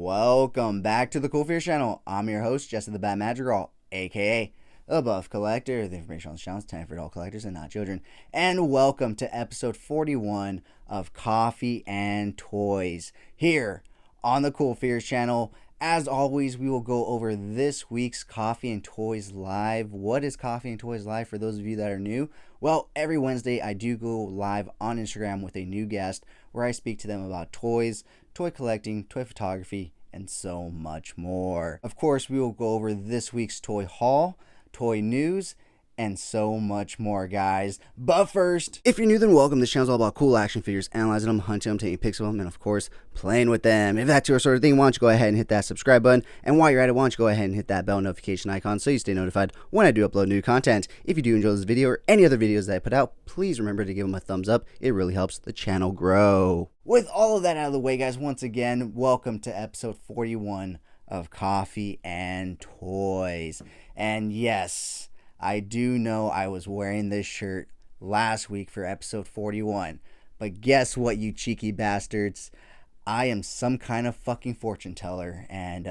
Welcome back to the CoolFigurez channel. I'm your host, Jesse the Bat Madrigal, aka the Buff Collector. The information on this channel is intended for adult collectors and not children. And welcome to episode 41 of Coffee and Toys here on the CoolFigurez channel. As always, we will go over this week's Coffee and Toys Live. What is Coffee and Toys Live for those of you that are new? Well, every Wednesday I do go live on Instagram with a new guest where I speak to them about toys, toy collecting, toy photography, and so much more. Of course, we will go over this week's toy haul, toy news, and so much more, guys. But first, if you're new, then welcome. This channel is all about cool action figures, analyzing them, hunting them, taking pics of them, and of course, playing with them. If that's your sort of thing, why don't you go ahead and hit that subscribe button? And while you're at it, why don't you go ahead and hit that bell notification icon so you stay notified when I do upload new content. If you do enjoy this video or any other videos that I put out, please remember to give them a thumbs up. It really helps the channel grow. With all of that out of the way, guys, once again, welcome to episode 41 of Coffee and Toys. And yes, I do know I was wearing this shirt last week for episode 41, but guess what, you cheeky bastards? I am some kind of fucking fortune teller, and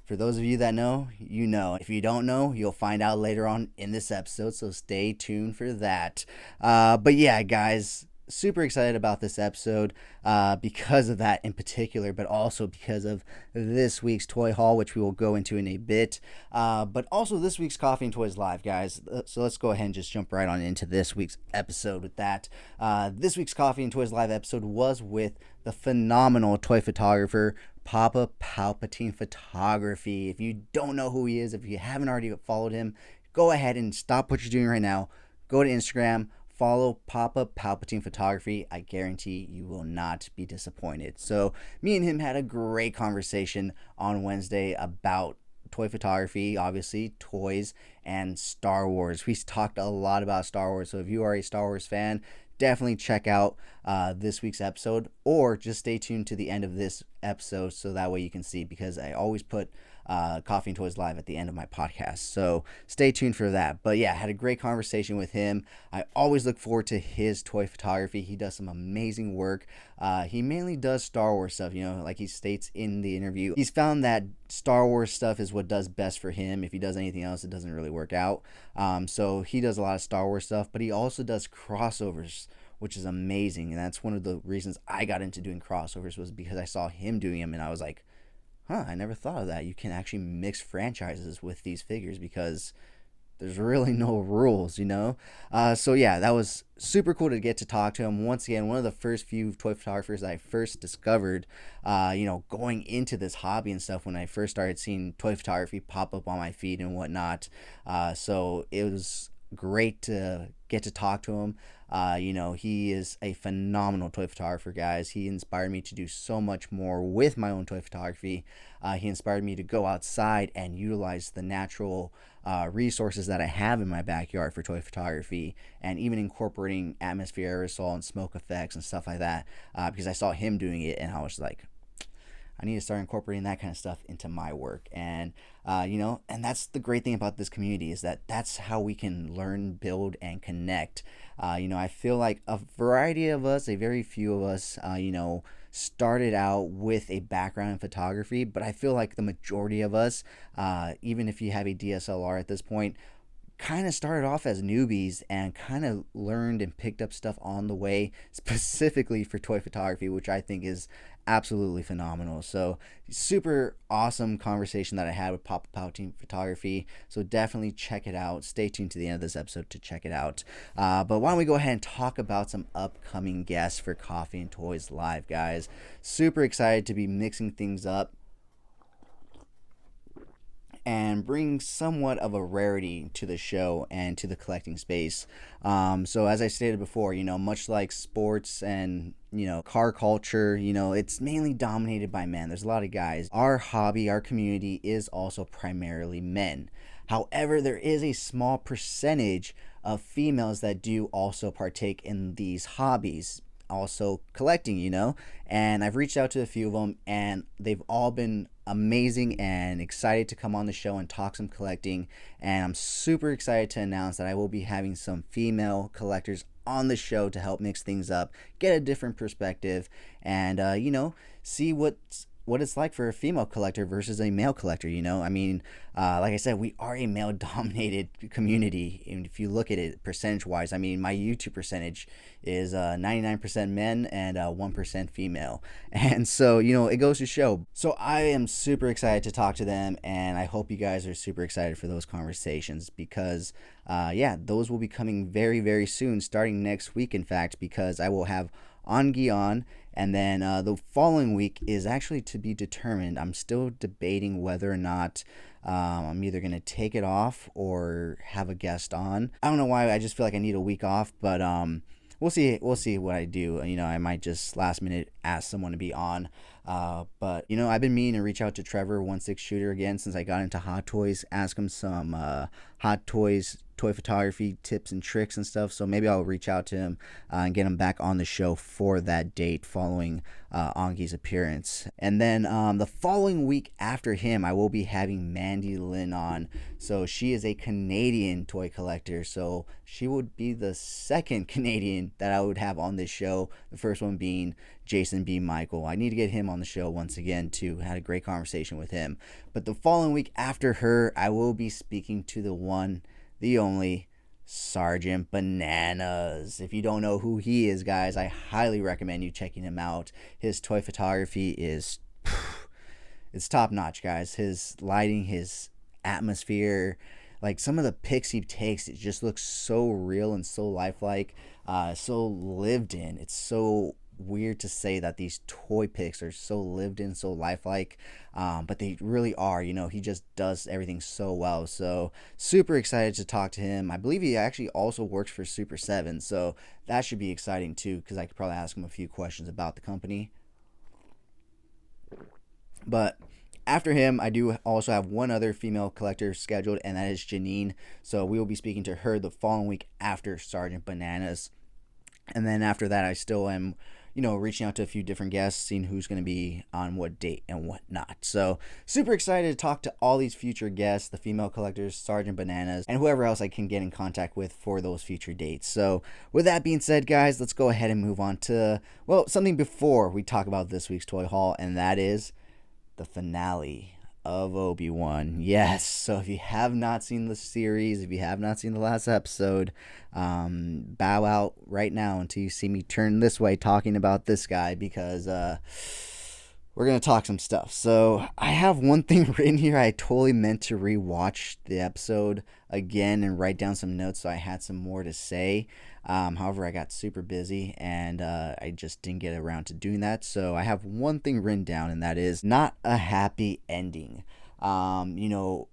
for those of you that know, you know. If you don't know, you'll find out later on in this episode, so stay tuned for that. But yeah, guys, super excited about this episode because of that in particular, but also because of this week's toy haul, which we will go into in a bit, but also this week's Coffee and Toys Live, guys. So let's go ahead and just jump right on into this week's episode with that. This week's Coffee and Toys Live episode was with the phenomenal toy photographer Papa Palpatine Photography. If you don't know who he is, if you haven't already followed him, go ahead and stop what you're doing right now, go to Instagram, follow Papa Palpatine Photography. I guarantee you will not be disappointed. So me and him had a great conversation on Wednesday about toy photography, obviously, toys, and Star Wars. We talked a lot about Star Wars, so if you are a Star Wars fan, definitely check out this week's episode, or just stay tuned to the end of this episode so that way you can see, because I always put Coffee and Toys Live at the end of my podcast, so stay tuned for that. But yeah, had a great conversation with him. I always look forward to his toy photography. He does some amazing work. He mainly does Star Wars stuff, you know, like he states in the interview. He's found that Star Wars stuff is what does best for him. If he does anything else, it doesn't really work out. So he does a lot of Star Wars stuff, but he also does crossovers, which is amazing. And that's one of the reasons I got into doing crossovers, was because I saw him doing them and I was like, I never thought of that. You can actually mix franchises with these figures because there's really no rules, you know? So yeah, that was super cool to get to talk to him. Once again, one of the first few toy photographers that I first discovered, you know, going into this hobby and stuff, when I first started seeing toy photography pop up on my feed and whatnot. So it was great to get to talk to him. You know, he is a phenomenal toy photographer, guys. He inspired me to do so much more with my own toy photography. He inspired me to go outside and utilize the natural resources that I have in my backyard for toy photography, and even incorporating atmosphere, aerosol, and smoke effects and stuff like that, because I saw him doing it and I was like, I need to start incorporating that kind of stuff into my work. And, you know, and that's the great thing about this community, is that that's how we can learn, build, and connect. You know, I feel like a variety of us, a very few of us, you know, started out with a background in photography, but I feel like the majority of us, even if you have a DSLR at this point, kind of started off as newbies and kind of learned and picked up stuff on the way, specifically for toy photography, which I think is absolutely phenomenal. So super awesome conversation that I had with Papa Palpatine Photography. So definitely check it out. Stay tuned to the end of this episode to check it out. But why don't we go ahead and talk about some upcoming guests for Coffee and Toys Live, guys. Super excited to be mixing things up and bring somewhat of a rarity to the show and to the collecting space. So as I stated before, you know, much like sports and, you know, car culture, you know, it's mainly dominated by men. There's a lot of guys. Our hobby, our community is also primarily men. However, there is a small percentage of females that do also partake in these hobbies, also collecting, you know, and I've reached out to a few of them and they've all been amazing and excited to come on the show and talk some collecting. And I'm super excited to announce that I will be having some female collectors on the show to help mix things up, get a different perspective, and you know, see what's what it's like for a female collector versus a male collector. I mean, like I said, we are a male dominated community, and if you look at it percentage wise, I mean, my YouTube percentage is 99% men and 1% female, and so it goes to show. So I am super excited to talk to them, and I hope you guys are super excited for those conversations, because those will be coming very, very soon, starting next week, in fact, because I will have Angi on, and then the following week is actually to be determined. I'm still debating whether or not I'm either going to take it off or have a guest on. I don't know why, I just feel like I need a week off, but we'll see what I do. I might just last minute ask someone to be on. But I've been meaning to reach out to Trevor 16Shooter again since I got into Hot Toys, ask him some Hot Toys toy photography tips and tricks and stuff. So maybe I'll reach out to him and get him back on the show for that date following Angi's appearance. And then the following week after him, I will be having Mandy Lynn on. So she is a Canadian toy collector. So she would be the second Canadian that I would have on this show. The first one being Jason B. Michael. I need to get him on the show once again too. Had a great conversation with him. But the following week after her, I will be speaking to the one, the only Sergeant Bananas. If you don't know who he is, guys, I highly recommend you checking him out. His toy photography is it's top notch, guys. His lighting, his atmosphere, like some of the pics he takes, it just looks so real and so lifelike, so lived in. It's so weird to say that these toy pics are so lived in, so lifelike, but they really are. He just does everything so well. So super excited to talk to him. I believe he actually also works for Super 7, so that should be exciting too, because I could probably ask him a few questions about the company. But after him, I do also have one other female collector scheduled, and that is Janine. So we will be speaking to her the following week after Sergeant Bananas. And then after that, I still am reaching out to a few different guests, seeing who's going to be on what date and whatnot. So super excited to talk to all these future guests, the female collectors, Sergeant Bananas, and whoever else I can get in contact with for those future dates. So with that being said, guys, let's go ahead and move on to, something before we talk about this week's toy haul, and that is the finale of Obi-Wan. Yes, so if you have not seen the series, if you have not seen the last episode, bow out right now until you see me turn this way talking about this guy, because we're going to talk some stuff. So I have one thing written here. I totally meant to rewatch the episode again and write down some notes so I had some more to say. However, I got super busy and I just didn't get around to doing that. So I have one thing written down, and that is not a happy ending. The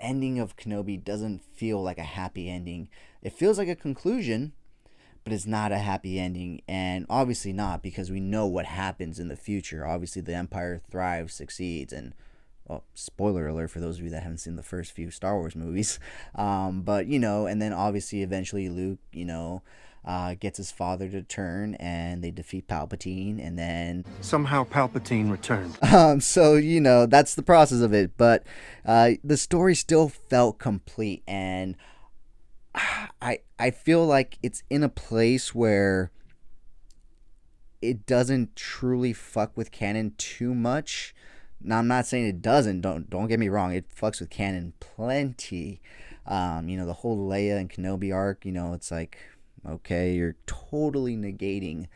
ending of Kenobi doesn't feel like a happy ending. It feels like a conclusion, but it's not a happy ending, and obviously not, because we know what happens in the future. Obviously, the Empire thrives, succeeds, and spoiler alert for those of you that haven't seen the first few Star Wars movies. But and then obviously eventually Luke, gets his father to turn, and they defeat Palpatine, and then somehow Palpatine returned. So that's the process of it. But the story still felt complete, and I feel like it's in a place where it doesn't truly fuck with canon too much. Now, I'm not saying it doesn't. Don't get me wrong. It fucks with canon plenty. The whole Leia and Kenobi arc. It's like, okay, you're totally negating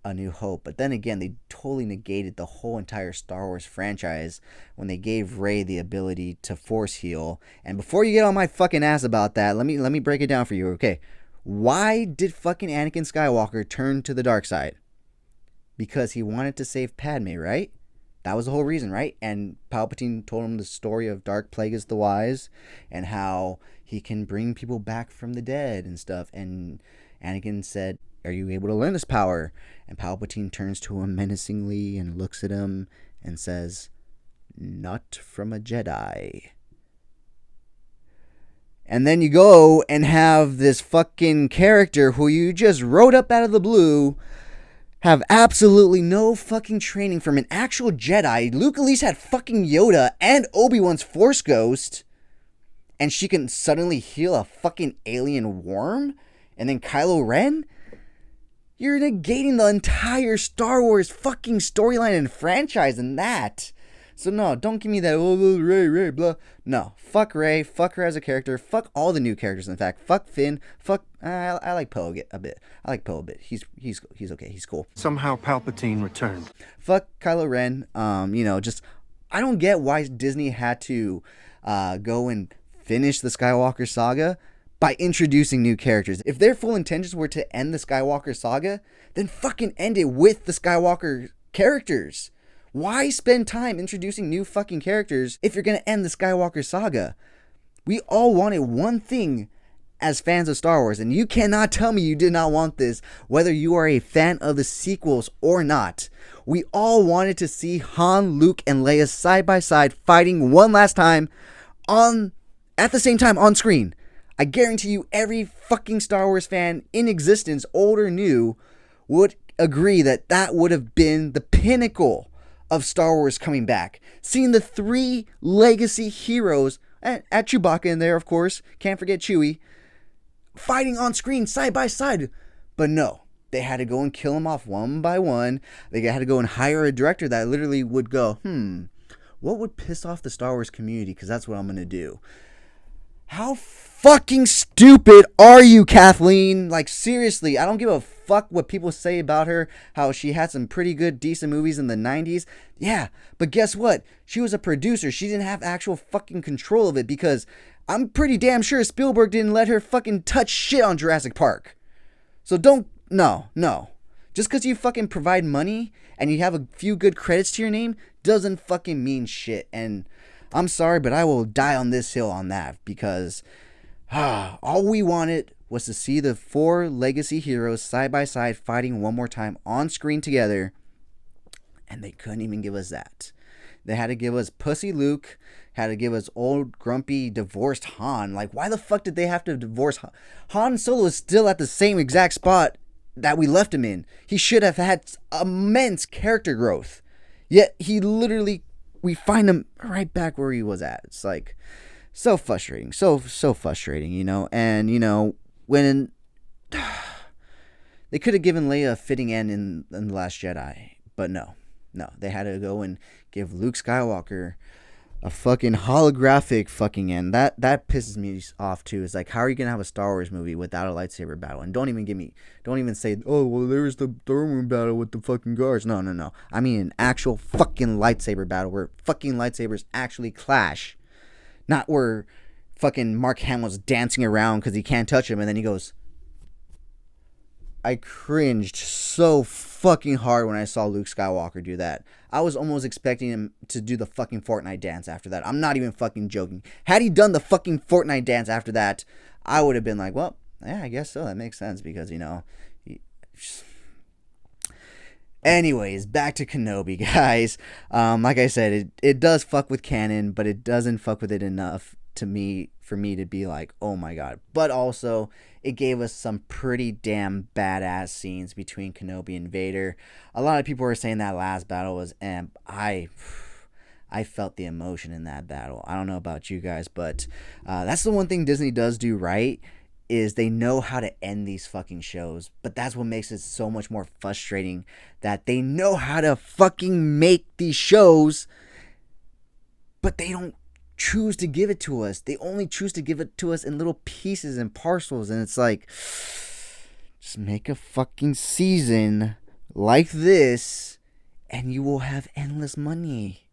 A New Hope. But then again, they totally negated the whole entire Star Wars franchise when they gave Rey the ability to force heal. And before you get on my fucking ass about that, let me break it down for you. Okay, why did fucking Anakin Skywalker turn to the dark side? Because he wanted to save Padme, right? That was the whole reason, right? And Palpatine told him the story of Dark Plagueis the Wise and how he can bring people back from the dead and stuff. And Anakin said, "Are you able to learn this power?" And Palpatine turns to him menacingly and looks at him and says, "Not from a Jedi." And then you go and have this fucking character who you just wrote up out of the blue have absolutely no fucking training from an actual Jedi. Luke at least had fucking Yoda and Obi-Wan's Force Ghost, and she can suddenly heal a fucking alien worm? And then Kylo Ren? You're negating the entire Star Wars fucking storyline and franchise in that. So no, don't give me that, Rey, blah. No, fuck Rey, fuck her as a character, fuck all the new characters, in fact. Fuck Finn, fuck, I like Poe a bit. I like Poe a bit. He's okay, he's cool. Somehow Palpatine returned. Fuck Kylo Ren, just, I don't get why Disney had to go and finish the Skywalker saga by introducing new characters. If their full intentions were to end the Skywalker saga, then fucking end it with the Skywalker characters. Why spend time introducing new fucking characters if you're gonna end the Skywalker saga? We all wanted one thing as fans of Star Wars, and you cannot tell me you did not want this, whether you are a fan of the sequels or not. We all wanted to see Han, Luke, and Leia side by side fighting one last time at the same time on screen. I guarantee you every fucking Star Wars fan in existence, old or new, would agree that that would have been the pinnacle of Star Wars coming back. Seeing the 3 legacy heroes, at Chewbacca in there, of course, can't forget Chewie, fighting on screen side by side. But no, they had to go and kill them off one by one. They had to go and hire a director that literally would go, what would piss off the Star Wars community? Because that's what I'm going to do. How fucking stupid are you, Kathleen? Like, seriously, I don't give a fuck what people say about her, how she had some pretty good, decent movies in the 90s. Yeah, but guess what? She was a producer. She didn't have actual fucking control of it, because I'm pretty damn sure Spielberg didn't let her fucking touch shit on Jurassic Park. So no. Just because you fucking provide money and you have a few good credits to your name doesn't fucking mean shit. And I'm sorry, but I will die on this hill on that, because all we wanted was to see the 4 legacy heroes side by side fighting one more time on screen together, and they couldn't even give us that. They had to give us pussy Luke, had to give us old, grumpy, divorced Han. Like, why the fuck did they have to divorce Han? Han Solo is still at the same exact spot that we left him in. He should have had immense character growth. Yet, he literally, we find him right back where he was at. It's like, so frustrating. So frustrating, And, when they could have given Leia a fitting end in The Last Jedi. But no, they had to go and give Luke Skywalker a fucking holographic fucking end. That pisses me off too. It's like, how are you gonna have a Star Wars movie without a lightsaber battle? And don't even say, oh well, there's the throne battle with the fucking guards. No. I mean an actual fucking lightsaber battle where fucking lightsabers actually clash, not where fucking Mark Hamill's dancing around because he can't touch him, and then he goes. I cringed so fucking hard when I saw Luke Skywalker do that. I was almost expecting him to do the fucking Fortnite dance after that. I'm not even fucking joking. Had he done the fucking Fortnite dance after that, I would have been like, well, yeah, I guess so. That makes sense because, Anyways, back to Kenobi, guys. Like I said, it does fuck with canon, but it doesn't fuck with it enough for me to be like, oh my god. But also, it gave us some pretty damn badass scenes between Kenobi and Vader. A lot of people were saying that last battle was, and I felt the emotion in that battle. I don't know about you guys, but that's the one thing Disney does do right, is they know how to end these fucking shows. But that's what makes it so much more frustrating, that they know how to fucking make these shows, but they don't choose to give it to us. They only choose to give it to us in little pieces and parcels, and it's like, just make a fucking season like this and you will have endless money.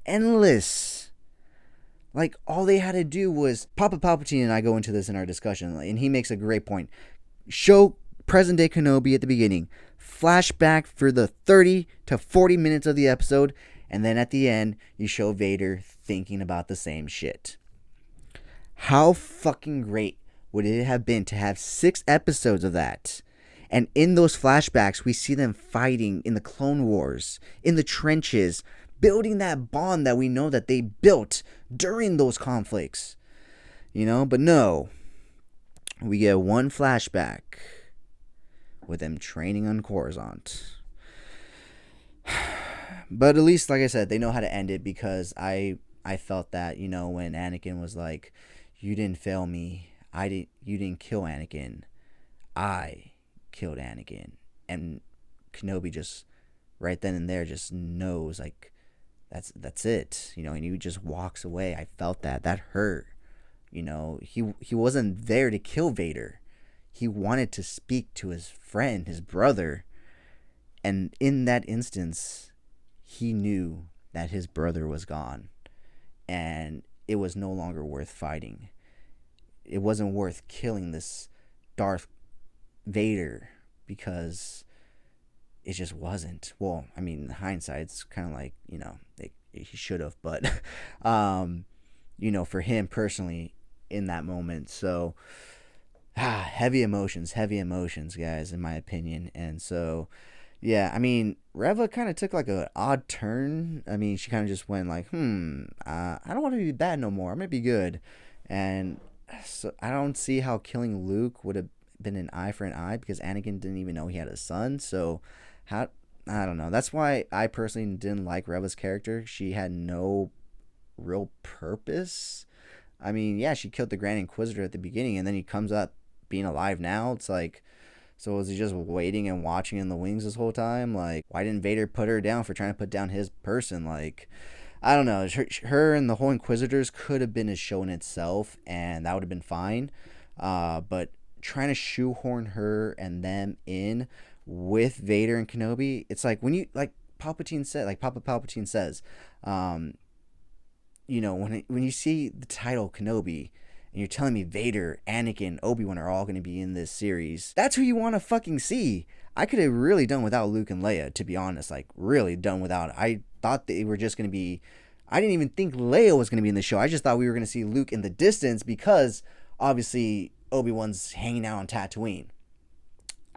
Endless. Like, all they had to do was, Papa Palpatine and I go into this in our discussion, and he makes a great point. Show present day Kenobi at the beginning, flashback for the 30 to 40 minutes of the episode, and then at the end, you show Vader thinking about the same shit. How fucking great would it have been to have 6 episodes of that? And in those flashbacks, we see them fighting in the Clone Wars, in the trenches, building that bond that we know that they built during those conflicts. But no. We get one flashback with them training on Coruscant. But at least, like I said, they know how to end it, because I felt that, when Anakin was like, you didn't fail me. You didn't kill Anakin. I killed Anakin. and Kenobi just right then and there just knows, like, that's it, you know, and he just walks away. I felt that hurt, you know. He wasn't there to kill Vader. He wanted to speak to his friend, his brother, and in that instance, he knew that his brother was gone, and it was no longer worth fighting. It wasn't worth killing this Darth Vader, because it just wasn't. Well, I mean, in hindsight, it's kind of like, you know, he should have, but, you know, for him personally in that moment. So, heavy emotions, guys, in my opinion. And so, yeah, I mean, Reva kind of took like an odd turn. I mean, she kind of just went like, I don't want to be bad no more. I'm going to be good. And so I don't see how killing Luke would have been an eye for an eye, because Anakin didn't even know he had a son. So I don't know. That's why I personally didn't like Reva's character. She had no real purpose. I mean, yeah, she killed the Grand Inquisitor at the beginning, and then he comes up being alive now. It's like, so was he just waiting and watching in the wings this whole time? Like, why didn't Vader put her down for trying to put down his person? Like, I don't know. Her and the whole Inquisitors could have been a show in itself, and that would have been fine. But trying to shoehorn her and them in with Vader and Kenobi, it's like when you, like Palpatine said, like Papa Palpatine says, you know, when you see the title Kenobi, and you're telling me Vader, Anakin, Obi-Wan are all going to be in this series, that's who you want to fucking see. I could have really done without Luke and Leia, to be honest. Like, really done without it. I thought they were just going to be... I didn't even think Leia was going to be in the show. I just thought we were going to see Luke in the distance, because, obviously, Obi-Wan's hanging out on Tatooine.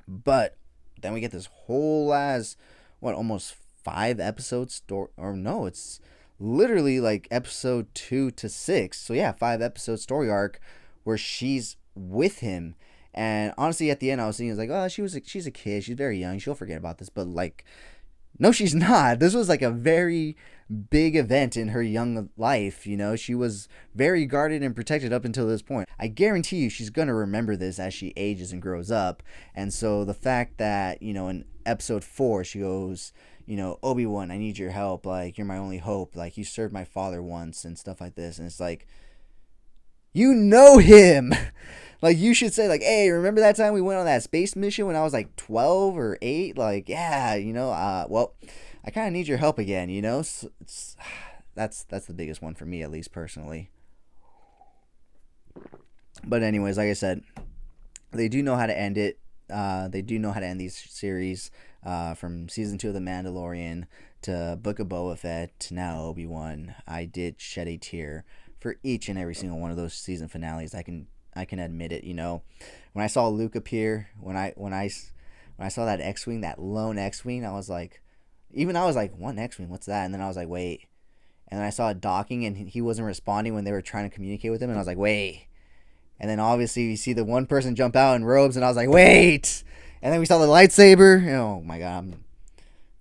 But then we get this whole ass, almost 5 episodes story... Or no, it's literally like episode 2 to 6. So yeah, 5 episode story arc where she's with him. And honestly, at the end, I was thinking, like, oh, she's a kid. She's very young. She'll forget about this. But, like, no, she's not. This was, like, a very big event in her young life, you know. She was very guarded and protected up until this point. I guarantee you she's going to remember this as she ages and grows up. And so the fact that, you know, in episode 4, she goes, you know, Obi-Wan, I need your help. Like, you're my only hope. Like, you served my father once and stuff like this. And it's like, you know him. Like, you should say, like, hey, remember that time we went on that space mission when I was, like, 12 or 8? Like, yeah, you know, well, I kind of need your help again, you know? So that's the biggest one for me, at least, personally. But anyways, like I said, they do know how to end it. They do know how to end these series, from Season 2 of The Mandalorian to Book of Boba Fett to now Obi-Wan. I did shed a tear for each and every single one of those season finales. I can admit it, you know. When I saw Luke appear, when I saw that X-Wing, that lone X-Wing, I was like, one X-Wing, what's that? And then I was like, wait. And then I saw it docking, and he wasn't responding when they were trying to communicate with him, and I was like, wait. And then obviously you see the one person jump out in robes, and I was like, wait. And then we saw the lightsaber. Oh my god, I'm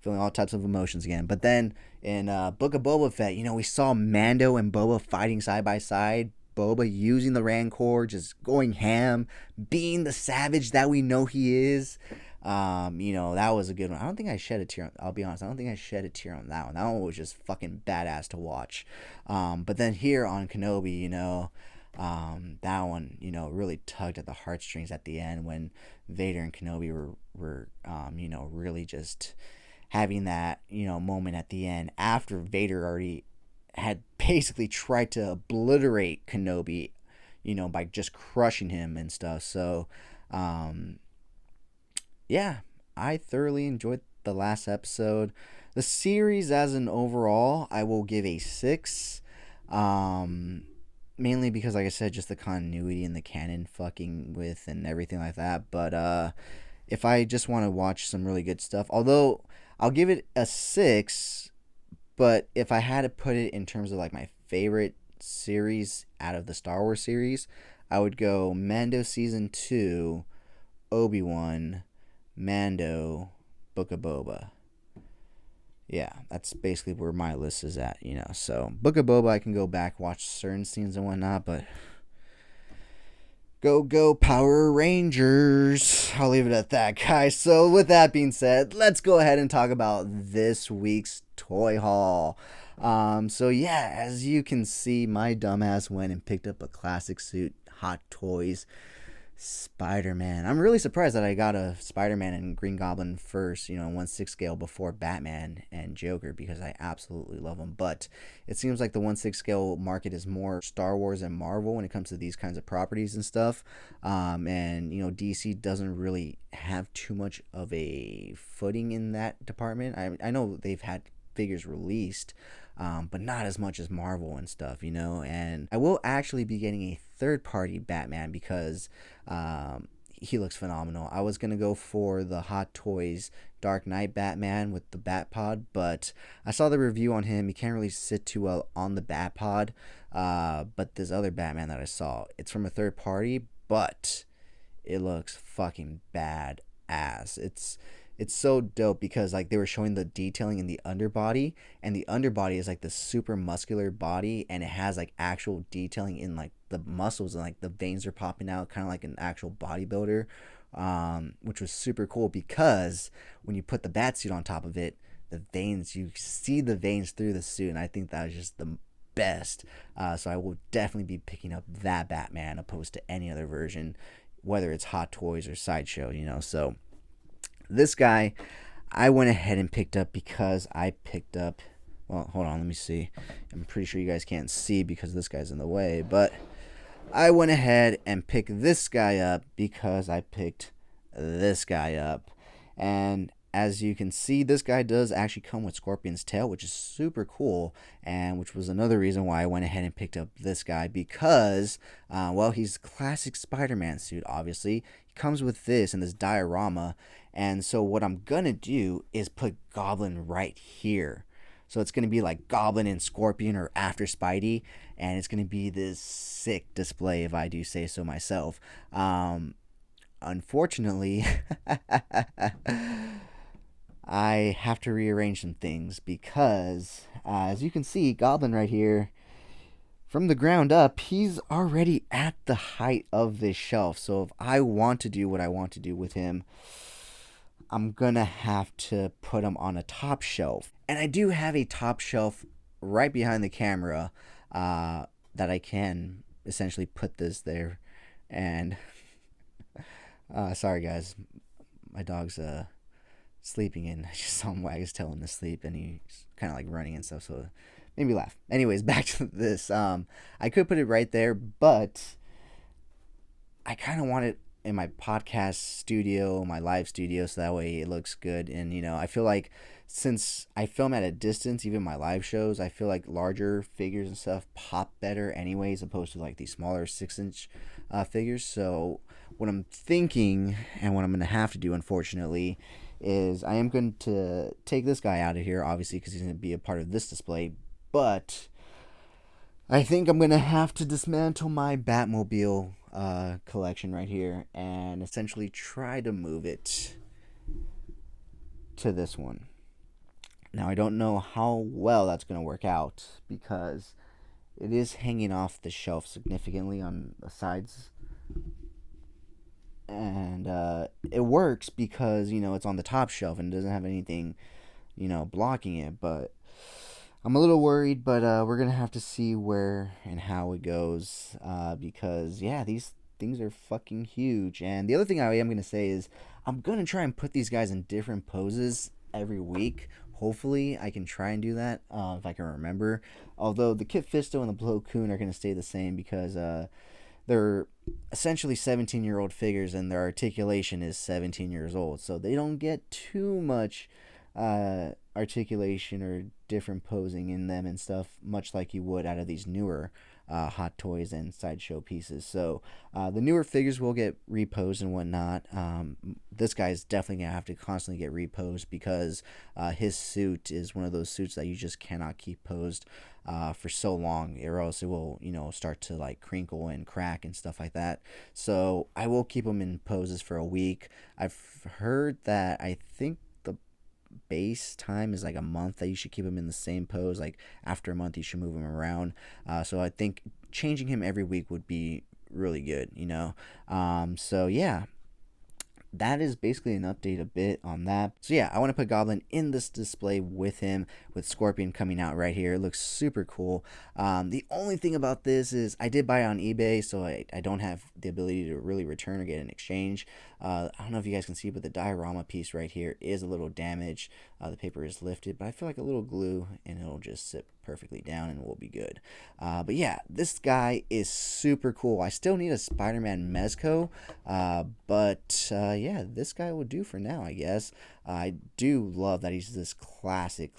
feeling all types of emotions again. But then in Book of Boba Fett, you know, we saw Mando and Boba fighting side by side. Boba using the Rancor, just going ham, being the savage that we know he is. You know, that was a good one. I don't think I shed a tear. I'll be honest. I don't think I shed a tear on that one. That one was just fucking badass to watch. But then here on Kenobi, you know, that one, you know, really tugged at the heartstrings at the end when Vader and Kenobi were you know, really just having that, you know, moment at the end after Vader already had basically tried to obliterate Kenobi, you know, by just crushing him and stuff. So, yeah, I thoroughly enjoyed the last episode. The series as an overall, I will give a 6. Mainly because, like I said, just the continuity and the canon fucking with and everything like that. But if I just want to watch some really good stuff, although I'll give it a 6, but if I had to put it in terms of like my favorite series out of the Star Wars series, I would go Mando Season 2, Obi-Wan, Mando, Book of Boba. Yeah, that's basically where my list is at, you know. So, Book of Boba, I can go back, watch certain scenes and whatnot, but Go, go, Power Rangers. I'll leave it at that, guys. So, with that being said, let's go ahead and talk about this week's toy haul. Yeah, as you can see, my dumbass went and picked up a classic suit, Hot Toys Spider-Man. I'm really surprised that I got a Spider-Man and Green Goblin first, 1/6 scale before Batman and Joker, because I absolutely love them. But it seems like the 1/6 scale market is more Star Wars and Marvel when it comes to these kinds of properties and stuff. DC doesn't really have too much of a footing in that department. I know they've had figures released, but not as much as Marvel and stuff, And I will actually be getting a third-party Batman because he looks phenomenal. I was gonna go for the Hot Toys Dark Knight Batman with the Bat Pod, but I saw the review on him. He can't really sit too well on the Bat Pod. But this other Batman that I saw, it's from a third party, but it looks fucking bad ass. It's so dope because like they were showing the detailing in the underbody, and the underbody is like the super muscular body, and it has like actual detailing in like the muscles, and like the veins are popping out kind of like an actual bodybuilder, which was super cool because when you put the bat suit on top of it, the veins, you see the veins through the suit, and I think that was just the best. So I will definitely be picking up that Batman opposed to any other version, whether it's Hot Toys or Sideshow, So this guy, I went ahead and picked up because I picked up, well, hold on, let me see. I'm pretty sure you guys can't see because this guy's in the way, but I went ahead and picked this guy up because I picked this guy up. And as you can see, this guy does actually come with Scorpion's tail, which is super cool, and which was another reason why I went ahead and picked up this guy because, he's classic Spider-Man suit, obviously. He comes with this and this diorama, and so what I'm going to do is put Goblin right here. So it's going to be like Goblin and Scorpion or after Spidey, and it's going to be this sick display if I do say so myself. Unfortunately, I have to rearrange some things because, as you can see, Goblin right here, from the ground up, he's already at the height of this shelf. So if I want to do what I want to do with him, I'm going to have to put him on a top shelf. And I do have a top shelf right behind the camera that I can essentially put this there. And sorry, guys. My dog's sleeping, and I just saw him wag his tail in his sleep, and he's kind of like running and stuff, so it made me laugh. Anyways, back to this. I could put it right there, but I kind of want it in my podcast studio, my live studio, so that way it looks good. And I feel like since I film at a distance, even my live shows, I feel like larger figures and stuff pop better anyways, opposed to like these smaller 6-inch figures. So what I'm thinking, and what I'm going to have to do, unfortunately, is I am going to take this guy out of here, obviously, because he's going to be a part of this display, but I think I'm going to have to dismantle my Batmobile collection right here and essentially try to move it to this one. Now, I don't know how well that's going to work out because it is hanging off the shelf significantly on the sides. And it works because, it's on the top shelf and doesn't have anything, blocking it. But I'm a little worried, but we're going to have to see where and how it goes because, these things are fucking huge. And the other thing I am going to say is I'm going to try and put these guys in different poses every week. Hopefully, I can try and do that if I can remember. Although the Kit Fisto and the Plo Koon are going to stay the same because they're essentially 17-year-old figures, and their articulation is 17 years old. So they don't get too much articulation or different posing in them and stuff, much like you would out of these newer Hot Toys and Sideshow pieces. So the newer figures will get reposed and whatnot. This guy's definitely gonna have to constantly get reposed because his suit is one of those suits that you just cannot keep posed for so long, or else it will start to like crinkle and crack and stuff like that. So I will keep him in poses for a week. I've heard that I think base time is like a month that you should keep him in the same pose. Like after a month you should move him around. So I think changing him every week would be really good, you know. So yeah, that is basically an update a bit on that. So yeah, I want to put Goblin in this display with him, with Scorpion coming out right here. It looks super cool. The only thing about this is I did buy it on eBay, so I don't have the ability to really return or get an exchange. I don't know if you guys can see, but the diorama piece right here is a little damaged. The paper is lifted, but I feel like a little glue and it'll just sit perfectly down and we'll be good. But yeah, this guy is super cool. I still need a Spider-Man Mezco, but yeah, this guy will do for now, I guess. I do love that he's this classic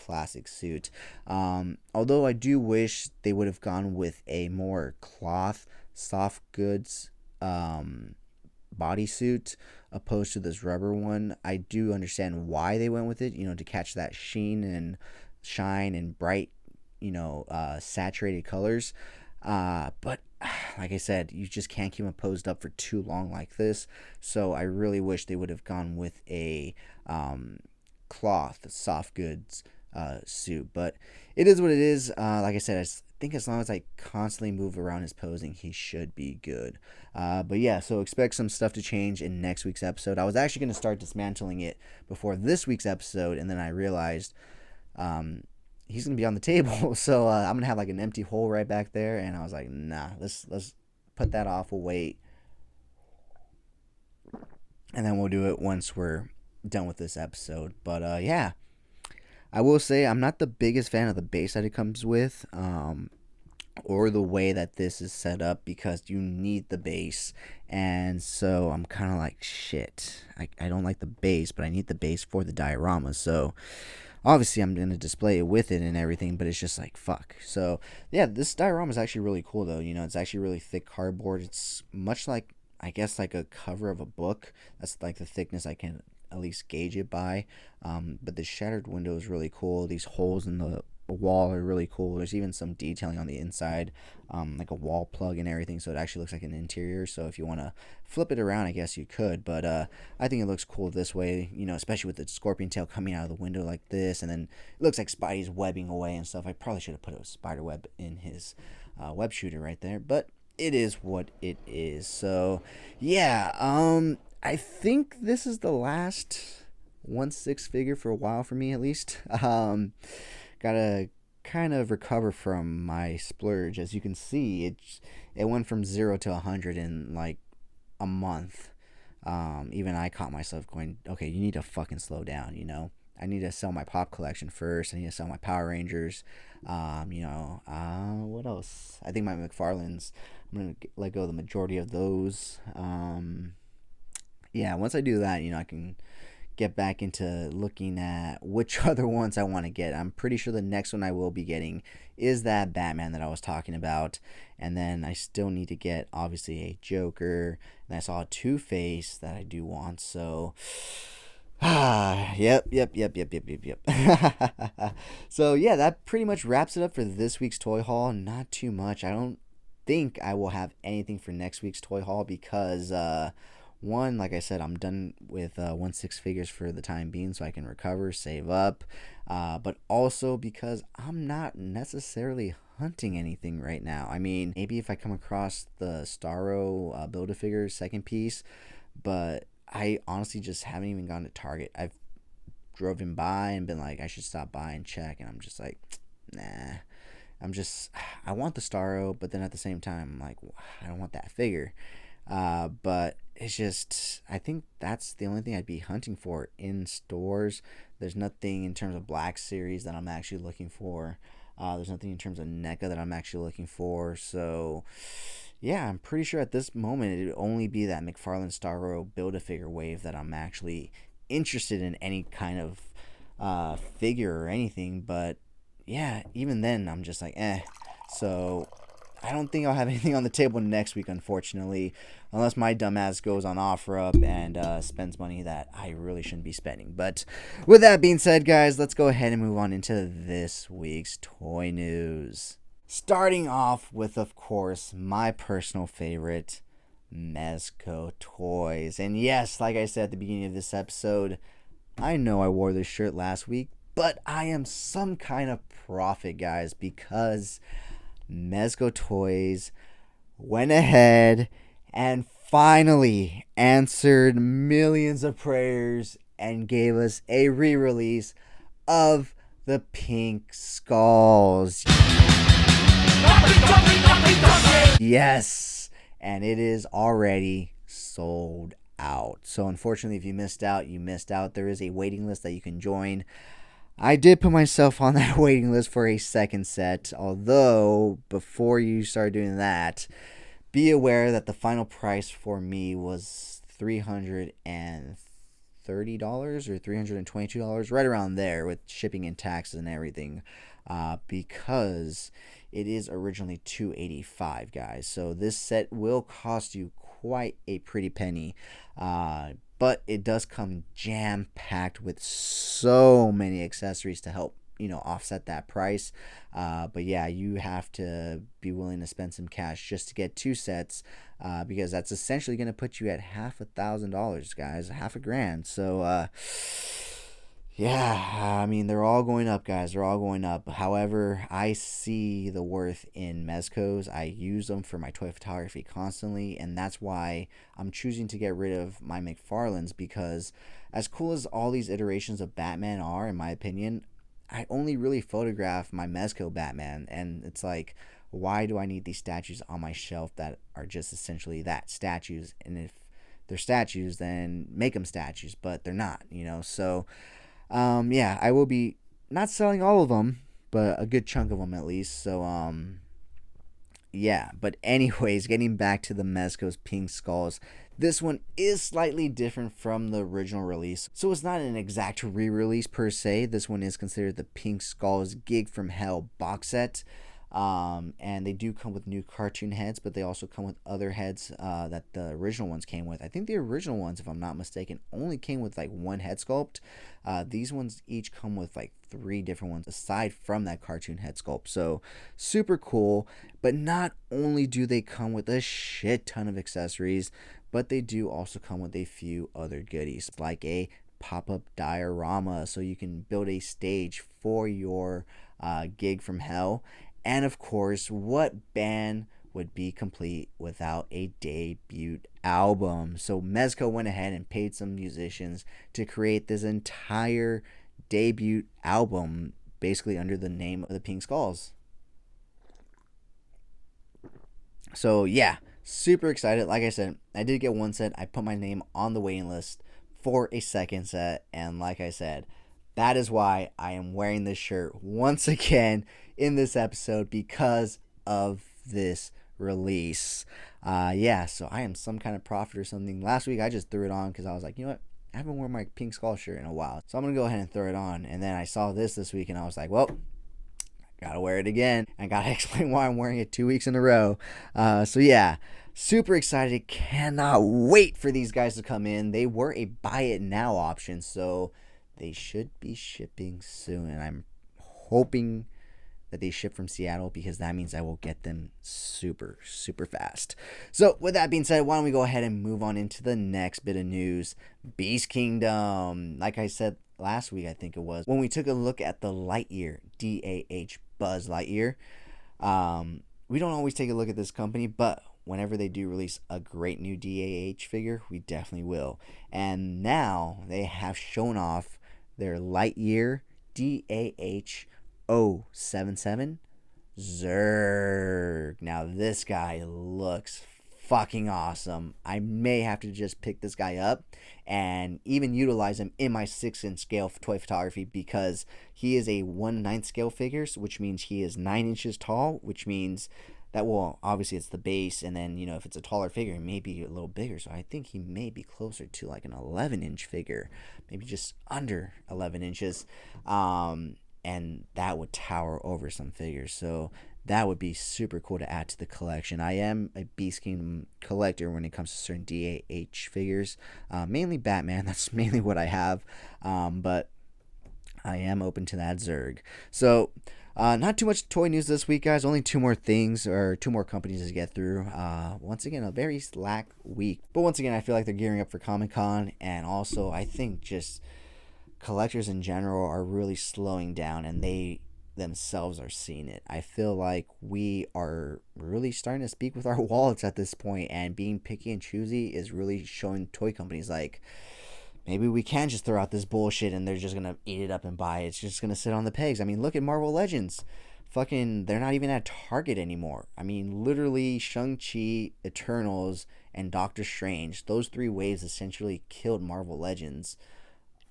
suit. Although I do wish they would have gone with a more cloth, soft goods bodysuit opposed to this rubber one. I do understand why they went with it, you know, to catch that sheen and shine and bright, you know, saturated colors. But like I said, you just can't keep them posed up for too long like this. So I really wish they would have gone with a cloth, soft goods suit. But it is what it is. Like I said, I think as long as I constantly move around his posing, he should be good. But yeah, so expect some stuff to change in next week's episode. I was actually going to start dismantling it before this week's episode, and then I realized he's going to be on the table. So I'm going to have like an empty hole right back there. And I was like, nah, let's put that off. We'll wait. And then we'll do it once we're done with this episode. But yeah, I will say I'm not the biggest fan of the base that it comes with, or the way that this is set up, because you need the base. And so I'm kind of like, shit, I don't like the base, but I need the base for the diorama. So obviously I'm going to display it with it and everything, but it's just like, fuck. So yeah, this diorama is actually really cool though. You know, it's actually really thick cardboard. It's much like, I guess, like a cover of a book. That's like the thickness I can at least gauge it by. But the shattered window is really cool. These holes in the wall are really cool. There's even some detailing on the inside, like a wall plug and everything, so it actually looks like an interior. So if you want to flip it around, I guess you could, but I think it looks cool this way, you know, especially with the scorpion tail coming out of the window like this, and then it looks like Spidey's webbing away and stuff. I probably should have put a spider web in his web shooter right there, but it is what it is. So yeah, I think this is the last 1/6 figure for a while for me, at least. Gotta kind of recover from my splurge. As you can see, it went from 0 to 100 in like a month. Even I caught myself going, okay, you need to fucking slow down, you know. I need to sell my pop collection first. I need to sell my Power Rangers. What else? I think my McFarlane's, I'm going to let go of the majority of those. Yeah, once I do that, you know, I can get back into looking at which other ones I want to get. I'm pretty sure the next one I will be getting is that Batman that I was talking about. And then I still need to get, obviously, a Joker. And I saw a Two-Face that I do want, so yep. So yeah, that pretty much wraps it up for this week's toy haul. Not too much. I don't think I will have anything for next week's toy haul because one, like I said, I'm done with 1/6 figures for the time being, so I can recover, save up, but also because I'm not necessarily hunting anything right now. I mean, maybe if I come across the Starro Build-A-Figure second piece, but I honestly just haven't even gone to Target. I've driven by and been like, I should stop by and check, and I'm just like, nah. I want the Starro, but then at the same time, I'm like, I don't want that figure. But it's just, I think that's the only thing I'd be hunting for in stores. There's nothing in terms of Black Series that I'm actually looking for. There's nothing in terms of NECA that I'm actually looking for. So yeah, I'm pretty sure at this moment it would only be that McFarlane Starro Build-A-Figure wave that I'm actually interested in any kind of figure or anything. But yeah, even then I'm just like, eh. So I don't think I'll have anything on the table next week, unfortunately, unless my dumbass goes on OfferUp and spends money that I really shouldn't be spending. But with that being said, guys, let's go ahead and move on into this week's toy news. Starting off with, of course, my personal favorite, Mezco toys. And yes, like I said at the beginning of this episode, I know I wore this shirt last week, but I am some kind of prophet, guys, because Mezco Toys went ahead and finally answered millions of prayers and gave us a re-release of the Pink Skulls. Yes, and it is already sold out. So unfortunately, if you missed out, you missed out. There is a waiting list that you can join. I did put myself on that waiting list for a second set, although before you start doing that, be aware that the final price for me was $330 or $322, right around there with shipping and taxes and everything, because it is originally $285, guys. So this set will cost you quite a pretty penny, but it does come jam-packed with so many accessories to help offset that price. But yeah, you have to be willing to spend some cash just to get two sets, because that's essentially going to put you at $1,000, guys, $1,000. So yeah, I mean, they're all going up, guys. They're all going up. However, I see the worth in mezcos. I use them for my toy photography constantly, and that's why I'm choosing to get rid of my McFarlanes, because as cool as all these iterations of Batman are, in my opinion, I only really photograph my mezco Batman, and it's like, why do I need these statues on my shelf that are just essentially that, statues? And if they're statues, then make them statues, but they're not, so yeah, I will be not selling all of them, but a good chunk of them at least. So yeah, but anyways, getting back to the Mezco's Pink Skulls, this one is slightly different from the original release. So it's not an exact re-release per se. This one is considered the Pink Skulls Gig from Hell box set. And they do come with new cartoon heads, but they also come with other heads that the original ones came with. I think the original ones, if I'm not mistaken, only came with like one head sculpt. These ones each come with like 3 different ones aside from that cartoon head sculpt. So super cool. But not only do they come with a shit ton of accessories, but they do also come with a few other goodies, like a pop-up diorama, so you can build a stage for your Gig from Hell. And of course, what band would be complete without a debut album? So Mezco went ahead and paid some musicians to create this entire debut album, basically under the name of the Pink Skulls. So yeah, super excited. Like I said, I did get one set. I put my name on the waiting list for a second set, and like I said, that is why I am wearing this shirt once again in this episode, because of this release. Yeah, so I am some kind of prophet or something. Last week I just threw it on because I was like, you know what? I haven't worn my Pink Skull shirt in a while, so I'm going to go ahead and throw it on. And then I saw this week and I was like, well, gotta wear it again. And gotta explain why I'm wearing it 2 weeks in a row. So yeah, super excited. Cannot wait for these guys to come in. They were a buy it now option, so they should be shipping soon. And I'm hoping that they ship from Seattle, because that means I will get them super, super fast. So with that being said, why don't we go ahead and move on into the next bit of news. Beast Kingdom. Like I said last week, I think it was, when we took a look at the Lightyear, DAH Buzz Lightyear. We don't always take a look at this company, but whenever they do release a great new DAH figure, we definitely will. And now they have shown off their Lightyear DAH 077 Zurg. Now this guy looks fucking awesome. I may have to just pick this guy up and even utilize him in my 6-inch scale toy photography, because he is a 1/9 scale figure, which means he is 9 inches tall, which means that, well, obviously it's the base, and then, if it's a taller figure, it may be a little bigger. So I think he may be closer to like an 11-inch figure, maybe just under 11 inches. And that would tower over some figures. So that would be super cool to add to the collection. I am a Beast Kingdom collector when it comes to certain DAH figures. Mainly Batman. That's mainly what I have. But I am open to that Zurg. So not too much toy news this week, guys. Only 2 more things, or 2 more companies to get through. Once again, a very slack week. But once again, I feel like they're gearing up for Comic-Con. And also, I think just collectors in general are really slowing down, and they themselves are seeing it. I feel like we are really starting to speak with our wallets at this point, and being picky and choosy is really showing toy companies like, maybe we can just throw out this bullshit and they're just gonna eat it up and buy it. It's just gonna sit on the pegs. I mean, look at Marvel Legends. Fucking, they're not even at Target anymore. I mean, literally, Shang-Chi, Eternals, and Doctor Strange, those three waves essentially killed Marvel Legends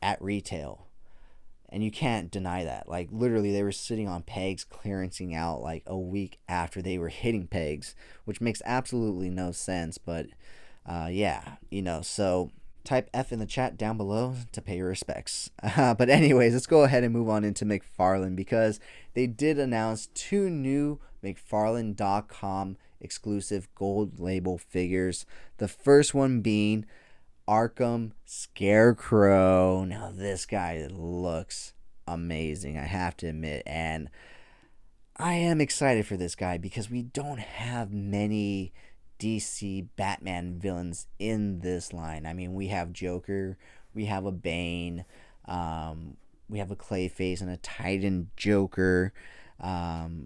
at retail. And you can't deny that. Like, literally, they were sitting on pegs, clearancing out like a week after they were hitting pegs, which makes absolutely no sense. But, yeah, so type F in the chat down below to pay your respects. But anyways, let's go ahead and move on into McFarlane, because they did announce 2 new McFarlane.com exclusive gold label figures. The first one being Arkham Scarecrow. Now this guy looks amazing, I have to admit, and I am excited for this guy because we don't have many DC Batman villains in this line. I mean, we have Joker, we have a Bane, we have a Clayface and a Titan Joker.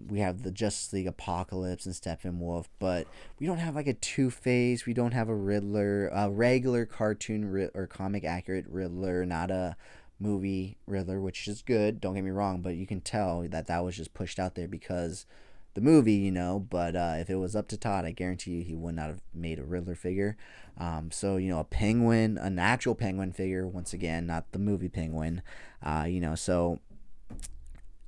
We have the Justice League Apocalypse and Steppenwolf, but we don't have like a Two-Face. We don't have a Riddler, a regular cartoon or comic accurate Riddler, not a movie Riddler, which is good. Don't get me wrong, but you can tell that was just pushed out there because the movie, But if it was up to Todd, I guarantee you he would not have made a Riddler figure. So a Penguin, an actual Penguin figure, once again, not the movie Penguin. So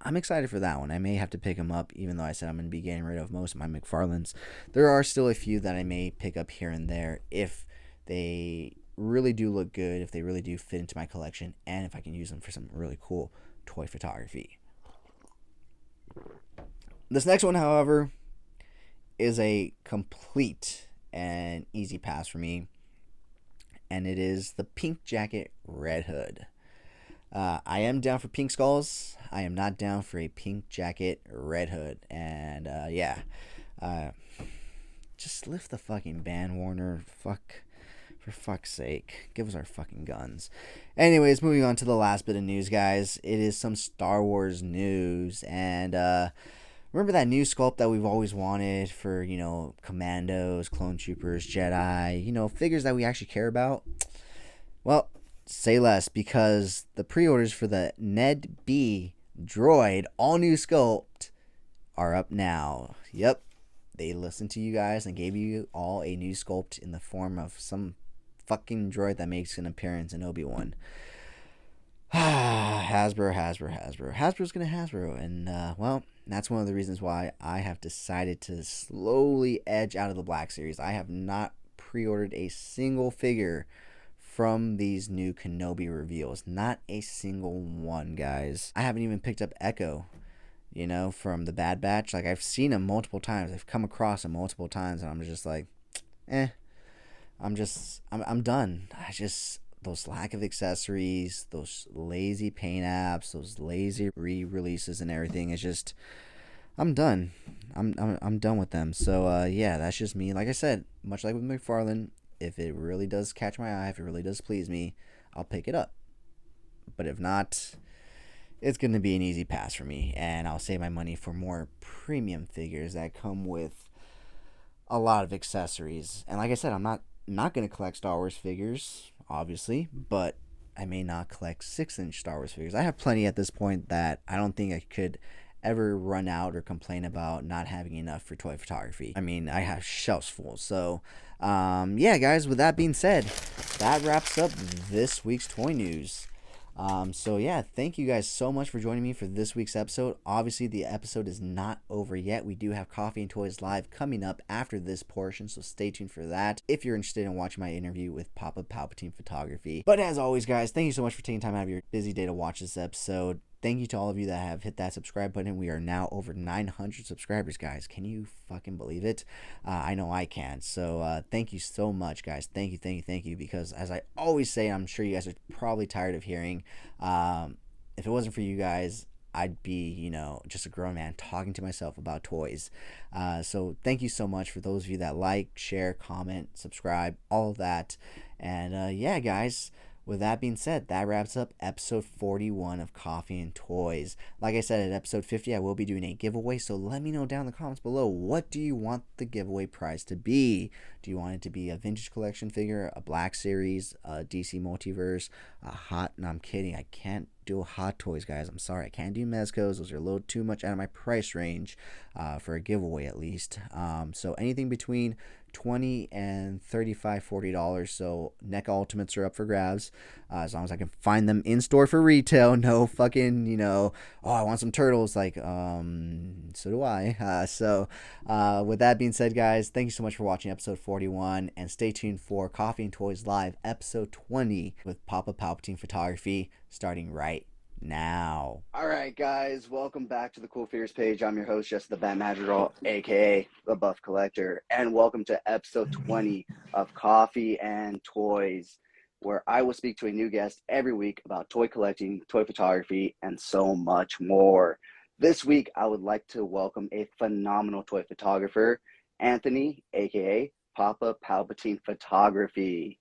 I'm excited for that one. I may have to pick them up, even though I said I'm going to be getting rid of most of my McFarlanes. There are still a few that I may pick up here and there if they really do look good, if they really do fit into my collection, and if I can use them for some really cool toy photography. This next one, however, is a complete and easy pass for me, and it is the Pink Jacket Red Hood. I am down for pink skulls. I am not down for a Pink Jacket Red Hood. And just lift the fucking ban, Warner. For fuck's sake, give us our fucking guns. Anyways, moving on to the last bit of news, guys. It is some Star Wars news, and remember that new sculpt that we've always wanted for Commandos, Clone Troopers, Jedi, figures that we actually care about. Well, say less, because the pre-orders for the Ned B droid all new sculpt are up now. Yep, they listened to you guys and gave you all a new sculpt in the form of some fucking droid that makes an appearance in Obi-Wan. Hasbro's gonna Hasbro, and well, that's one of the reasons why I have decided to slowly edge out of the Black Series. I have not pre-ordered a single figure from these new Kenobi reveals. Not a single one, guys. I haven't even picked up Echo, from the Bad Batch. Like, I've seen him multiple times. I've come across him multiple times, and I'm just like, I'm done. Those lack of accessories, those lazy paint apps, those lazy re-releases and everything, it's just, I'm done. I'm done with them. So, yeah, that's just me. Like I said, much like with McFarlane, if it really does catch my eye, if it really does please me, I'll pick it up. But if not, it's going to be an easy pass for me, and I'll save my money for more premium figures that come with a lot of accessories. And like I said, I'm not going to collect Star Wars figures, obviously, but I may not collect 6-inch Star Wars figures. I have plenty at this point that I don't think I could ever run out or complain about not having enough for toy photography. I mean, I have shelves full. So, yeah, guys, with that being said, that wraps up this week's toy news. So yeah, thank you guys so much for joining me for this week's episode. Obviously, the episode is not over yet. We do have Coffee and Toys Live coming up after this portion, so stay tuned for that if you're interested in watching my interview with Papa Palpatine Photography. But as always, guys, thank you so much for taking time out of your busy day to watch this episode. Thank you to all of you that have hit that subscribe button. We are now over 900 subscribers, guys. Can you fucking believe it? I know I can. So thank you so much, guys. Thank you. Because as I always say, I'm sure you guys are probably tired of hearing, if it wasn't for you guys, I'd be, just a grown man talking to myself about toys. So thank you so much for those of you that like, share, comment, subscribe, all of that. And yeah, guys. With that being said, that wraps up episode 41 of Coffee and Toys. Like I said, at episode 50, I will be doing a giveaway, so let me know down in the comments below, what do you want the giveaway prize to be? Do you want it to be a vintage collection figure, a Black Series, a DC Multiverse, a Hot... No, I'm kidding. I can't do Hot Toys, guys. I'm sorry. I can't do Mezcos. Those are a little too much out of my price range for a giveaway, at least. So anything between $20 and $35-$40. So NECA Ultimates are up for grabs, as long as I can find them in store for retail. No fucking, oh, I want some turtles. Like, so do I. With that being said, guys, thank you so much for watching episode 41, and stay tuned for Coffee and Toys Live episode 20 with Papa Palpatine photography starting right now. All right, guys, welcome back to the CoolFigurez page. I'm your host, Jesse the Bat Madrigal, aka the Buff Collector, and welcome to episode 20 of Coffee and Toys, where I will speak to a new guest every week about toy collecting, toy photography, and so much more. This week, I would like to welcome a phenomenal toy photographer, Anthony, aka Papa Palpatine Photography.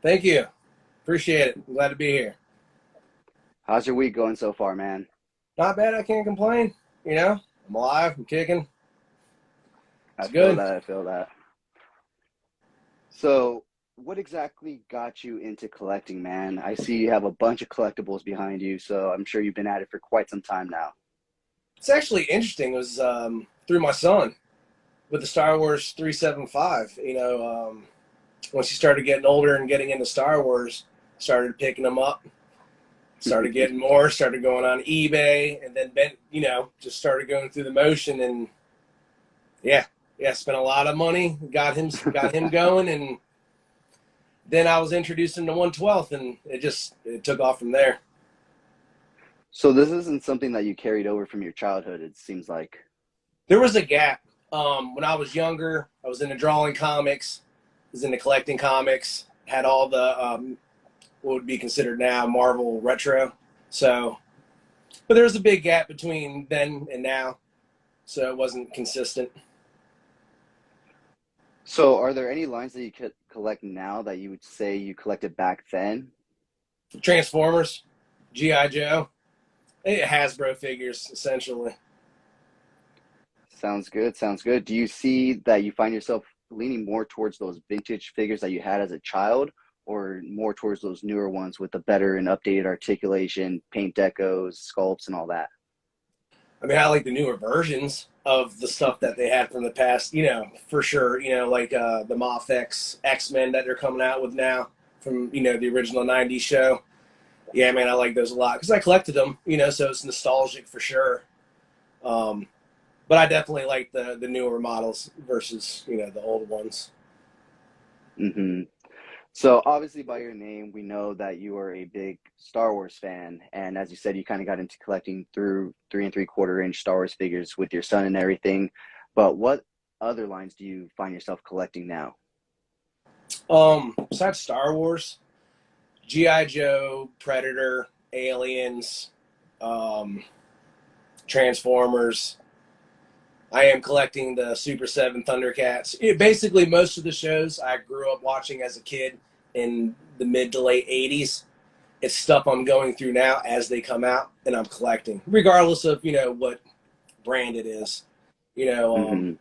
Thank you. Appreciate it. I'm glad to be here. How's your week going so far, man? Not bad. I can't complain. I'm alive. I'm kicking. I feel that. So, what exactly got you into collecting, man? I see you have a bunch of collectibles behind you, so I'm sure you've been at it for quite some time now. It's actually interesting. It was through my son with the Star Wars 375. Once he started getting older and getting into Star Wars, started picking them up. Started getting more, started going on eBay, and then, just started going through the motion, and spent a lot of money, got him going, and then I was introduced him to 1/12, and it took off from there. So this isn't something that you carried over from your childhood, it seems like. There was a gap. When I was younger, I was into drawing comics, was into collecting comics, had all the what would be considered now Marvel retro. So, but there was a big gap between then and now, so it wasn't consistent. So are there any lines that you collect now that you would say you collected back then? Transformers, G.I. Joe, Hasbro figures, essentially. Sounds good. Do you see that you find yourself leaning more towards those vintage figures that you had as a child, or more towards those newer ones with the better and updated articulation, paint decos, sculpts, and all that? I mean, I like the newer versions of the stuff that they had from the past, for sure. Like the Mafex X-Men that they're coming out with now from, the original 90s show. Yeah, man, I like those a lot because I collected them, so it's nostalgic for sure. But I definitely like the newer models versus, the old ones. Mm-hmm. So obviously by your name, we know that you are a big Star Wars fan. And as you said, you kind of got into collecting through 3 3/4 inch Star Wars figures with your son and everything. But what other lines do you find yourself collecting now? Besides Star Wars, G.I. Joe, Predator, Aliens, Transformers. I am collecting the Super 7 Thundercats. Basically, most of the shows I grew up watching as a kid in the mid to late 80s. It's stuff I'm going through now as they come out, and I'm collecting, regardless of, what brand it is. I don't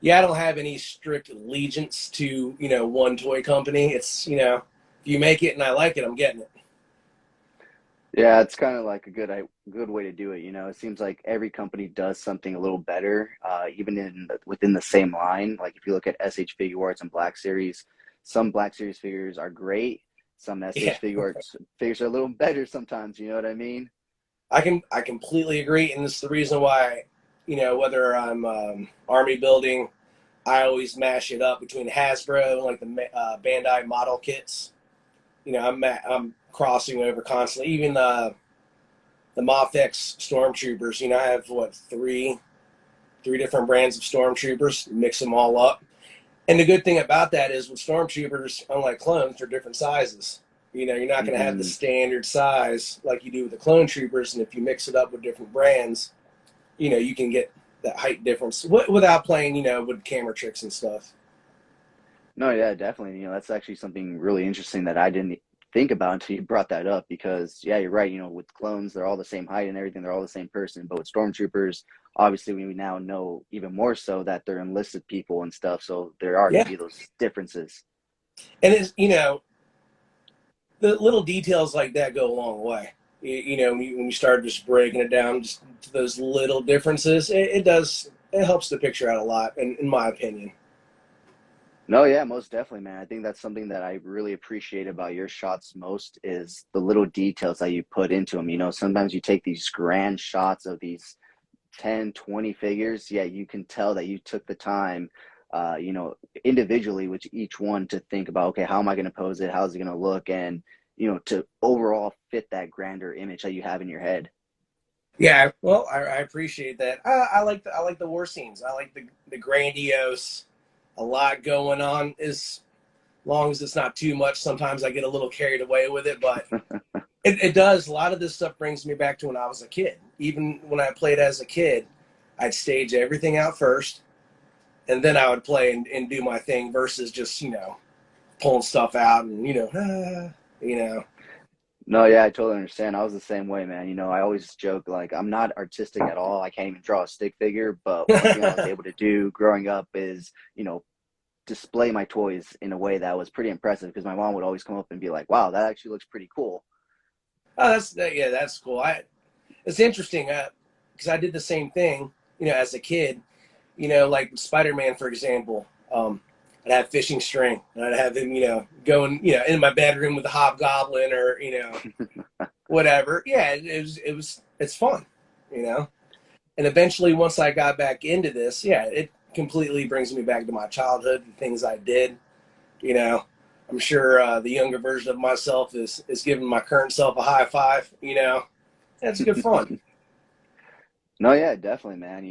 have any strict allegiance to, one toy company. It's, if you make it and I like it, I'm getting it. Yeah, it's kind of like a good way to do it. It seems like every company does something a little better, even within the same line. Like if you look at SH Figuarts and Black Series, some Black Series figures are great. Some SH Figuarts figures are a little better sometimes. You know what I mean? I completely agree, and this is the reason why, whether I'm army building, I always mash it up between Hasbro and like the Bandai model kits. I'm crossing over constantly. Even the Mafex Stormtroopers. I have three different brands of Stormtroopers. Mix them all up. And the good thing about that is with Stormtroopers, unlike clones, they're different sizes. You're not going to have the standard size like you do with the clone troopers. And if you mix it up with different brands, you can get that height difference without playing, with camera tricks and stuff. No, yeah, definitely. That's actually something really interesting that I didn't think about until you brought that up because, yeah, you're right. With clones, they're all the same height and everything. They're all the same person. But with stormtroopers, obviously, we now know even more so that they're enlisted people and stuff. So there are going to Yeah, be those differences. and it's the little details like that go a long way. When you start just breaking it down, just to those little differences, it helps the picture out a lot, in my opinion. No, yeah, most definitely, man. I think that's something that I really appreciate about your shots most is the little details that you put into them. Sometimes you take these grand shots of these 10, 20 figures. Yeah, you can tell that you took the time, individually with each one to think about, okay, how am I going to pose it? How's it going to look? And, to overall fit that grander image that you have in your head. Yeah, well, I appreciate that. I like the war scenes. I like the grandiose, a lot going on. As long as it's not too much, sometimes I get a little carried away with it, but it does. A lot of this stuff brings me back to when I was a kid. Even when I played as a kid, I'd stage everything out first, and then I would play and do my thing versus just pulling stuff out and you know. No, yeah, I totally understand. I was the same way, man. I always joke like I'm not artistic at all. I can't even draw a stick figure, but one thing I was able to do growing up is, display my toys in a way that was pretty impressive because my mom would always come up and be like, "Wow, that actually looks pretty cool." Oh, yeah, that's cool. It's interesting because I did the same thing, as a kid. Like Spider-Man, for example. I'd have fishing string, and I'd have him, going, in my bedroom with the hobgoblin or whatever. Yeah, it's fun, you know. And eventually, once I got back into this, yeah, it completely brings me back to my childhood and things I did. You know, I'm sure the younger version of myself is giving my current self a high five. That's good fun. No, yeah, definitely, man.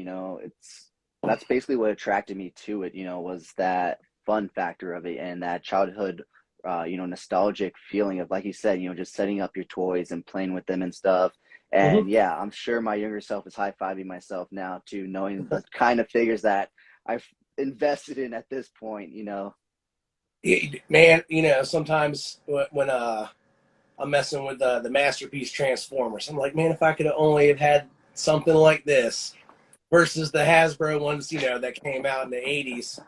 It's that's basically what attracted me to it, was that fun factor of it and that childhood, nostalgic feeling of, like you said, just setting up your toys and playing with them and stuff. Hmm. And yeah, I'm sure my younger self is high-fiving myself now too, knowing the kind of figures that I've invested in at this point. Man, sometimes when I'm messing with the masterpiece Transformers, I'm like, man, if I could only have had something like this versus the Hasbro ones, that came out in the '80s.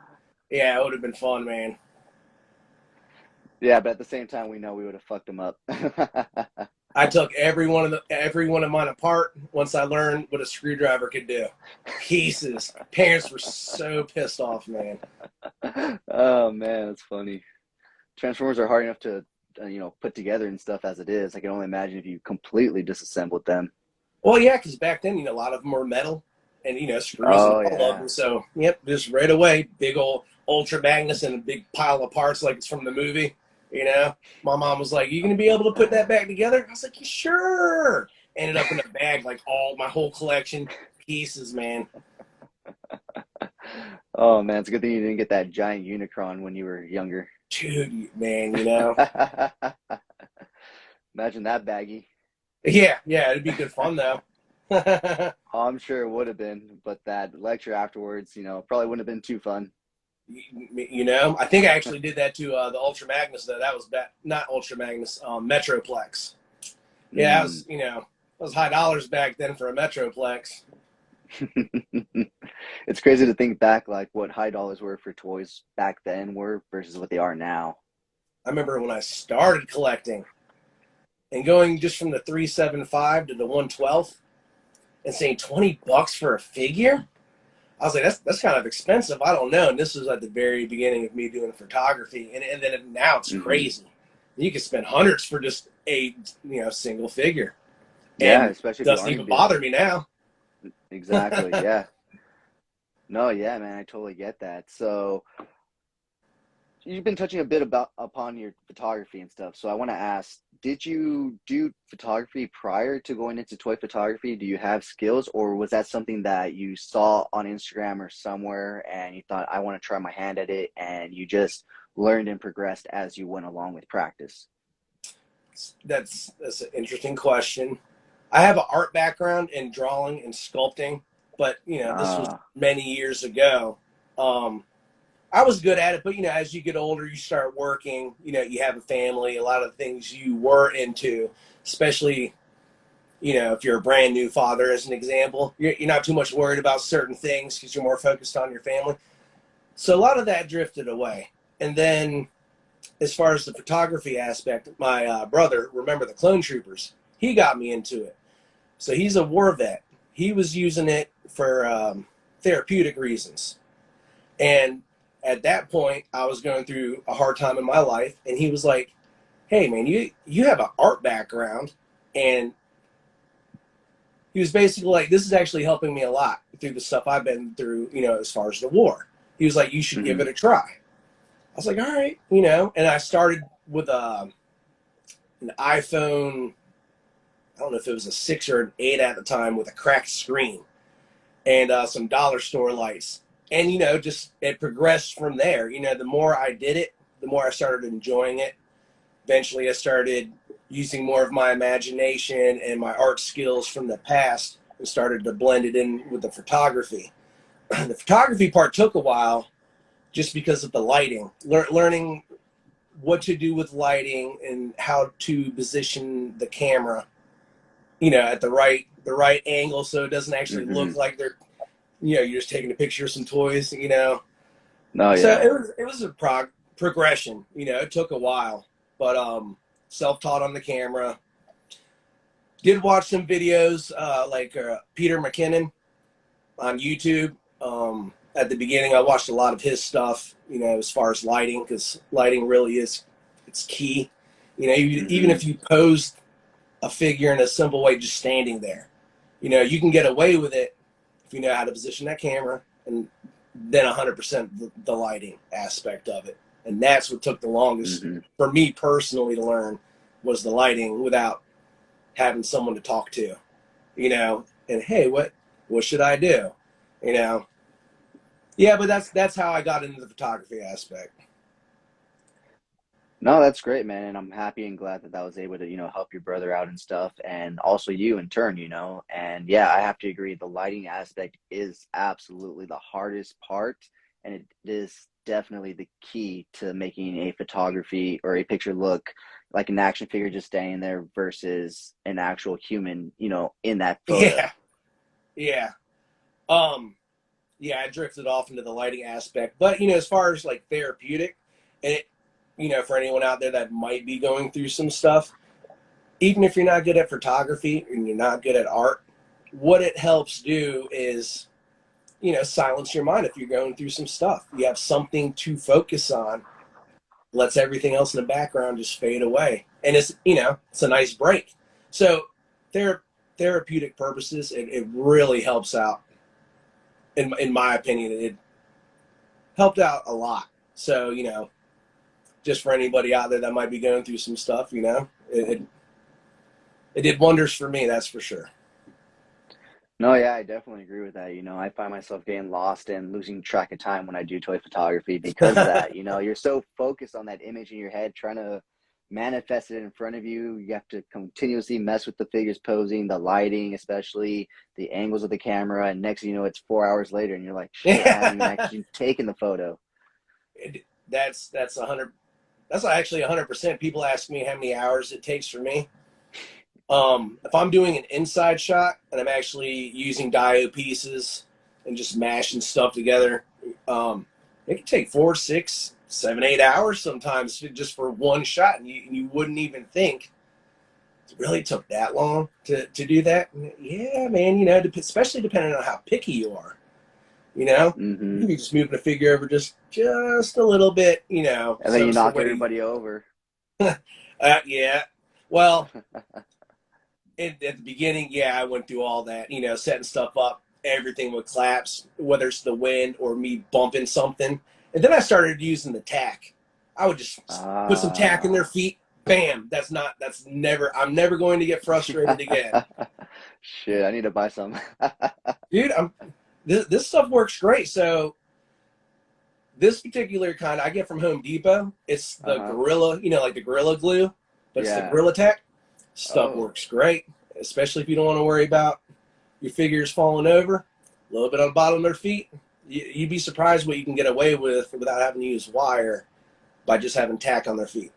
Yeah, it would have been fun, man. Yeah, but at the same time, we know we would have fucked them up. I took every one of mine apart once I learned what a screwdriver could do. Pieces. Parents were so pissed off, man. Oh man, that's funny. Transformers are hard enough to put together and stuff as it is. I can only imagine if you completely disassembled them. Well, yeah, because back then, a lot of them were metal and, screws and Oh all of yeah. them. So, yep, just right away, big old Ultra Magnus and a big pile of parts like it's from the movie. My mom was like, "You going to be able to put that back together?" I was like, "Sure." Ended up in a bag, like all my whole collection pieces, man. Oh man, it's a good thing you didn't get that giant Unicron when you were younger. Dude, man, Imagine that baggie. yeah, it'd be good fun though. Oh, I'm sure it would have been, but that lecture afterwards, probably wouldn't have been too fun. I think I actually did that to the Ultra Magnus though. That was not Ultra Magnus, Metroplex. Yeah, Mm. that was high dollars back then for a Metroplex. It's crazy to think back like what high dollars were for toys back then were versus what they are now. I remember when I started collecting and going just from the 375 to the 112 and saying $20 for a figure. I was like, that's kind of expensive. I don't know. And this was at the very beginning of me doing photography, and then now it's Hmm. crazy. You can spend hundreds for just a single figure, Yeah, and it especially if you doesn't army even build. bother me now. Exactly. Yeah. No, yeah, man, I totally get that. So you've been touching a bit about upon your photography and stuff. So I want to ask, did you do photography prior to going into toy photography? Do you have skills, or was that something that you saw on Instagram or somewhere and you thought, I want to try my hand at it, and you just learned and progressed as you went along with practice? That's an interesting question. I have an art background in drawing and sculpting, but this was Ah, many years ago. Um, I was good at it, but, as you get older, you start working, you have a family, a lot of things you were into, especially, if you're a brand new father, as an example, you're not too much worried about certain things because you're more focused on your family. So a lot of that drifted away. And then as far as the photography aspect, my brother, remember the Clone Troopers, he got me into it. So he's a war vet. He was using it for therapeutic reasons. And at that point, I was going through a hard time in my life, and he was like, hey, man, you have an art background. And he was basically like, this is actually helping me a lot through the stuff I've been through, as far as the war. He was like, you should give it a try. I was like, all right, and I started with an iPhone, I don't know if it was a 6 or an 8 at the time, with a cracked screen and some dollar store lights. And, just it progressed from there. The more I did it, the more I started enjoying it. Eventually, I started using more of my imagination and my art skills from the past and started to blend it in with the photography. The photography part took a while just because of the lighting, learning what to do with lighting and how to position the camera, at the right angle so it doesn't actually look like they're, you're just taking a picture of some toys, No, yeah. So it was a progression, it took a while, but self-taught on the camera. Did watch some videos like Peter McKinnon on YouTube. At the beginning, I watched a lot of his stuff, as far as lighting, because lighting really it's key. Even if you pose a figure in a simple way, just standing there, you can get away with it if you know how to position that camera, and then 100% the lighting aspect of it. And that's what took the longest for me personally to learn, was the lighting without having someone to talk to, and hey, what should I do? Yeah, but that's how I got into the photography aspect. No, that's great, man. And I'm happy and glad that was able to, help your brother out and stuff. And also you in turn, And yeah, I have to agree. The lighting aspect is absolutely the hardest part. And it is definitely the key to making a photography or a picture look like an action figure just standing there versus an actual human, in that photo. Yeah. Yeah. Yeah, I drifted off into the lighting aspect. But, as far as like therapeutic, and it, for anyone out there that might be going through some stuff, even if you're not good at photography and you're not good at art, what it helps do is, silence your mind if you're going through some stuff. You have something to focus on, lets everything else in the background just fade away. And it's, it's a nice break. So therapeutic purposes, it really helps out. In my opinion, it helped out a lot. So, just for anybody out there that might be going through some stuff, it did wonders for me, that's for sure. No, yeah, I definitely agree with that. I find myself getting lost and losing track of time when I do toy photography because of that. You're so focused on that image in your head, trying to manifest it in front of you. You have to continuously mess with the figures posing, the lighting, especially the angles of the camera. And next thing you know, it's 4 hours later and you're like, shit, I haven't even actually taken the photo. That's actually 100%. People ask me how many hours it takes for me. If I'm doing an inside shot and I'm actually using diode pieces and just mashing stuff together, it can take 4, 6, 7, 8 hours sometimes just for one shot, and you wouldn't even think it really took that long to do that. Yeah, man, especially depending on how picky you are. You can be just moving a figure over just a little bit, And then you knock everybody over. Yeah. Well, at the beginning, yeah, I went through all that, setting stuff up. Everything would collapse, whether it's the wind or me bumping something. And then I started using the tack. I would just put some tack in their feet. Bam. I'm never going to get frustrated again. Shit, I need to buy some. Dude, this stuff works great. So this particular kind I get from Home Depot. It's the Gorilla, like the Gorilla Glue, but it's the Gorilla Tack. Stuff works great, especially if you don't want to worry about your figures falling over. A little bit on the bottom of their feet. You'd be surprised what you can get away with without having to use wire by just having tack on their feet.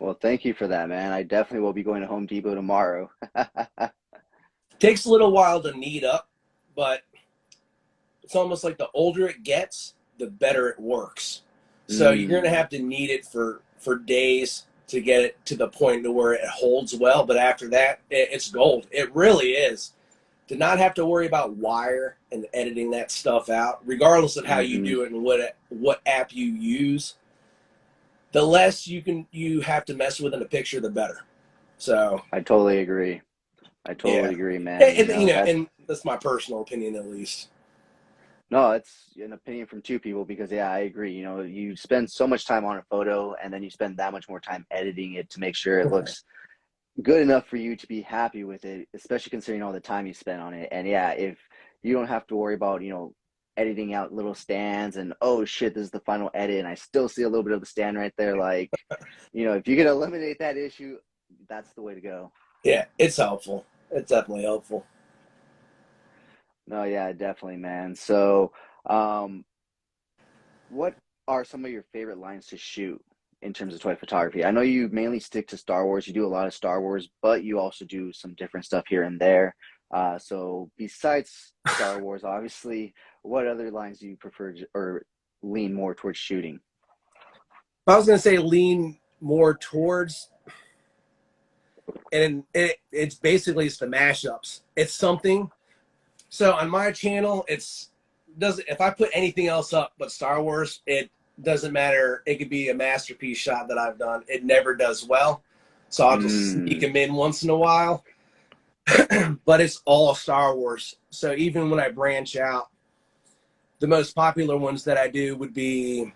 Well, thank you for that, man. I definitely will be going to Home Depot tomorrow. Takes a little while to knead up, but it's almost like the older it gets, the better it works. So you're going to have to knead it for days to get it to the point to where it holds well. But after that, it's gold. It really is. To not have to worry about wire and editing that stuff out, regardless of how you do it and what app you use, the less you have to mess with in a picture, the better. So I totally agree. I totally agree, man. And that's my personal opinion, at least. No, it's an opinion from two people because, yeah, I agree. You spend so much time on a photo and then you spend that much more time editing it to make sure it looks good enough for you to be happy with it, especially considering all the time you spent on it. And, yeah, if you don't have to worry about, editing out little stands and, oh, shit, this is the final edit and I still see a little bit of the stand right there. Like, if you can eliminate that issue, that's the way to go. Yeah, it's helpful. It's definitely helpful. No, yeah, definitely, man. So, what are some of your favorite lines to shoot in terms of toy photography? I know you mainly stick to Star Wars. You do a lot of Star Wars, but you also do some different stuff here and there. So besides Star Wars, obviously, what other lines do you prefer or lean more towards shooting? I was going to say lean more towards, and it's basically the mashups. It's something. So on my channel, if I put anything else up but Star Wars, it doesn't matter. It could be a masterpiece shot that I've done. It never does well. So I'll just sneak them in once in a while. But it's all Star Wars. So even when I branch out, the most popular ones that I do would be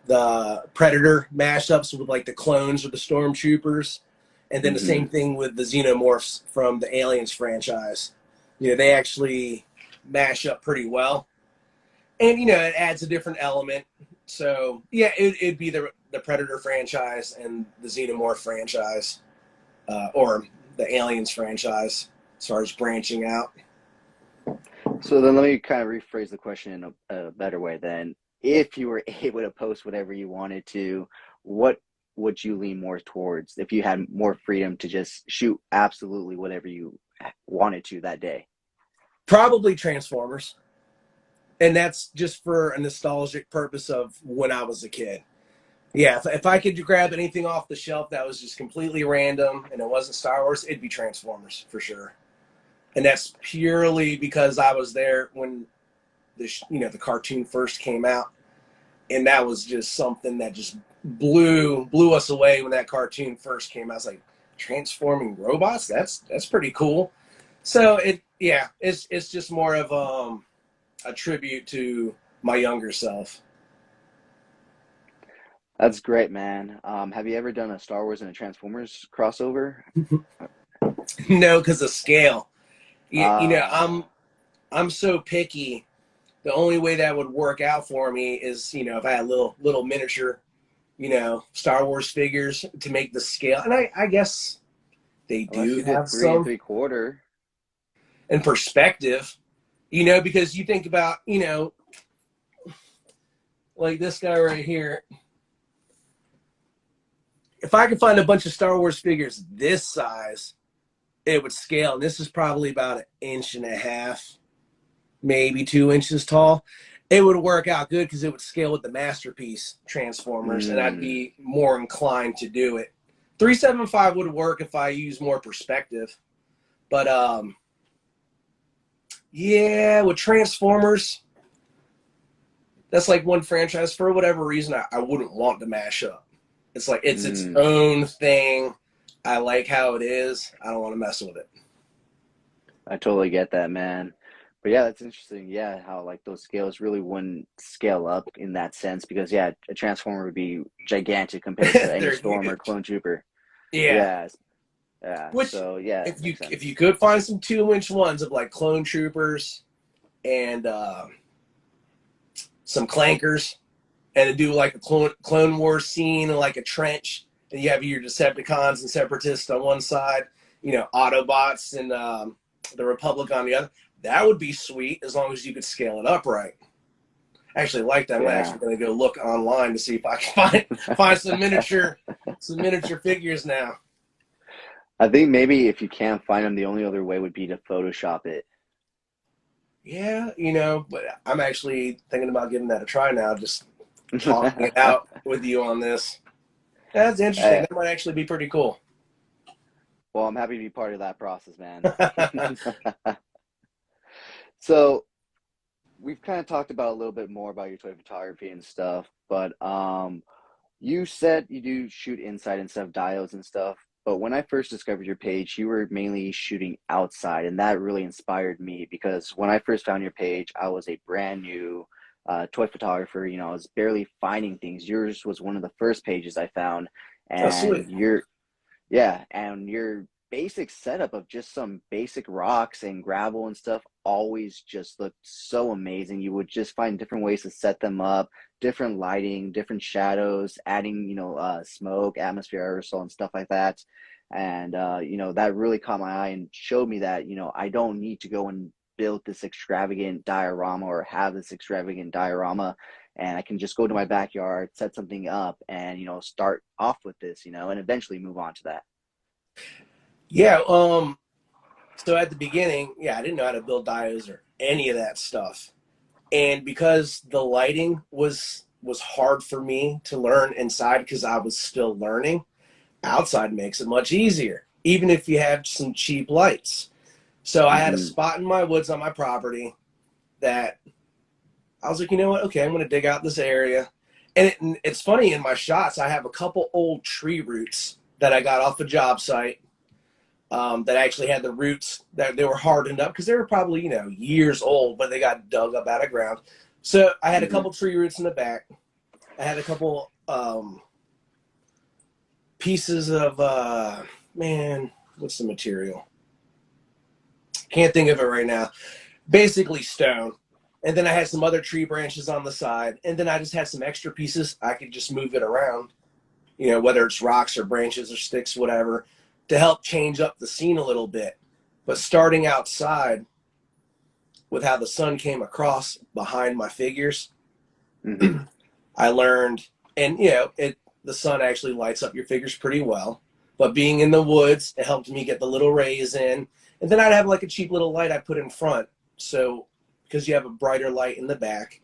the Predator mashups with like the clones or the Stormtroopers. And then the same thing with the Xenomorphs from the Aliens franchise. They actually mash up pretty well. And, it adds a different element. So, yeah, it'd be the Predator franchise and the Xenomorph franchise, or the Aliens franchise, as far as branching out. So then let me kind of rephrase the question in a better way then. If you were able to post whatever you wanted to, what would you lean more towards if you had more freedom to just shoot absolutely whatever you wanted to that day? Probably Transformers. And that's just for a nostalgic purpose of when I was a kid. Yeah, if I could grab anything off the shelf that was just completely random and it wasn't Star Wars, it'd be Transformers for sure. And that's purely because I was there when the cartoon first came out. And that was just something that just blew us away when that cartoon first came out. I was like, transforming robots? That's pretty cool. So it's just more of a tribute to my younger self. That's great, man. Have you ever done a Star Wars and a Transformers crossover? No, because of scale. I'm so picky. The only way that would work out for me is, if I had little miniature, Star Wars figures to make the scale. And I guess they do have 3 3/4. In perspective, because you think about, like this guy right here. If I could find a bunch of Star Wars figures this size, it would scale. And this is probably about 1.5 inches, maybe 2 inches tall. It would work out good because it would scale with the Masterpiece Transformers, and I'd be more inclined to do it. 375 would work if I use more perspective. But, yeah, with Transformers, that's like one franchise, for whatever reason, I wouldn't want to mash up. It's like it's its own thing. I like how it is. I don't want to mess with it. I totally get that, man. But yeah, that's interesting. Yeah, how like those scales really wouldn't scale up in that sense because a Transformer would be gigantic compared to any Storm or Clone Trooper. Yeah. Yeah. Which, so yeah, if you could find some 2-inch ones of like Clone Troopers and some Clankers, and to do like a Clone Wars scene in like a trench, and you have your Decepticons and Separatists on one side, Autobots and the Republic on the other. That would be sweet as long as you could scale it up right. I actually like that. I'm Yeah. actually going to go look online to see if I can find some miniature figures now. I think maybe if you can't find them, the only other way would be to Photoshop it. Yeah, but I'm actually thinking about giving that a try now. Just talking it out with you on this. That's interesting. Hey, That might actually be pretty cool. well, I'm happy to be part of that process, man. So we've kind of talked about a little bit more about your toy photography and stuff, but you said you do shoot inside and stuff, diodes and stuff. But when I first discovered your page, you were mainly shooting outside, and that really inspired me because when I first found your page, I was a brand new toy photographer. I was barely finding things. Yours was one of the first pages I found, Oh, sweet. and your basic setup of just some basic rocks and gravel and stuff always just looked so amazing. You would just find different ways to set them up, different lighting, different shadows, adding, smoke, atmosphere aerosol and stuff like that. And, that really caught my eye and showed me that, I don't need to go and build this extravagant diorama or have this extravagant diorama. And I can just go to my backyard, set something up and, start off with this, and eventually move on to that. Yeah. So at the beginning, yeah, I didn't know how to build diodes or any of that stuff, and because the lighting was hard for me to learn inside because I was still learning. Outside makes it much easier, even if you have some cheap lights. So I had a Hmm. spot in my woods on my property that I was like, you know what? Okay, I'm going to dig out this area. And it's funny, in my shots, I have a couple old tree roots that I got off a job site, that actually had the roots that they were hardened up because they were probably, years old, but they got dug up out of ground. So I had a Hmm. couple tree roots in the back. I had a couple pieces of, man, what's the material? Can't think of it right now. Basically stone. And then I had some other tree branches on the side. And then I just had some extra pieces. I could just move it around, whether it's rocks or branches or sticks, whatever, to help change up the scene a little bit. But starting outside with how the sun came across behind my figures, Hmm. I learned, and the sun actually lights up your figures pretty well. But being in the woods, it helped me get the little rays in. And then I'd have like a cheap little light I put in front. So because you have a brighter light in the back,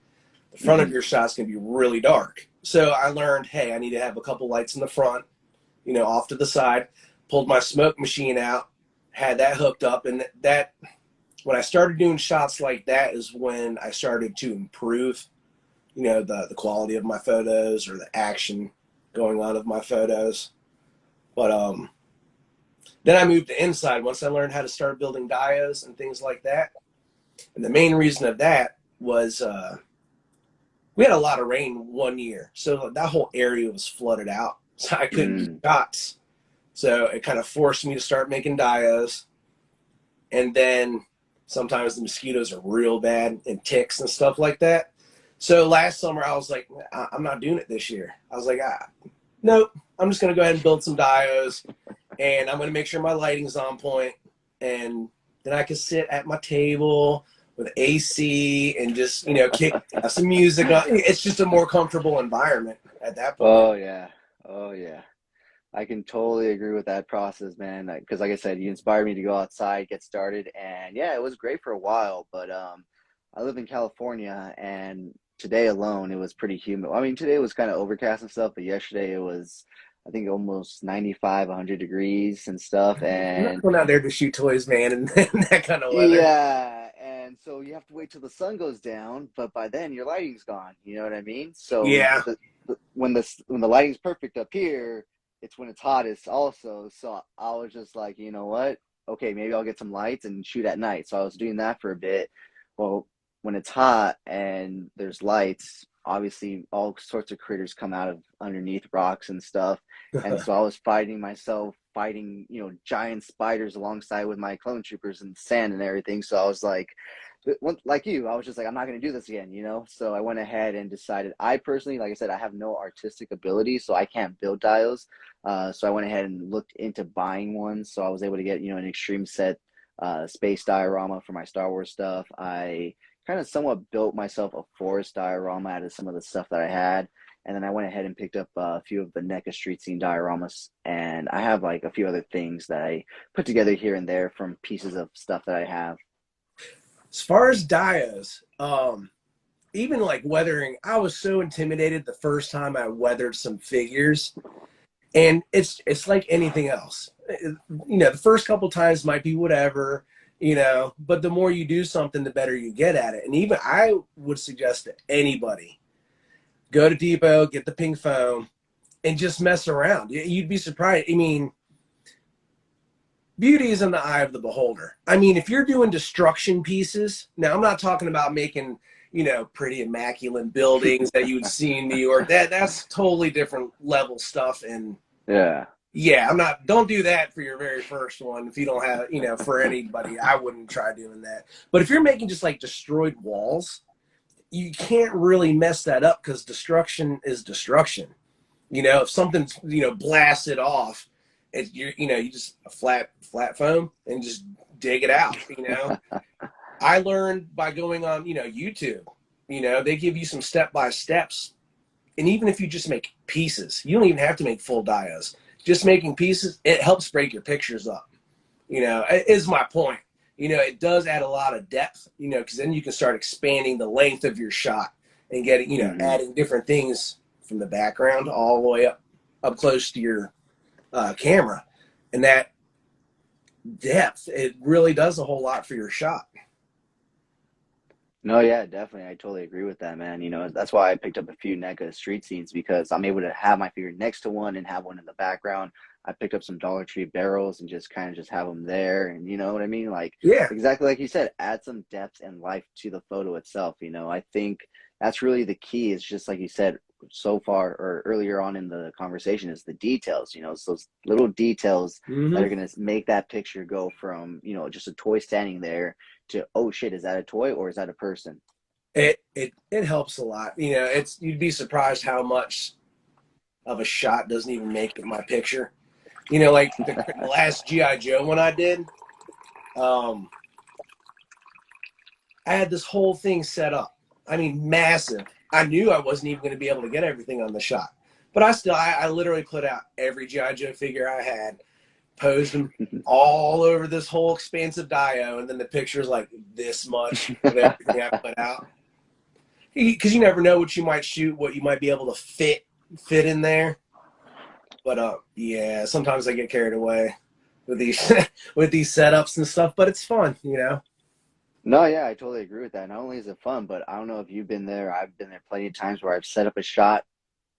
the front of Hmm. your shots can be really dark. So I learned, hey, I need to have a couple lights in the front, off to the side. Pulled my smoke machine out, had that hooked up, and that when I started doing shots like that is when I started to improve, the quality of my photos or the action going on of my photos. But then I moved to inside once I learned how to start building diodes and things like that. And the main reason of that was we had a lot of rain one year, so that whole area was flooded out, so I couldn't do Mm. shots. So it kind of forced me to start making diodes, and then sometimes the mosquitoes are real bad and ticks and stuff like that. So last summer I was like, I'm not doing it this year. I was like, nope, I'm just gonna go ahead and build some diodes, and I'm gonna make sure my lighting's on point, and then I can sit at my table with AC and just have some music on. It's just a more comfortable environment at that point. Oh yeah. Oh yeah. I can totally agree with that process, man. Because, like I said, you inspired me to go outside, get started, and yeah, it was great for a while. But I live in California, and today alone, it was pretty humid. I mean, today was kind of overcast and stuff, but yesterday it was, I think, almost 95, 100 degrees and stuff. I'm not And going out there to shoot toys, man, in that kind of weather. yeah, and so you have to wait till the sun goes down, but by then your lighting's gone. You know what I mean? So Yeah, when the lighting's perfect up here, it's when it's hottest also. So I was just like, you know what? Okay, maybe I'll get some lights and shoot at night. So I was doing that for a bit. Well, when it's hot and there's lights, obviously all sorts of critters come out of underneath rocks and stuff. And so I was fighting myself, fighting, giant spiders alongside with my clone troopers and sand and everything. So I was like you, I was just like, I'm not going to do this again. So I went ahead and decided, I personally, like I said, I have no artistic ability, so I can't build dials. So I went ahead and looked into buying one. So I was able to get, an extreme set space diorama for my Star Wars stuff. I kind of somewhat built myself a forest diorama out of some of the stuff that I had. And then I went ahead and picked up a few of the NECA street scene dioramas. And I have like a few other things that I put together here and there from pieces of stuff that I have. As far as dios, even like weathering, I was so intimidated the first time I weathered some figures. And it's like anything else. The first couple times might be whatever, but the more you do something, the better you get at it. And even I would suggest to anybody, go to Depot, get the pink foam, and just mess around. You'd be surprised. I mean, beauty is in the eye of the beholder. I mean, if you're doing destruction pieces, now I'm not talking about making, pretty immaculate buildings that you would see in New York. That's totally different level stuff. And yeah, don't do that for your very first one. If you don't have, for anybody, I wouldn't try doing that. But if you're making just like destroyed walls, you can't really mess that up because destruction is destruction. If something's, blasted off, you just a flat foam and just dig it out, I learned by going on, YouTube, they give you some step-by-steps. And even if you just make pieces, you don't even have to make full dios. Just making pieces, it helps break your pictures up, is my point. It does add a lot of depth, because then you can start expanding the length of your shot and getting, adding different things from the background all the way up close to your camera. And that depth, it really does a whole lot for your shot. No, yeah, definitely. I totally agree with that, man. That's why I picked up a few NECA street scenes because I'm able to have my figure next to one and have one in the background. I picked up some Dollar Tree barrels and just kind of just have them there. And you know what I mean? Like, yeah, exactly like you said, add some depth and life to the photo itself. I think that's really the key. It's just like you said so far or earlier on in the conversation is the details. It's those little details that are going to make that picture go from, just a toy standing there to, oh shit, is that a toy or is that a person? It helps a lot. You'd be surprised how much of a shot doesn't even make my picture. Like the last G.I. Joe one I did, I had this whole thing set up. I mean, massive. I knew I wasn't even going to be able to get everything on the shot. But I literally put out every G.I. Joe figure I had, posed them all over this whole expansive dio, and then the picture's like this much of everything I put out. Because you never know what you might shoot, what you might be able to fit in there. But yeah, sometimes I get carried away with these with these setups and stuff, but it's fun, No, yeah, I totally agree with that. Not only is it fun, but I don't know if you've been there. I've been there plenty of times where I've set up a shot,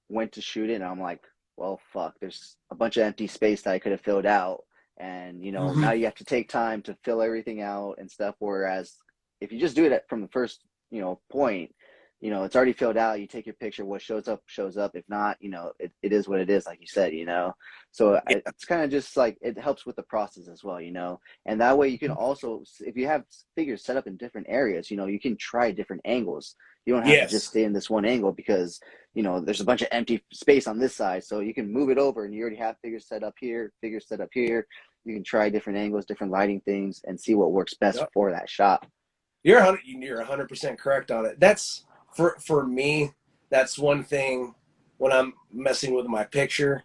went to shoot it, and I'm like, well, fuck, there's a bunch of empty space that I could have filled out. And, now you have to take time to fill everything out and stuff. Whereas if you just do it from the first, point, it's already filled out. You take your picture. What shows up, shows up. If not, it is what it is, like you said, So it's kind of just like it helps with the process as well, And that way you can also, if you have figures set up in different areas, you can try different angles. You don't have to just stay in this one angle because, there's a bunch of empty space on this side. So you can move it over and you already have figures set up here, figures set up here. You can try different angles, different lighting things and see what works best for that shot. You're 100% correct on it. That's for me, that's one thing when I'm messing with my picture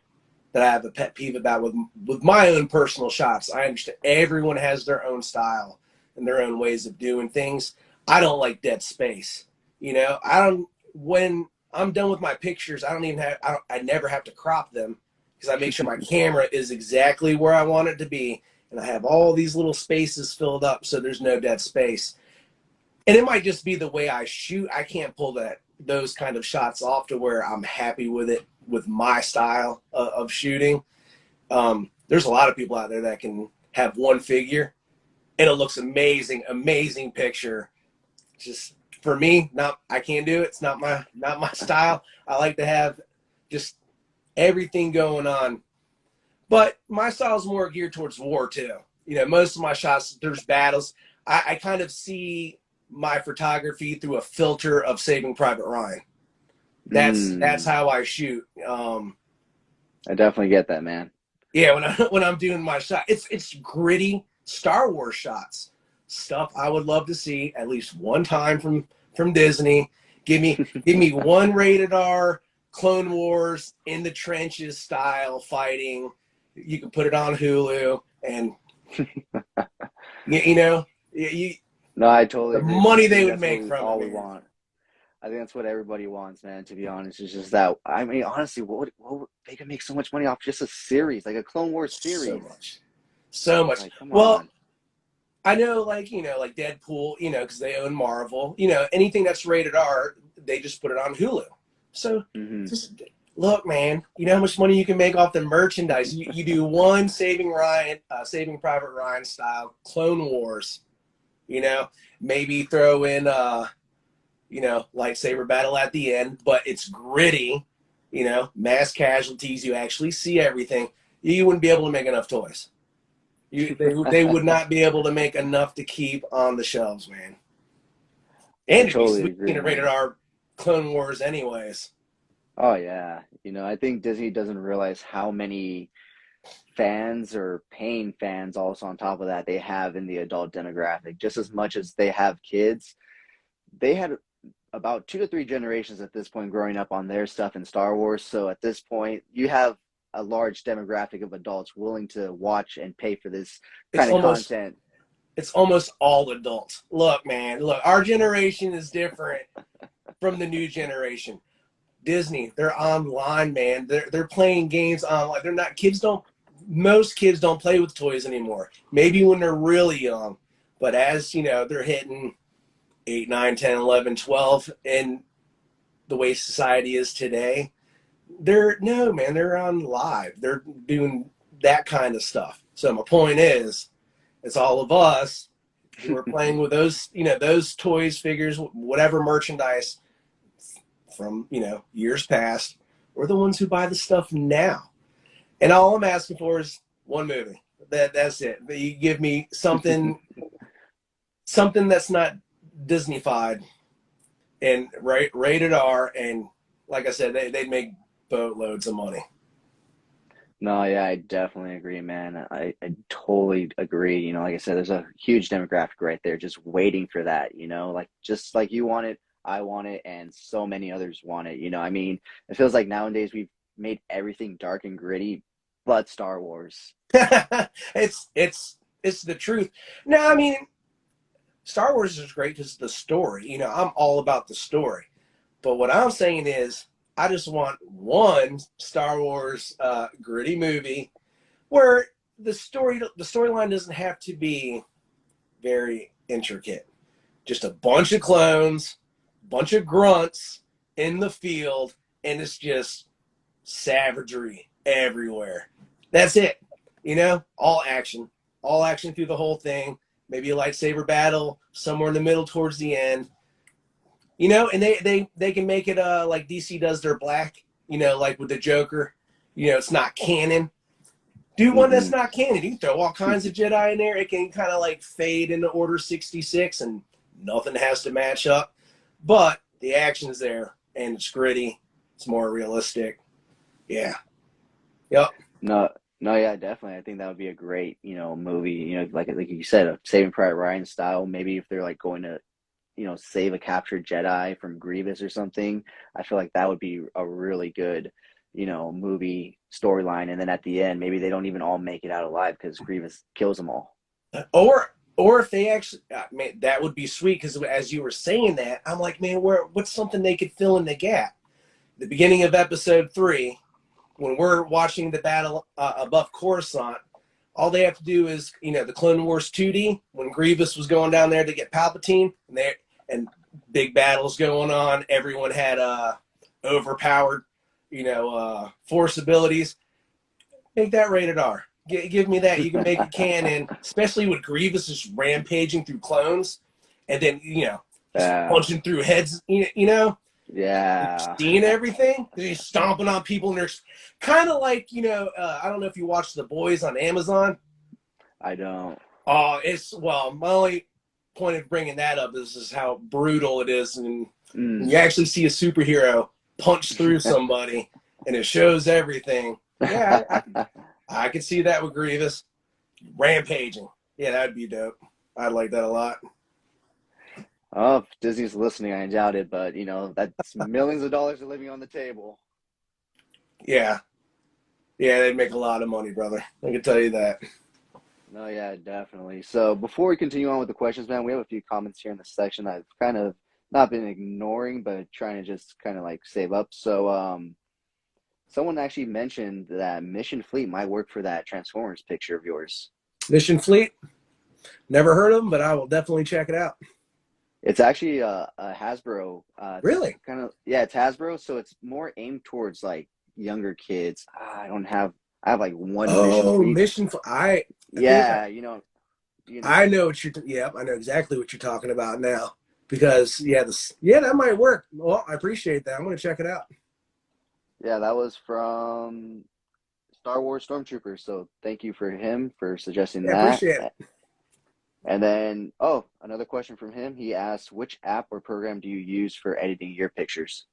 that I have a pet peeve about with my own personal shots. I understand everyone has their own style and their own ways of doing things. I don't like dead space. When I'm done with my pictures, I never have to crop them because I make sure my camera is exactly where I want it to be. And I have all these little spaces filled up so there's no dead space. And it might just be the way I shoot. I can't pull those kind of shots off to where I'm happy with it, with my style of shooting. There's a lot of people out there that can have one figure and it looks amazing, amazing picture. Just for me, I can't do it. It's not my style. I like to have just everything going on. But my style is more geared towards war too. Most of my shots, there's battles. I kind of see my photography through a filter of Saving Private Ryan. That's how I shoot. I definitely get that, man. Yeah, when I'm doing my shot, it's gritty Star Wars shots, stuff I would love to see at least one time from Disney. Give me one rated R Clone Wars in the trenches style fighting. You can put it on Hulu, and No, I totally the agree, man. money I they think would that's make what from all it, we man. want. I think that's what everybody wants, man. To be honest, it's just that. I mean, honestly, they could make so much money off just a series, like a Clone Wars series. So much. Like, come Well, on. I know, like Deadpool, because they own Marvel. Anything that's rated R, they just put it on Hulu. So just look, man. You know how much money you can make off the merchandise. You do one Saving Private Ryan style Clone Wars. Maybe throw in lightsaber battle at the end, but it's gritty. Mass casualties. You actually see everything. You wouldn't be able to make enough toys. They would not be able to make enough to keep on the shelves, man. And I it'd be totally sweet agree, to rated man. R Clone Wars, anyways. Oh yeah, I think Disney doesn't realize how many fans or paying fans also on top of that they have in the adult demographic. Just as much as they have kids, they had about 2 to 3 generations at this point growing up on their stuff in Star Wars. So at this point, you have a large demographic of adults willing to watch and pay for this It's kind of almost content. it's almost all adults. Look, man, our generation is different from the new generation. Disney, they're online, man. They're playing games online. They're not most kids don't play with toys anymore. Maybe when they're really young. But as they're hitting 8, 9, 10, 11, 12, and the way society is today, they're on live. They're doing that kind of stuff. So my point is, it's all of us who are playing with those toys, figures, whatever merchandise from years past. We're the ones who buy the stuff now. And all I'm asking for is one movie. That's it. You give me something that's not Disney-fied and rated R, and like I said, they'd make boatloads of money. No, yeah, I definitely agree, man. I totally agree. Like I said, there's a huge demographic right there just waiting for that, like just like you want it, I want it, and so many others want it. I mean, it feels like nowadays we've made everything dark and gritty, but Star Wars. it's the truth. No, I mean, Star Wars is great because the story. I'm all about the story. But what I'm saying is, I just want one Star Wars gritty movie where the storyline doesn't have to be very intricate. Just a bunch of clones, bunch of grunts in the field, and it's just savagery everywhere. That's it. All action through the whole thing. Maybe a lightsaber battle somewhere in the middle towards the end. And they can make it like DC does their Black, like with the Joker. It's not canon. Do one that's not canon. You can throw all kinds of Jedi in there. It can kind of like fade into Order 66 and nothing has to match up. But the action's there and it's gritty. It's more realistic. Yeah. Yep. No, no, yeah, definitely. I think that would be a great, movie. Like you said, a Saving Private Ryan style. Maybe if they're like going to save a captured Jedi from Grievous or something. I feel like that would be a really good, movie storyline. And then at the end, maybe they don't even all make it out alive because Grievous kills them all. Or if they actually, man, that would be sweet. Because as you were saying that, I'm like, man, what's something they could fill in the gap? The beginning of episode 3, when we're watching the battle above Coruscant, all they have to do is, the Clone Wars 2D, when Grievous was going down there to get Palpatine, and big battles going on. Everyone had overpowered, force abilities. Make that rated R. Give me that. You can make it canon, especially with Grievous just rampaging through clones, and then just punching through heads. Yeah. Seeing everything. They're just stomping on people, and they're kind of like I don't know if you watch The Boys on Amazon. I don't. Oh, my only point of bringing that up is how brutal it is, and you actually see a superhero punch through somebody, and it shows everything. Yeah, I could see that with Grievous rampaging. Yeah, that'd be dope. I like that a lot. Oh, if Disney's listening, I doubt it, but that's millions of dollars are living on the table. Yeah. Yeah, they'd make a lot of money, brother. I can tell you that. No, yeah, definitely. So before we continue on with the questions, man, we have a few comments here in the section that I've kind of not been ignoring, but trying to just kind of like save up. So, someone actually mentioned that Mission Fleet might work for that Transformers picture of yours. Mission Fleet? Never heard of them, but I will definitely check it out. It's actually a Hasbro. Really? It's Hasbro, so it's more aimed towards like younger kids. I have like one Mission Fleet. I know what I know exactly what you're talking about now. Because that might work. Well, I appreciate that. I'm gonna check it out. Yeah, that was from Star Wars Stormtroopers. So thank you for him for suggesting that. Appreciate it. And then, another question from him. He asked, which app or program do you use for editing your pictures?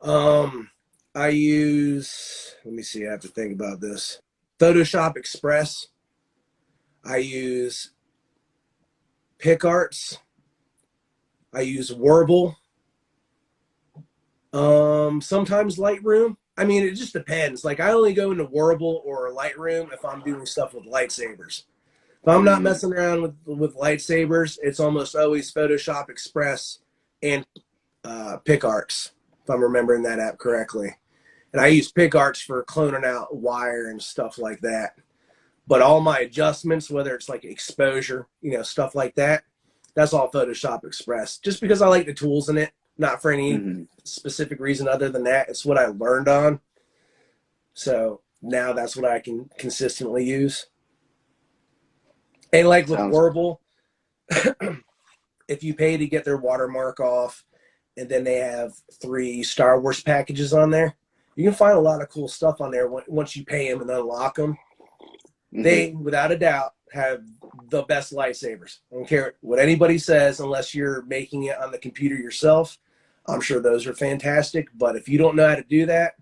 I use, let me see, I have to think about this. Photoshop Express. I use PicArts. I use Warble. Sometimes Lightroom. I mean, it just depends. Like, I only go into Warble or Lightroom if I'm doing stuff with lightsabers. If I'm not messing around with lightsabers, it's almost always Photoshop Express and PicArts, if I'm remembering that app correctly. And I use PicArts for cloning out wire and stuff like that. But all my adjustments, whether it's like exposure, stuff like that, that's all Photoshop Express. Just because I like the tools in it, not for any specific reason other than that. It's what I learned on. So now that's what I can consistently use. And like with Warble, if you pay to get their watermark off, and then they have 3 Star Wars packages on there, you can find a lot of cool stuff on there once you pay them and unlock them. They, without a doubt, have the best lightsabers. I don't care what anybody says, unless you're making it on the computer yourself. I'm sure those are fantastic, but if you don't know how to do that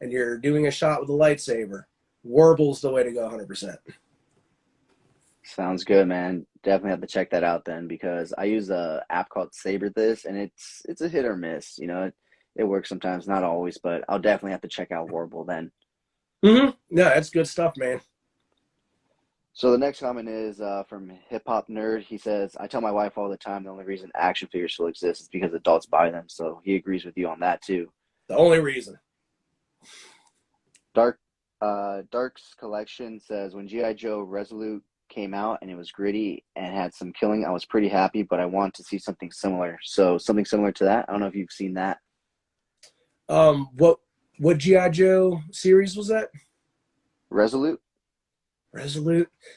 and you're doing a shot with a lightsaber, Warble's the way to go 100%. Sounds good, man. Definitely have to check that out then, because I use a app called Saber This, and it's a hit or miss. It works sometimes, not always, but I'll definitely have to check out Warble then. No, that's good stuff, man. So the next comment is from Hip Hop Nerd. He says, I tell my wife all the time the only reason action figures still exist is because adults buy them. So he agrees with you on that too. The only reason. Dark's Collection says, when G.I. Joe Resolute came out and it was gritty and had some killing, I was pretty happy, but I want to see something similar. So something similar to that. I don't know if you've seen that. What G.I. Joe series was that? Resolute.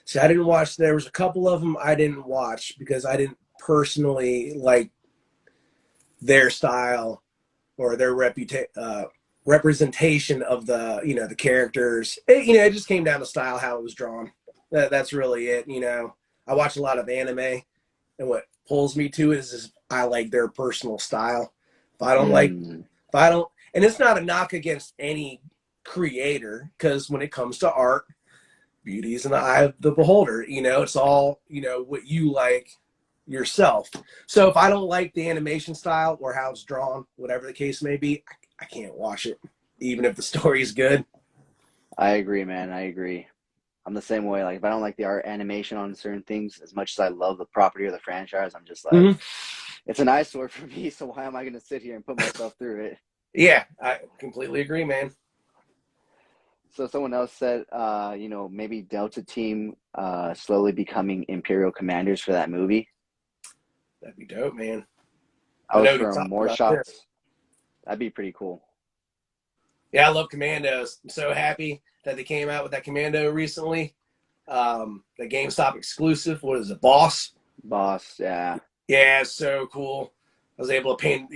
See, I didn't watch. There was a couple of them I didn't watch because I didn't personally like their style or their representation of the the characters. It just came down to style, how it was drawn. That's really it. I watch a lot of anime, and what pulls me to it is I like their personal style. And it's not a knock against any creator, because when it comes to art, beauty is in the eye of the beholder. It's all, what you like yourself. So if I don't like the animation style or how it's drawn, whatever the case may be, I can't watch it, even if the story is good. I agree, man. I agree. I'm the same way. Like, if I don't like the art animation on certain things, as much as I love the property or the franchise, I'm just like, it's an eyesore for me. So why am I going to sit here and put myself through it? Yeah, I completely agree, man. So someone else said, maybe Delta Team slowly becoming Imperial commanders for that movie. That'd be dope, man. I was for more shots. This. That'd be pretty cool. Yeah, I love Commandos. I'm so happy that they came out with that Commando recently. The GameStop exclusive. What is it, Boss? Boss, yeah. Yeah, it's so cool. I was able to paint,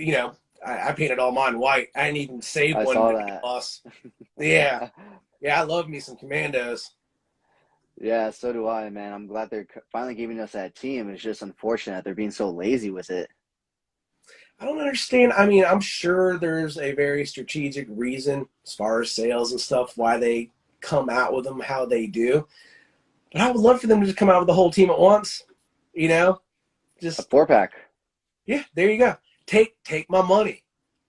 I painted all mine white. I didn't even save one. I saw that. Boss. Yeah. Yeah, I love me some Commandos. Yeah, so do I, man. I'm glad they're finally giving us that team. It's just unfortunate they're being so lazy with it. I don't understand. I mean, I'm sure there's a very strategic reason as far as sales and stuff why they come out with them how they do. But I would love for them to just come out with the whole team at once. You know, A just 4-pack. yeah, there you go. Take my money.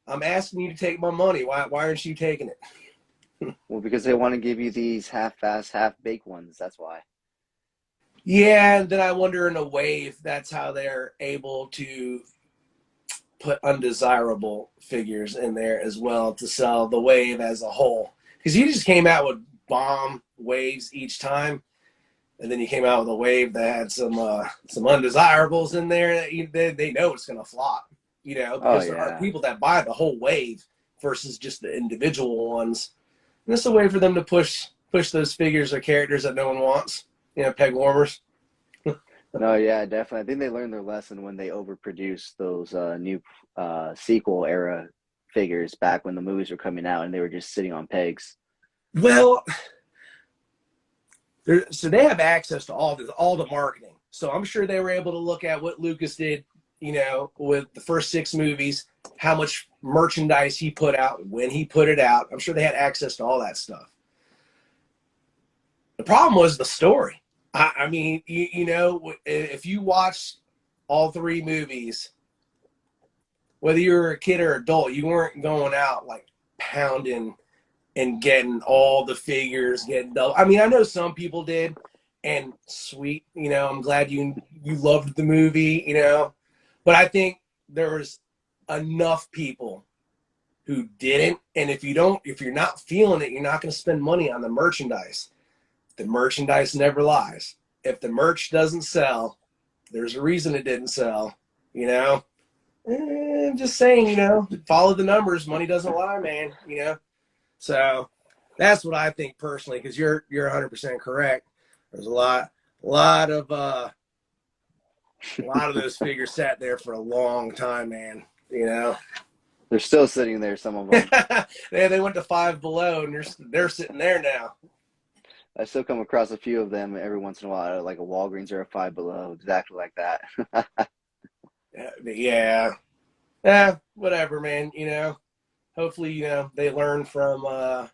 I'm asking you to take my money. Why aren't you taking it? Well, because they want to give you these half-assed, half-baked ones. That's why. Yeah, and then I wonder in a way if that's how they're able to put undesirable figures in there as well to sell the wave as a whole. Because he just came out with bomb waves each time, and then he came out with a wave that had some undesirables in there that they know it's going to flop. You know, Oh because there are yeah. people that buy the whole wave versus just the individual ones. And this is a way for them to push those figures or characters that no one wants. You know, peg warmers. No, yeah, definitely. I think they learned their lesson when they overproduced those new sequel era figures back when the movies were coming out and they were just sitting on pegs. Well, so they have access to all the marketing. So I'm sure they were able to look at what Lucas did, you know, with the first 6 movies, how much merchandise he put out, when he put it out. I'm sure they had access to all that stuff. The problem was the story. I mean, you know, if you watch all 3 movies, whether you were a kid or adult, you weren't going out like pounding and getting all the figures, getting double. I mean, I know some people did, and sweet, you know, I'm glad you loved the movie, you know, but I think there was enough people who didn't, and if you're not feeling it, you're not going to spend money on the merchandise. The merchandise never lies. If the merch doesn't sell, there's a reason it didn't sell, you know. I'm just saying, you know, follow the numbers. Money doesn't lie, man. You know. So that's what I think personally, because you're 100% correct. There's a lot of those figures sat there for a long time, man. You know, They're still sitting there, some of them. they went to Five Below, and they're sitting there now. I still come across a few of them every once in a while, like a Walgreens or a Five Below, exactly like that. Yeah, whatever, man. You know, hopefully, you know, they learn from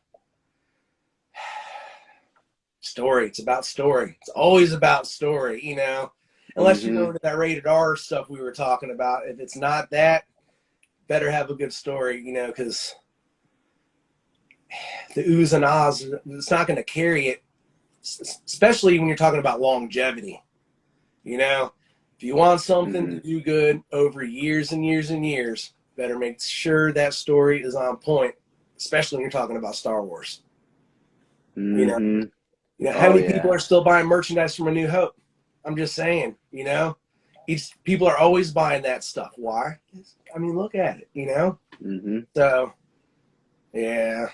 story. It's about story. It's always about story, you know. Unless you go Hmm. into that rated R stuff we were talking about. If it's not that, better have a good story, you know, because the oohs and ahs, it's not going to carry it, especially when you're talking about longevity. You know, if you want something to Hmm. do good over years and years and years, better make sure that story is on point, especially when you're talking about Star Wars. You know, Hmm. how Oh many people are yeah. still buying merchandise from A New Hope? I'm just saying, you know, people are always buying that stuff. Why? I mean, look at it, you know. Hmm. So yeah,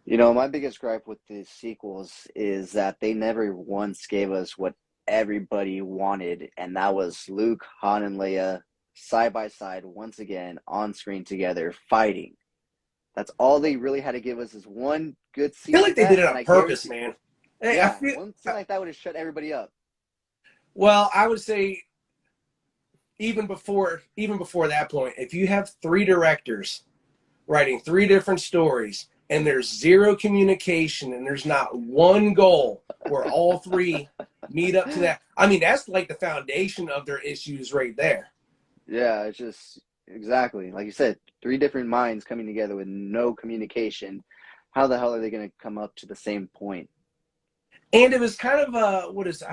You know, my biggest gripe with the sequels is that they never once gave us what everybody wanted, and that was Luke, Han, and Leia side by side once again on screen together fighting. That's all they really had to give us is one good I feel scene like like they did that, it and on I purpose, guarantee, man. Hey, I yeah, feel one scene like that would have shut everybody up. well. I would say even before that point, if you have 3 directors writing 3 different stories and there's zero communication and there's not one goal where all 3 meet up to that, I mean, that's like the foundation of their issues right there. Yeah, it's just exactly like you said, three different minds coming together with no communication. How the hell are they going to come up to the same point? And it was kind of I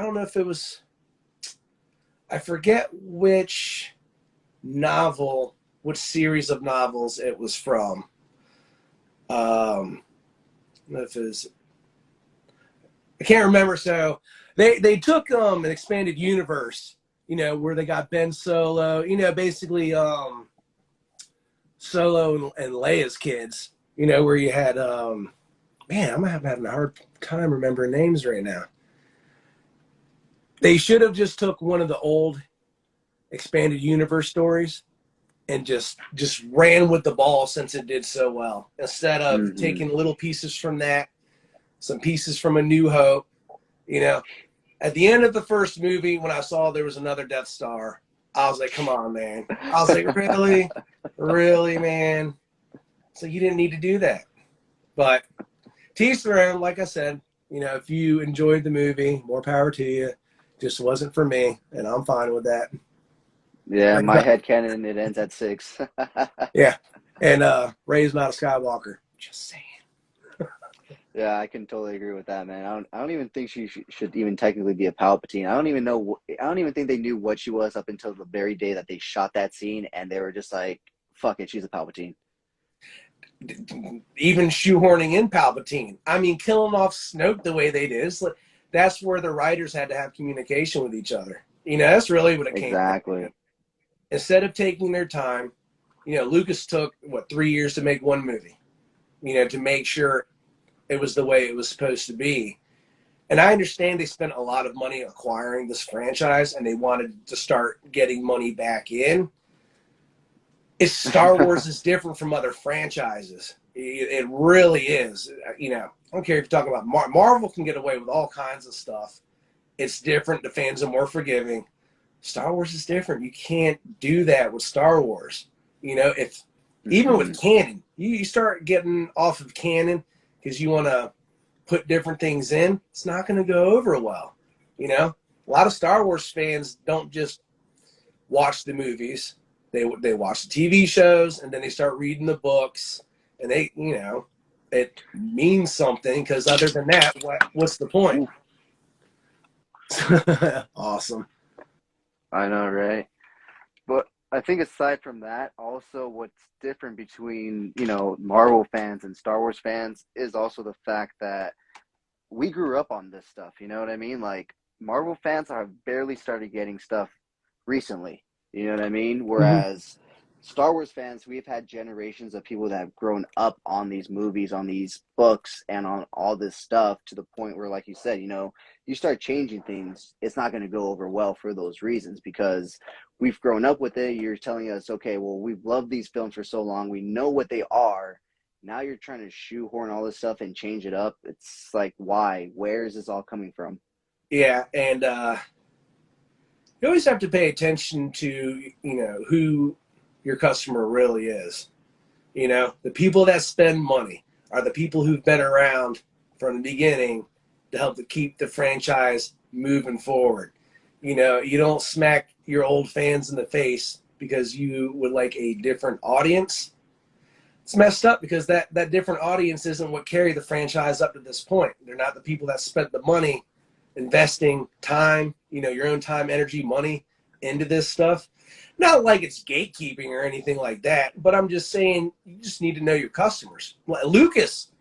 don't know if it was, I forget which series of novels it was from. I don't know if it was, I can't remember. So they took an expanded universe, you know, where they got Ben Solo, you know, basically Solo and Leia's kids, you know, where you had man, I'm having a hard time remembering names right now. They should have just took one of the old expanded universe stories and just ran with the ball since it did so well, instead of Hmm. taking little pieces from that, some pieces from A New Hope, you know. At the end of the first movie, when I saw there was another Death Star, I was like, come on, man. I was like, really? Really, man? So you didn't need to do that. But to each their own, like I said, you know, if you enjoyed the movie, more power to you. Just wasn't for me, and I'm fine with that. Yeah, Like, my headcanon, it ends at 6. yeah, and Rey's not a Skywalker. Just saying. Yeah, I can totally agree with that, man. I don't even think she should even technically be a Palpatine. I don't even know. I don't even think they knew what she was up until the very day that they shot that scene, and they were just like, "Fuck it, she's a Palpatine." Even shoehorning in Palpatine. I mean, killing off Snoke the way they did. That's where the writers had to have communication with each other. That's really what it came down to. Exactly. Instead of taking their time, Lucas took, 3 years to make one movie, to make sure it was the way it was supposed to be. And I understand they spent a lot of money acquiring this franchise and they wanted to start getting money back in. Star Wars is different from other franchises. It really is. I don't care if you're talking about Marvel can get away with all kinds of stuff. It's different. The fans are more forgiving. Star Wars is different. You can't do that with Star Wars. If even with canon, you start getting off of canon because you want to put different things in, it's not going to go over well. A lot of Star Wars fans don't just watch the movies. They watch the TV shows and then they start reading the books and they, it means something because other than that, what's the point? Awesome. I know, right? But I think aside from that, also what's different between, Marvel fans and Star Wars fans is also the fact that we grew up on this stuff, you know what I mean? Like, Marvel fans have barely started getting stuff recently, you know what I mean? Whereas Star Wars fans, we've had generations of people that have grown up on these movies, on these books, and on all this stuff to the point where, like you said, you start changing things, it's not going to go over well for those reasons because we've grown up with it. You're telling us, okay, well, we've loved these films for so long. We know what they are. Now you're trying to shoehorn all this stuff and change it up. It's like, why? Where is this all coming from? Yeah, and you always have to pay attention to, who your customer really is. The people that spend money are the people who've been around from the beginning to help to keep the franchise moving forward. You don't smack your old fans in the face because you would like a different audience. It's messed up because that different audience isn't what carried the franchise up to this point. They're not the people that spent the money investing time, your own time, energy, money into this stuff. Not like it's gatekeeping or anything like that, but I'm just saying you just need to know your customers. Lucas,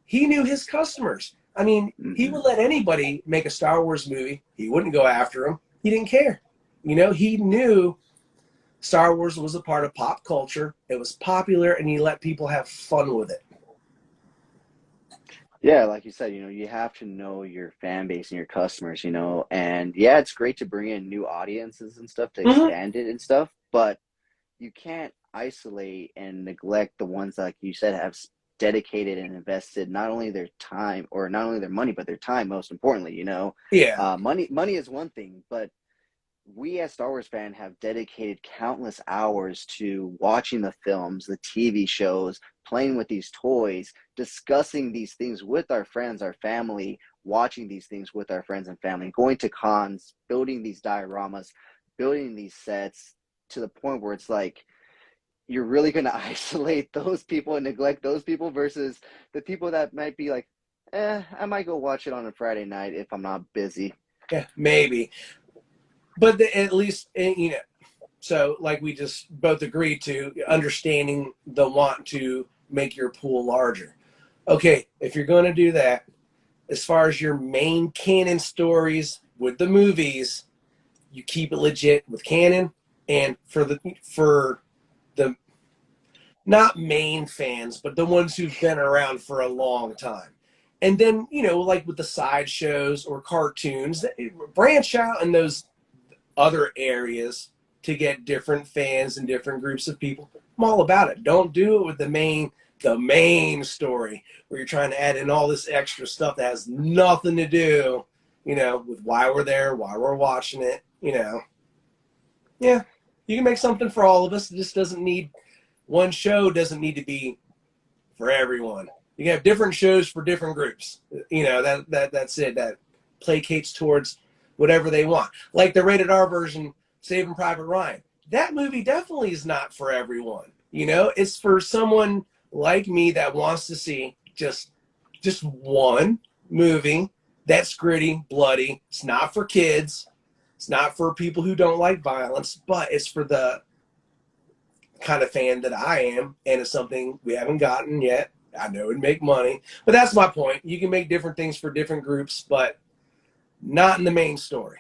he knew his customers. I mean, he would let anybody make a Star Wars movie. He wouldn't go after them. He didn't care. He knew Star Wars was a part of pop culture. It was popular, and he let people have fun with it. Yeah, like you said, you have to know your fan base and your customers, and yeah, it's great to bring in new audiences and stuff to expand it and stuff, but you can't isolate and neglect the ones, like you said, have dedicated and invested not only their time or not only their money, but their time, most importantly, Yeah. Money is one thing, but we as Star Wars fans have dedicated countless hours to watching the films, the TV shows, playing with these toys, discussing these things with our friends, our family, watching these things with our friends and family, going to cons, building these dioramas, building these sets to the point where it's like, you're really going to isolate those people and neglect those people versus the people that might be like, I might go watch it on a Friday night if I'm not busy. Yeah, maybe. But at least, so like we just both agreed to, understanding the want to make your pool larger. Okay, if you're going to do that, as far as your main canon stories with the movies, you keep it legit with canon, and for the not main fans, but the ones who've been around for a long time. And then, like with the sideshows or cartoons, branch out in those other areas to get different fans and different groups of people. I'm all about it. Don't do it with the main story where you're trying to add in all this extra stuff that has nothing to do, with why we're there, why we're watching it, Yeah, you can make something for all of us. It just doesn't need, one show doesn't need to be for everyone. You can have different shows for different groups. That's it. That placates towards whatever they want. Like the rated R version, Saving Private Ryan. That movie definitely is not for everyone. You know, it's for someone like me that wants to see just one movie that's gritty, bloody. It's not for kids. It's not for people who don't like violence, but it's for the kind of fan that I am, and it's something we haven't gotten yet. I know it'd make money, but that's my point. You can make different things for different groups, but not in the main story.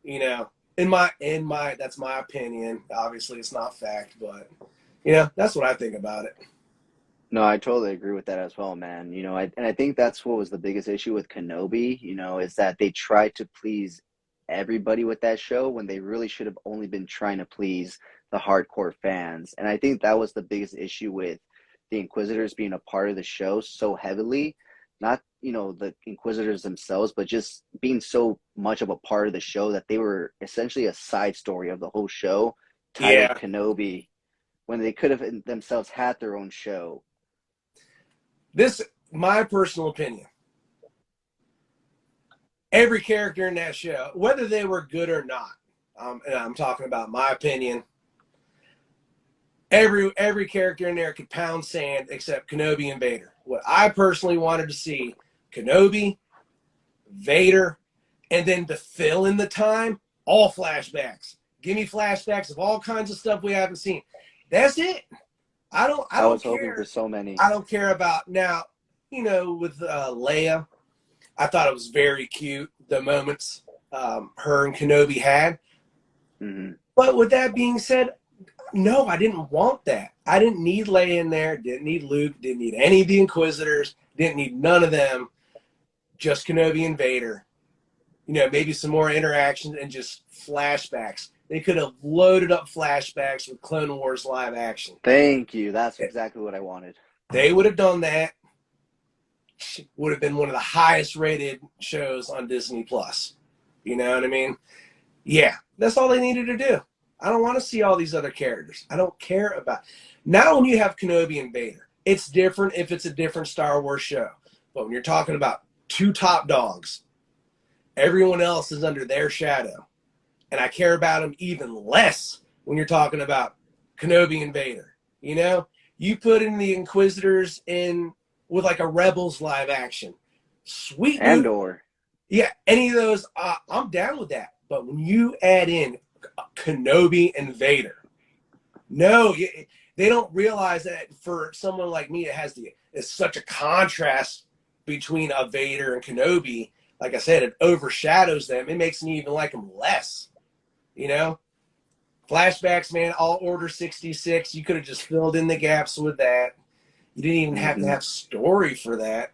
You know, in my that's my opinion. Obviously, it's not fact, but you know, that's what I think about it. No, I totally agree with that as well, man. And I think that's what was the biggest issue with Kenobi, is that they tried to please everybody with that show when they really should have only been trying to please the hardcore fans. And I think that was the biggest issue with the Inquisitors being a part of the show so heavily. Not, the Inquisitors themselves, but just being so much of a part of the show that they were essentially a side story of the whole show titled Kenobi, when they could have themselves had their own show. This, my personal opinion. Every character in that show, whether they were good or not, and I'm talking about my opinion, every character in there could pound sand except Kenobi and Vader. What I personally wanted to see, Kenobi, Vader, and then to fill in the time, all flashbacks. Give me flashbacks of all kinds of stuff we haven't seen. That's it. I was hoping for so many. I don't care about now, with Leia. I thought it was very cute, the moments her and Kenobi had. Mm-hmm. But with that being said, no, I didn't want that. I didn't need Leia in there. Didn't need Luke. Didn't need any of the Inquisitors. Didn't need none of them. Just Kenobi and Vader. Maybe some more interaction and just flashbacks. They could have loaded up flashbacks with Clone Wars live action. Thank you. That's exactly what I wanted. They would have done that. Would have been one of the highest rated shows on Disney Plus. You know what I mean? Yeah, that's all they needed to do. I don't want to see all these other characters. I don't care about. Now when you have Kenobi and Vader, it's different if it's a different Star Wars show. But when you're talking about two top dogs, everyone else is under their shadow. And I care about them even less when you're talking about Kenobi and Vader. You put in the Inquisitors in with like a Rebels live action. Sweet. Andor. Yeah, any of those, I'm down with that. But when you add in Kenobi and Vader, no, they don't realize that for someone like me, it's such a contrast between a Vader and Kenobi. Like I said, it overshadows them. It makes me even like them less. Flashbacks, man, all Order 66. You could have just filled in the gaps with that. You didn't even have to have story for that.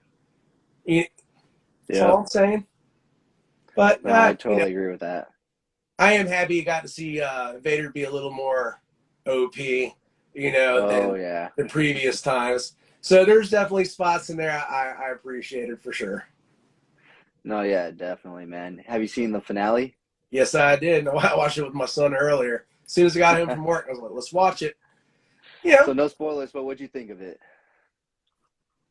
That's all I'm saying. But no, I totally agree with that. I am happy you got to see Vader be a little more OP, than the previous times. So there's definitely spots in there I appreciated for sure. No, yeah, definitely, man. Have you seen the finale? Yes, I did. I watched it with my son earlier. As soon as I got home from work, I was like, let's watch it. So no spoilers, but what'd you think of it?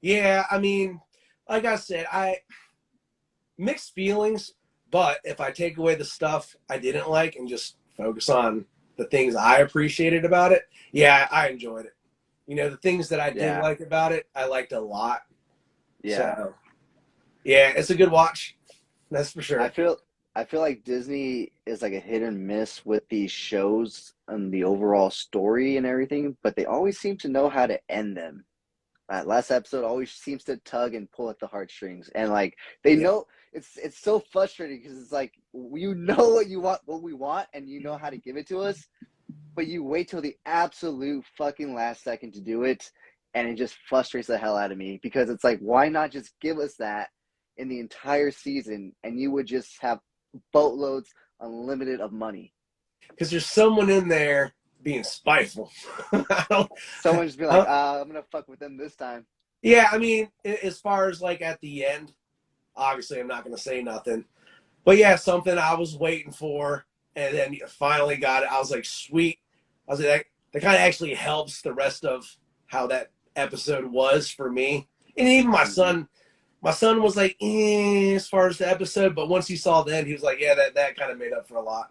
Yeah, I mean, like I said, mixed feelings, but if I take away the stuff I didn't like and just focus on the things I appreciated about it, yeah, I enjoyed it. The things that I did like about it, I liked a lot. Yeah. So, yeah, it's a good watch. That's for sure. I feel like Disney is like a hit and miss with these shows and the overall story and everything, but they always seem to know how to end them. That last episode always seems to tug and pull at the heartstrings, and like they know it's so frustrating because it's like what we want, and you know how to give it to us, but you wait till the absolute fucking last second to do it, and it just frustrates the hell out of me because it's like, why not just give us that in the entire season, and you would just have boatloads, unlimited of money. Because there's someone in there being spiteful. Someone just be like, I'm going to fuck with them this time. Yeah, I mean, as far as like at the end, obviously I'm not going to say nothing. But yeah, something I was waiting for, and then finally got it. I was like, sweet. I was like, that kind of actually helps the rest of how that episode was for me. And even my son My son was like, as far as the episode, but once he saw the end, he was like, yeah, that kind of made up for a lot.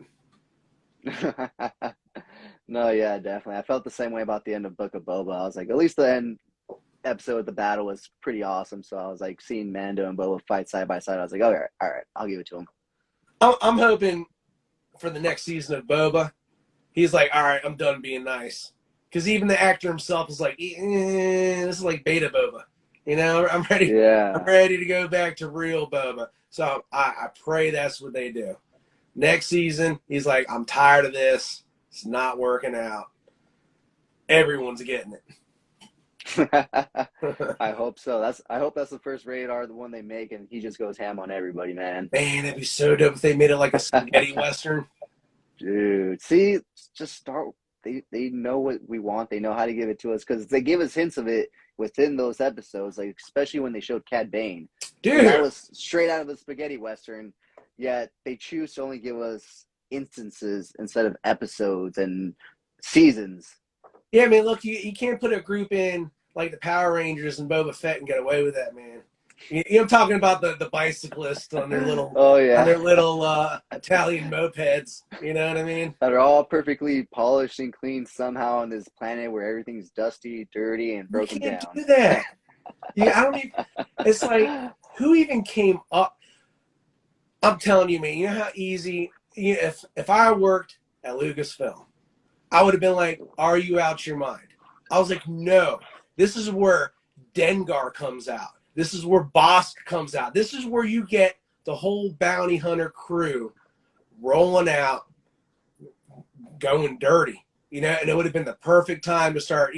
No, yeah, definitely. I felt the same way about the end of Book of Boba. I was like, at least the end episode, the battle was pretty awesome. So I was like, seeing Mando and Boba fight side by side. I was like, all right, I'll give it to him. I'm hoping for the next season of Boba, he's like, all right, I'm done being nice. Because even the actor himself is like, this is like beta Boba. You know, I'm ready. Yeah. I'm ready to go back to real Boba. So I pray that's what they do. Next season, he's like, I'm tired of this. It's not working out. Everyone's getting it. I hope so. I hope that's the first rated R, the one they make, and he just goes ham on everybody, man. Man, it'd be so dope if they made it like a spaghetti western. Dude, see, just start. They know what we want. They know how to give it to us because they give us hints of it within those episodes, like especially when they showed Cad Bane. Dude, that was straight out of the spaghetti western. Yet they choose to only give us instances instead of episodes and seasons. yeah, man, look, you can't put a group in like the Power Rangers and Boba Fett and get away with that, man. I'm talking about the bicyclists on their little Italian mopeds. You know what I mean? That are all perfectly polished and clean somehow on this planet where everything's dusty, dirty, and broken You can't down. do that. Yeah, I don't even. It's like, who even came up? I'm telling you, man. You know how easy. If I worked at Lucasfilm, I would have been like, "Are you out your mind?" I was like, "No. This is where Dengar comes out. This is where Bosk comes out. This is where you get the whole bounty hunter crew rolling out, going dirty. You know, and it would have been the perfect time to start,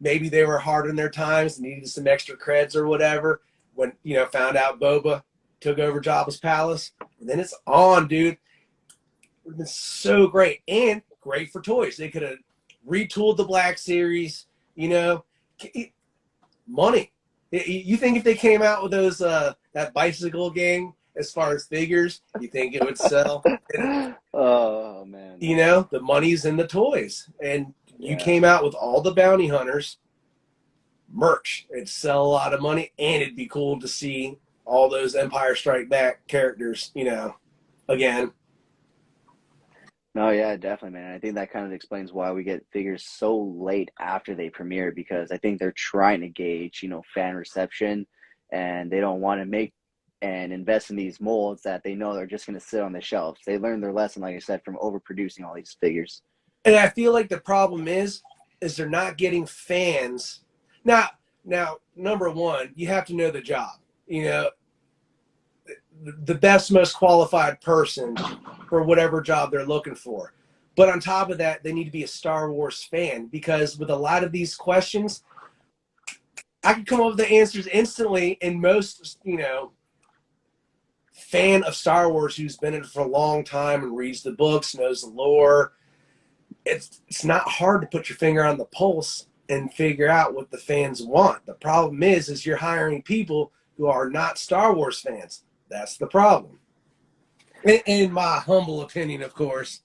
maybe they were hard on their times, needed some extra creds or whatever, when, found out Boba took over Jabba's palace. And then it's on, dude. It would have been so great. And great for toys. They could have retooled the Black Series, money. You think if they came out with those that bicycle game as far as figures, you think it would sell? Oh man. The money's in the toys. And you came out with all the bounty hunters merch. It'd sell a lot of money, and it'd be cool to see all those Empire Strike Back characters, again. No, yeah, definitely, man. I think that kind of explains why we get figures so late after they premiere, because I think they're trying to gauge, fan reception, and they don't want to make and invest in these molds that they know they're just going to sit on the shelves. They learned their lesson, like I said, from overproducing all these figures. And I feel like the problem is they're not getting fans. Now, number one, you have to know the job. The best, most qualified person for whatever job they're looking for. But on top of that, they need to be a Star Wars fan, because with a lot of these questions, I can come up with the answers instantly, and most, fan of Star Wars who's been in it for a long time and reads the books, knows the lore, it's not hard to put your finger on the pulse and figure out what the fans want. The problem is you're hiring people who are not Star Wars fans. That's the problem. In my humble opinion, of course.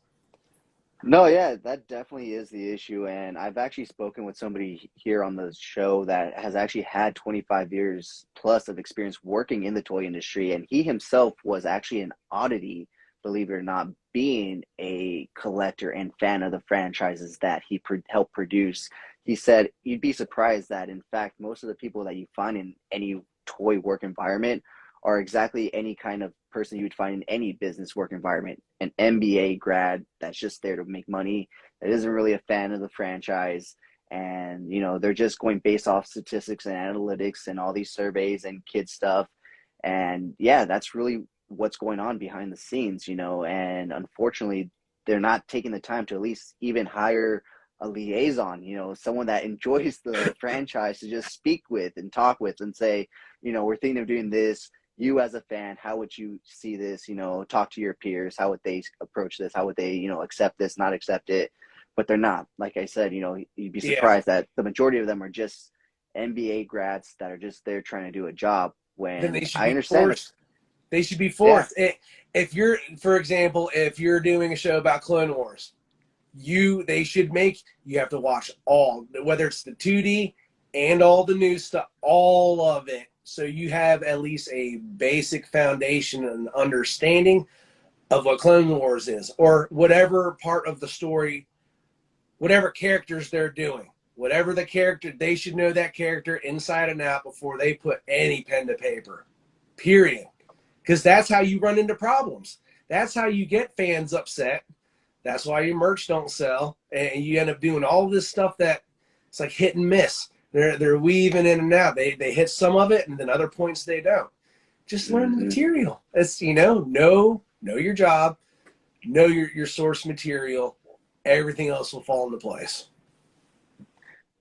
No, yeah, that definitely is the issue. And I've actually spoken with somebody here on the show that has actually had 25 years plus of experience working in the toy industry. And he himself was actually an oddity, believe it or not, being a collector and fan of the franchises that he helped produce. He said you'd be surprised that, in fact, most of the people that you find in any toy work environment are exactly any kind of person you would find in any business work environment. An MBA grad that's just there to make money, that isn't really a fan of the franchise. And, they're just going based off statistics and analytics and all these surveys and kid stuff. And yeah, that's really what's going on behind the scenes, and unfortunately, they're not taking the time to at least even hire a liaison, someone that enjoys the franchise to just speak with and talk with and say, we're thinking of doing this. You as a fan, how would you see this? Talk to your peers. How would they approach this? How would they, accept this, not accept it? But they're not. Like I said, you'd be surprised that the majority of them are just MBA grads that are just there trying to do a job. When I understand, forced. They should be forced. Yeah. If you're, for example, if you're doing a show about Clone Wars, you have to watch all, whether it's the 2D and all the new stuff, all of it. so you have at least a basic foundation and understanding of what Clone Wars is, or whatever part of the story, whatever characters they're doing. Whatever the character, they should know that character inside and out before they put any pen to paper. Period. Because that's how you run into problems. That's how you get fans upset. That's why your merch don't sell. And you end up doing all this stuff that it's like hit and miss. They're weaving in and out. They hit some of it, and then other points they don't. Just learn the material. It's, know your job, know your source material. Everything else will fall into place.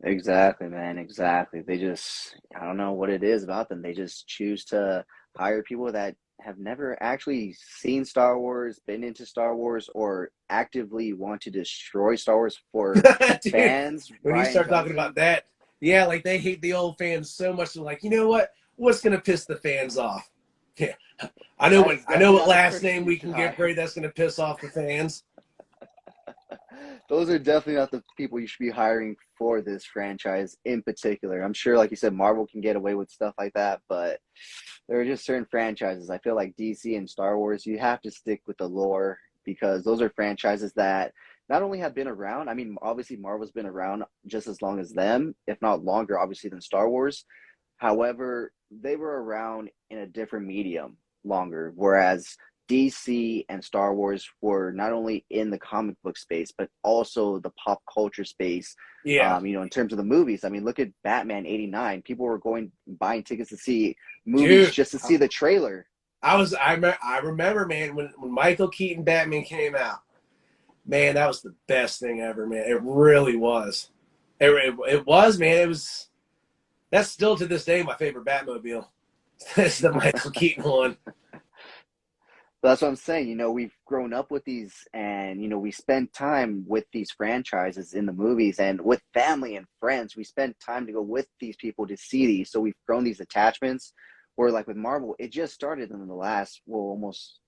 Exactly, man. Exactly. They just, I don't know what it is about them. They just choose to hire people that have never actually seen Star Wars, been into Star Wars, or actively want to destroy Star Wars for Dude, fans. when you start talking about that, yeah, like they hate the old fans so much. They're like, you know what? What's gonna piss the fans off? Yeah, I know what last name we can get great. That's gonna piss off the fans. Those are definitely not the people you should be hiring for this franchise in particular. I'm sure, like you said, Marvel can get away with stuff like that, but there are just certain franchises. I feel like DC and Star Wars, you have to stick with the lore because those are franchises that not only have been around, I mean, obviously Marvel's been around just as long as them, if not longer, obviously, than Star Wars. However, they were around in a different medium longer, whereas DC and Star Wars were not only in the comic book space, but also the pop culture space. Yeah. In terms of the movies, I mean, look at Batman '89. People were buying tickets to see movies just to see the trailer. I remember, man, when Michael Keaton Batman came out, man, that was the best thing ever, man. It really was. It was, man. That's still to this day my favorite Batmobile. It's the Michael Keaton one. That's what I'm saying. We've grown up with these and, we spend time with these franchises in the movies and with family and friends. We spend time to go with these people to see these. So we've grown these attachments where like with Marvel, it just started in the last, almost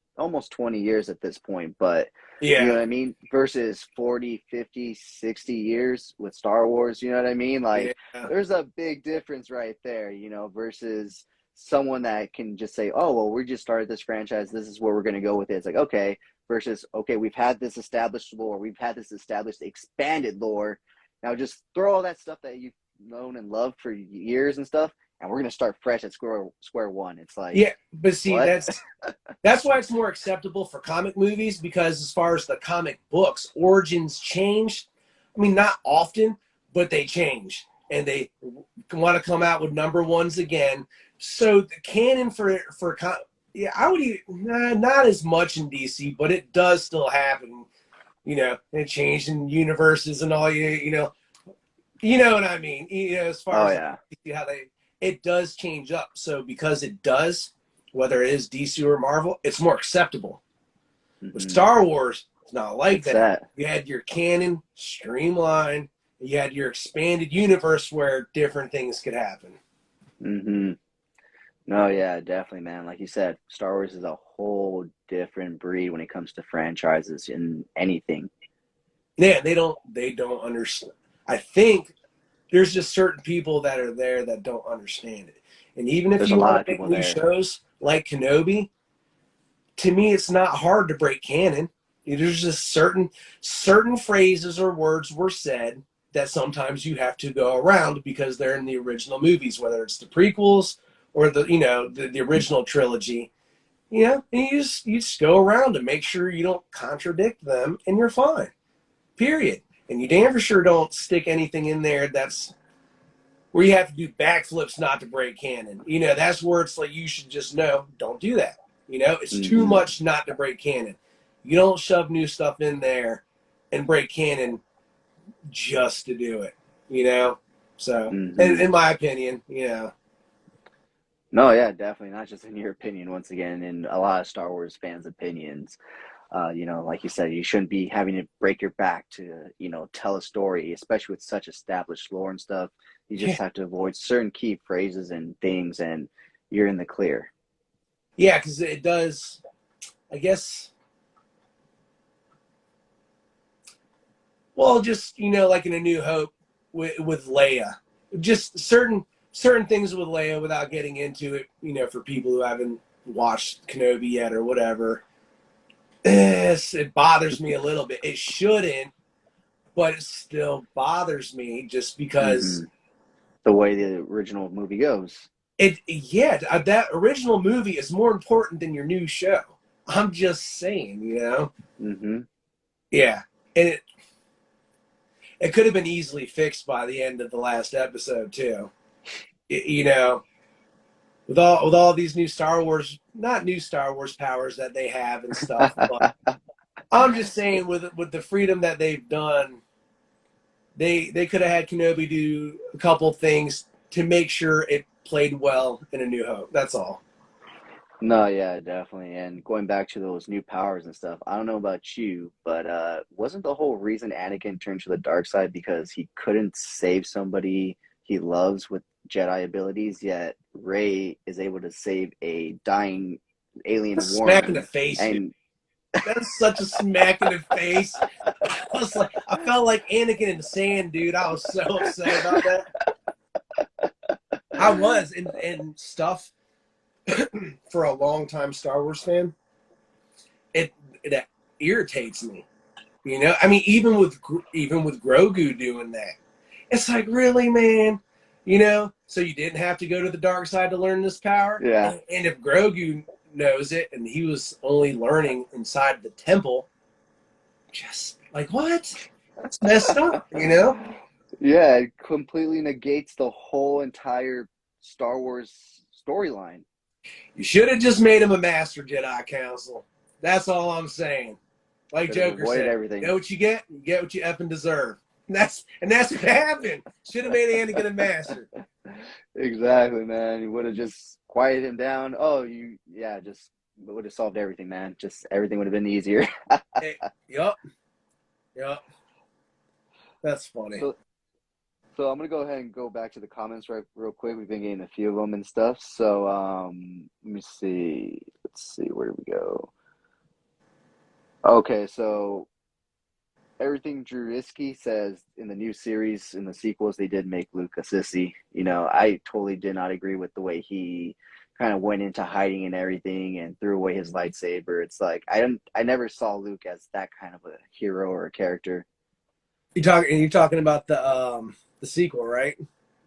20 years at this point. But yeah, you know what I mean? Versus 40, 50, 60 years with Star Wars, you know what I mean? Like there's a big difference right there, versus someone that can just say, oh, well, we just started this franchise. This is where we're going to go with it. It's like, okay, versus, okay, we've had this established lore. We've had this established expanded lore. Now just throw all that stuff that you've known and loved for years and stuff, and we're going to start fresh at square one. It's like, yeah, but see, what? that's why it's more acceptable for comic movies, because as far as the comic books, origins changed. I mean, not often, but they change, and they want to come out with number ones again. So the canon I would not as much in DC, but it does still happen. It changed in universes and all. You know what I mean. As far as how it does change up. So because it does, whether it is DC or Marvel, it's more acceptable. Mm-hmm. With Star Wars, it's not like that. You had your canon streamlined. You had your expanded universe where different things could happen. Mm-hmm. No, yeah, definitely, man. Like you said, Star Wars is a whole different breed when it comes to franchises in anything. Yeah, they don't understand. I think there's just certain people that are there that don't understand it. And even if you want to make new shows like Kenobi, to me, it's not hard to break canon. There's just certain phrases or words were said that sometimes you have to go around because they're in the original movies, whether it's the prequels or the original trilogy. And you just go around and make sure you don't contradict them, and you're fine. Period. And you damn for sure don't stick anything in there that's where you have to do backflips not to break canon. That's where it's like you should just know, don't do that. It's too much not to break canon. You don't shove new stuff in there and break canon just to do it. So in my opinion, No, yeah, definitely. Not just in your opinion, once again, in a lot of Star Wars fans' opinions. Like you said, you shouldn't be having to break your back to, tell a story, especially with such established lore and stuff. You just have to avoid certain key phrases and things, and you're in the clear. Yeah, because it does, I guess, well, just, like in A New Hope with Leia, just certain certain things with Leia without getting into it, for people who haven't watched Kenobi yet or whatever. It bothers me a little bit. It shouldn't, but it still bothers me just because the way the original movie goes. That original movie is more important than your new show. I'm just saying, Yeah, and it could have been easily fixed by the end of the last episode too. With all these new Star Wars, not new Star Wars powers that they have and stuff, but I'm just saying with the freedom that they've done, they could have had Kenobi do a couple things to make sure it played well in A New Hope. That's all. No, yeah, definitely. And going back to those new powers and stuff, I don't know about you, but wasn't the whole reason Anakin turned to the dark side because he couldn't save somebody he loves with Jedi abilities, yet Rey is able to save a dying alien woman. Smack in the face, dude. That's such a smack in the face. I felt like Anakin in the sand, dude. I was so upset about that. I was, and stuff. For a long-time Star Wars fan, it irritates me. I mean, even with Grogu doing that, it's like, really, man. So you didn't have to go to the dark side to learn this power. Yeah. And if Grogu knows it, and he was only learning inside the temple, just like, what? That's messed up. Yeah, it completely negates the whole entire Star Wars storyline. You should have just made him a Master Jedi Council. That's all I'm saying. Like Joker said, everything. You know what you get? You get what you effing deserve. And that's what happened. Should have made Anakin a Master. Exactly, man. You would have just quieted him down. Just would have solved everything, man. Just everything would have been easier. Yup. That's funny. So I'm going to go ahead and go back to the comments real quick. We've been getting a few of them and stuff. So let me see. Let's see. Where do we go? Okay, so everything Drewisky says in the new series, in the sequels, they did make Luke a sissy. I totally did not agree with the way he kind of went into hiding and everything and threw away his lightsaber. It's like I never saw Luke as that kind of a hero or a character. You're talking about the sequel, right?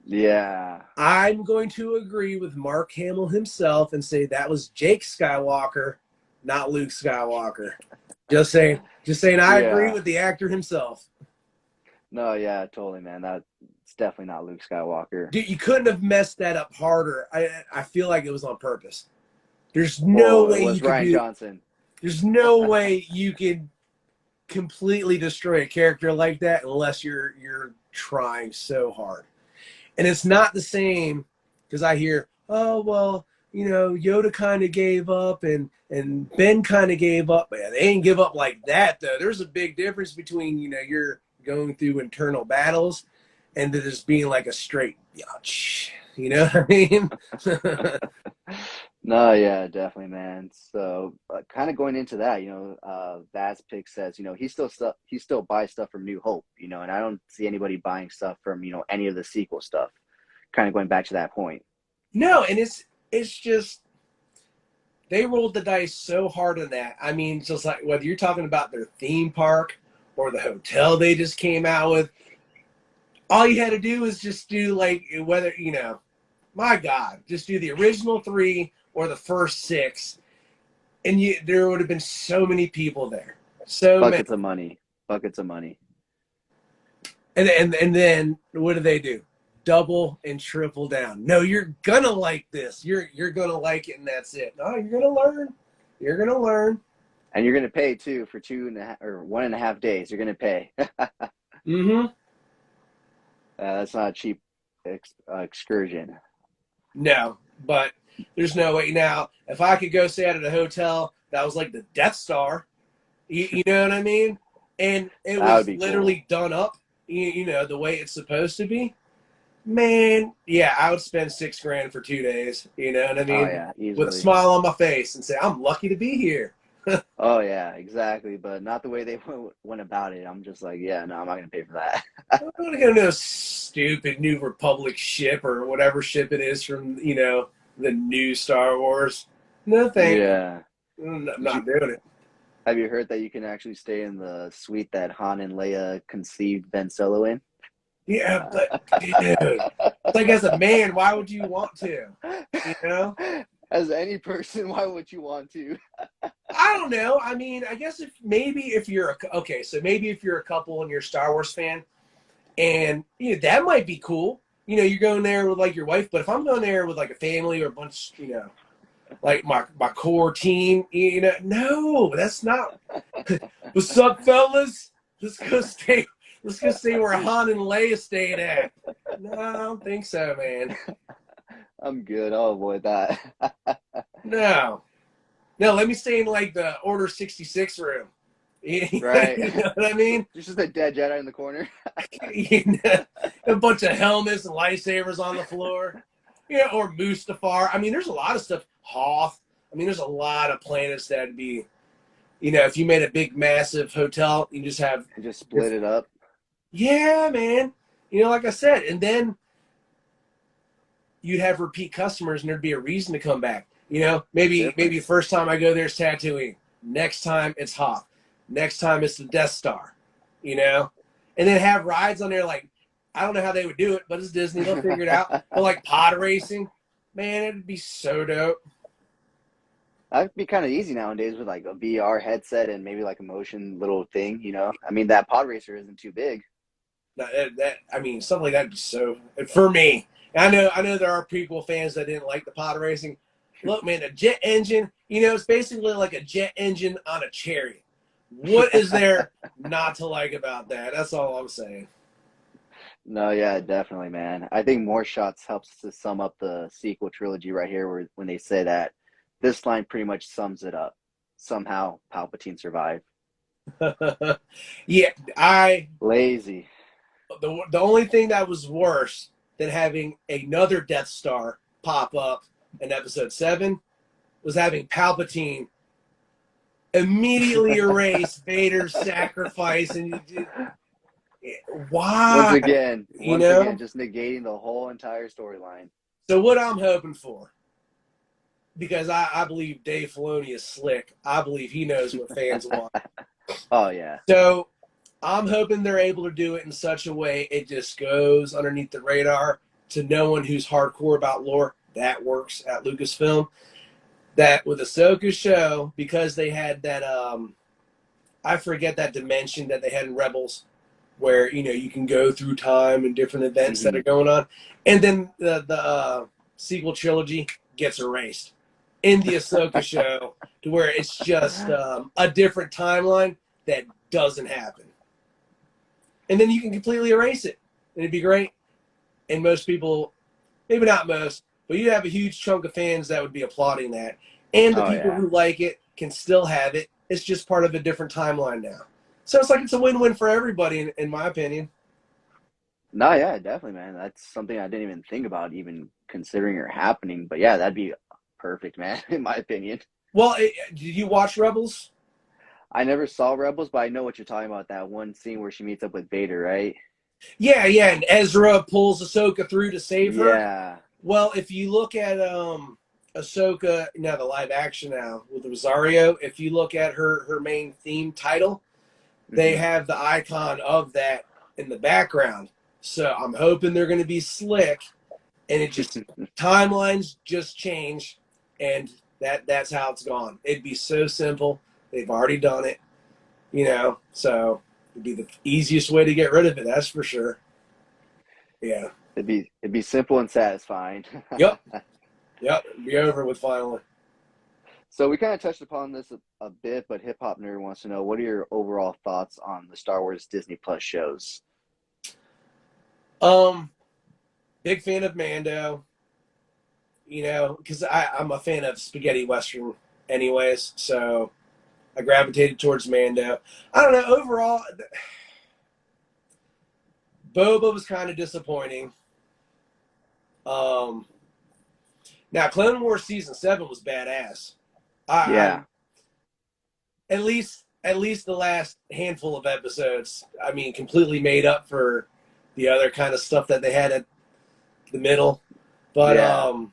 Yeah. I'm going to agree with Mark Hamill himself and say that was Jake Skywalker, not Luke Skywalker. Just saying I agree with the actor himself. No, yeah, totally, man. That's definitely not Luke Skywalker. Dude, you couldn't have messed that up harder. I feel like it was on purpose. There's no way it was Ryan Johnson. There's no way you could completely destroy a character like that unless you're trying so hard. And it's not the same because I hear, oh, well, Yoda kind of gave up and Ben kind of gave up. Man, they ain't give up like that, though. There's a big difference between, you're going through internal battles and just being like a straight bitch. You know what I mean? No, yeah, definitely, man. So kind of going into that, Vazpic says, he still buys stuff from New Hope, and I don't see anybody buying stuff from, any of the sequel stuff. Kind of going back to that point. No, and it's just they rolled the dice so hard on that. I mean, just like whether you're talking about their theme park or the hotel they just came out with, all you had to do is just do my God, just do the original 3 or the first 6, and there would have been so many people there. Buckets of money. And then what do? Double and triple down. No, you're gonna like this. You're gonna like it, and that's it. No, you're gonna learn. And you're gonna pay too for 2.5 or 1.5 days. You're gonna pay. Mm-hmm. That's not a cheap excursion. No, but there's no way. Now, if I could go stay at a hotel that was like the Death Star, you know what I mean? And it was literally done up, the way it's supposed to be. Man, yeah, I would spend $6,000 for 2 days. You know what I mean? Oh, yeah, easily. With a smile on my face and say, I'm lucky to be here. Oh yeah, exactly. But not the way they went about it. I'm just like, yeah, no, I'm not gonna pay for that. I'm not gonna no stupid New Republic ship or whatever ship it is from the new Star Wars. No, thank you. Yeah. I'm Did you not doing it. have you heard that you can actually stay in the suite that Han and Leia conceived Ben Solo in? Yeah, but dude, it's like as a man, why would you want to? You know? As any person, why would you want to? I don't know. I mean, I guess if you're so maybe if you're a couple and you're a Star Wars fan, and that might be cool. You're going there with like your wife, but if I'm going there with like a family or a bunch, like my core team, no, that's not. What's up, fellas? Let's go stay. Let's go stay where Han and Leia stayed at. No, I don't think so, man. I'm good. I'll avoid that. No, no. Let me stay in like the Order 66 room. You Right. know what I mean? There's just a dead Jedi in the corner. A bunch of helmets and lightsabers on the floor. Yeah, or Mustafar. I mean, there's a lot of stuff. Hoth. I mean, there's a lot of planets that'd be, if you made a big, massive hotel, you just have. And just split it up. Yeah, man. Like I said, and then you'd have repeat customers, and there'd be a reason to come back. Maybe first time I go there is Tatooine. Next time it's Hoth. Next time it's the Death Star. And then have rides on there like, I don't know how they would do it, but it's Disney. They'll figure it out. But like pod racing, man, it'd be so dope. That'd be kind of easy nowadays with like a VR headset and maybe like a motion little thing, I mean, that pod racer isn't too big. I mean, something like that'd be so for me. I know there are people fans that didn't like the pod racing. Look, man, a jet engine, it's basically like a jet engine on a chariot. What is there not to like about that? That's all I'm saying. No, yeah, definitely, man. I think More Shots helps to sum up the sequel trilogy right here, when they say that this line pretty much sums it up. Somehow Palpatine survived. Yeah, Lazy. the only thing that was worse than having another Death Star pop up in Episode 7 was having Palpatine immediately erase Vader's sacrifice, and why? Once again, just negating the whole entire storyline. So what I'm hoping for, because I believe Dave Filoni is slick. I believe he knows what fans want. Oh yeah. So I'm hoping they're able to do it in such a way it just goes underneath the radar to no one who's hardcore about lore. That works at Lucasfilm. That with Ahsoka's show, because they had that I forget that dimension that they had in Rebels, where you can go through time and different events that are going on, and then the sequel trilogy gets erased in the Ahsoka show to where it's just a different timeline that doesn't happen, and then you can completely erase it, and it'd be great. And most people, maybe not most, but you have a huge chunk of fans that would be applauding that, and the people who like it can still have it. It's just part of a different timeline now. So it's a win-win for everybody, in my opinion. No, yeah, definitely, man. That's something I didn't even think about even considering or happening. But yeah, that'd be perfect, man, in my opinion. Well, did you watch Rebels? I never saw Rebels, but I know what you're talking about. That one scene where she meets up with Vader, right? Yeah, and Ezra pulls Ahsoka through to save her. Yeah. Well, if you look at Ahsoka, now the live action now with Rosario, if you look at her main theme title, they have the icon of that in the background. So I'm hoping they're going to be slick, and it just timelines just change, and that's how it's gone. It'd be so simple. They've already done it, so it'd be the easiest way to get rid of it. That's for sure. Yeah. It'd be simple and satisfying. Yep. Be over with finally. So we kind of touched upon this a bit, but Hip Hop Nerd wants to know, what are your overall thoughts on the Star Wars Disney Plus shows? Big fan of Mando. Because I'm a fan of spaghetti western, anyways. So I gravitated towards Mando. I don't know. Overall, Boba was kind of disappointing. Now Clone Wars season 7 was badass. at least the last handful of episodes, I mean, completely made up for the other kind of stuff that they had at the middle. But Yeah.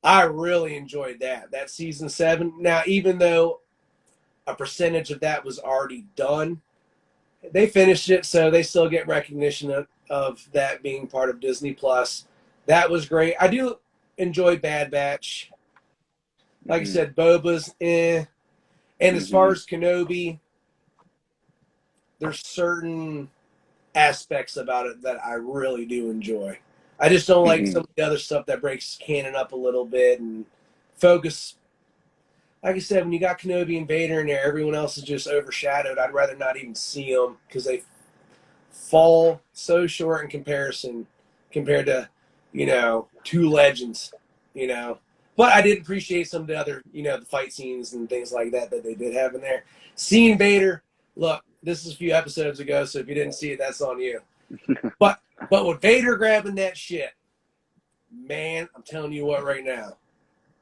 I really enjoyed that season 7. Now, even though a percentage of that was already done, they finished it, so they still get recognition of that being part of Disney Plus. That was great. I do enjoy Bad Batch. Like I Mm-hmm. said, Boba's and as far Mm-hmm. as Kenobi, there's certain aspects about it that I really do enjoy. I just don't like Mm-hmm. some of the other stuff that breaks canon up a little bit and focus. Like I said, when you got Kenobi and Vader in there, everyone else is just overshadowed. I'd rather not even see them because they fall so short in comparison compared to, two legends, you know. But I did appreciate some of the other, the fight scenes and things like that they did have in there. Seeing Vader, look, this is a few episodes ago, so if you didn't see it, that's on you. But with Vader grabbing that shit, man, I'm telling you what right now,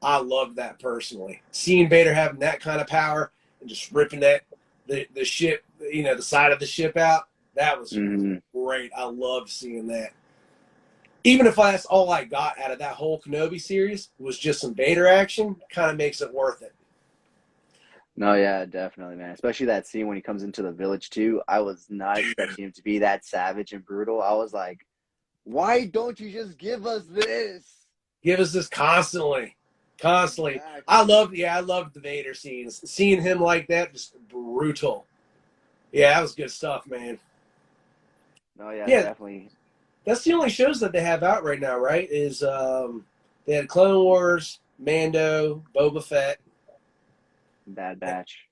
I love that personally. Seeing Vader having that kind of power and just ripping the ship, the side of the ship out, that was Mm-hmm. great. I loved seeing that. Even if that's all I got out of that whole Kenobi series was just some Vader action, kind of makes it worth it. No, yeah, definitely, man. Especially that scene when he comes into the village too. I was not expecting him to be that savage and brutal. I was like, why don't you just give us this? Give us this constantly. Constantly. Exactly. I loved the Vader scenes. Seeing him like that, just brutal. Yeah, that was good stuff, man. No, yeah, Yeah, definitely. that's the only shows that they have out right now, right? Is they had Clone Wars, Mando, Boba Fett, Bad Batch.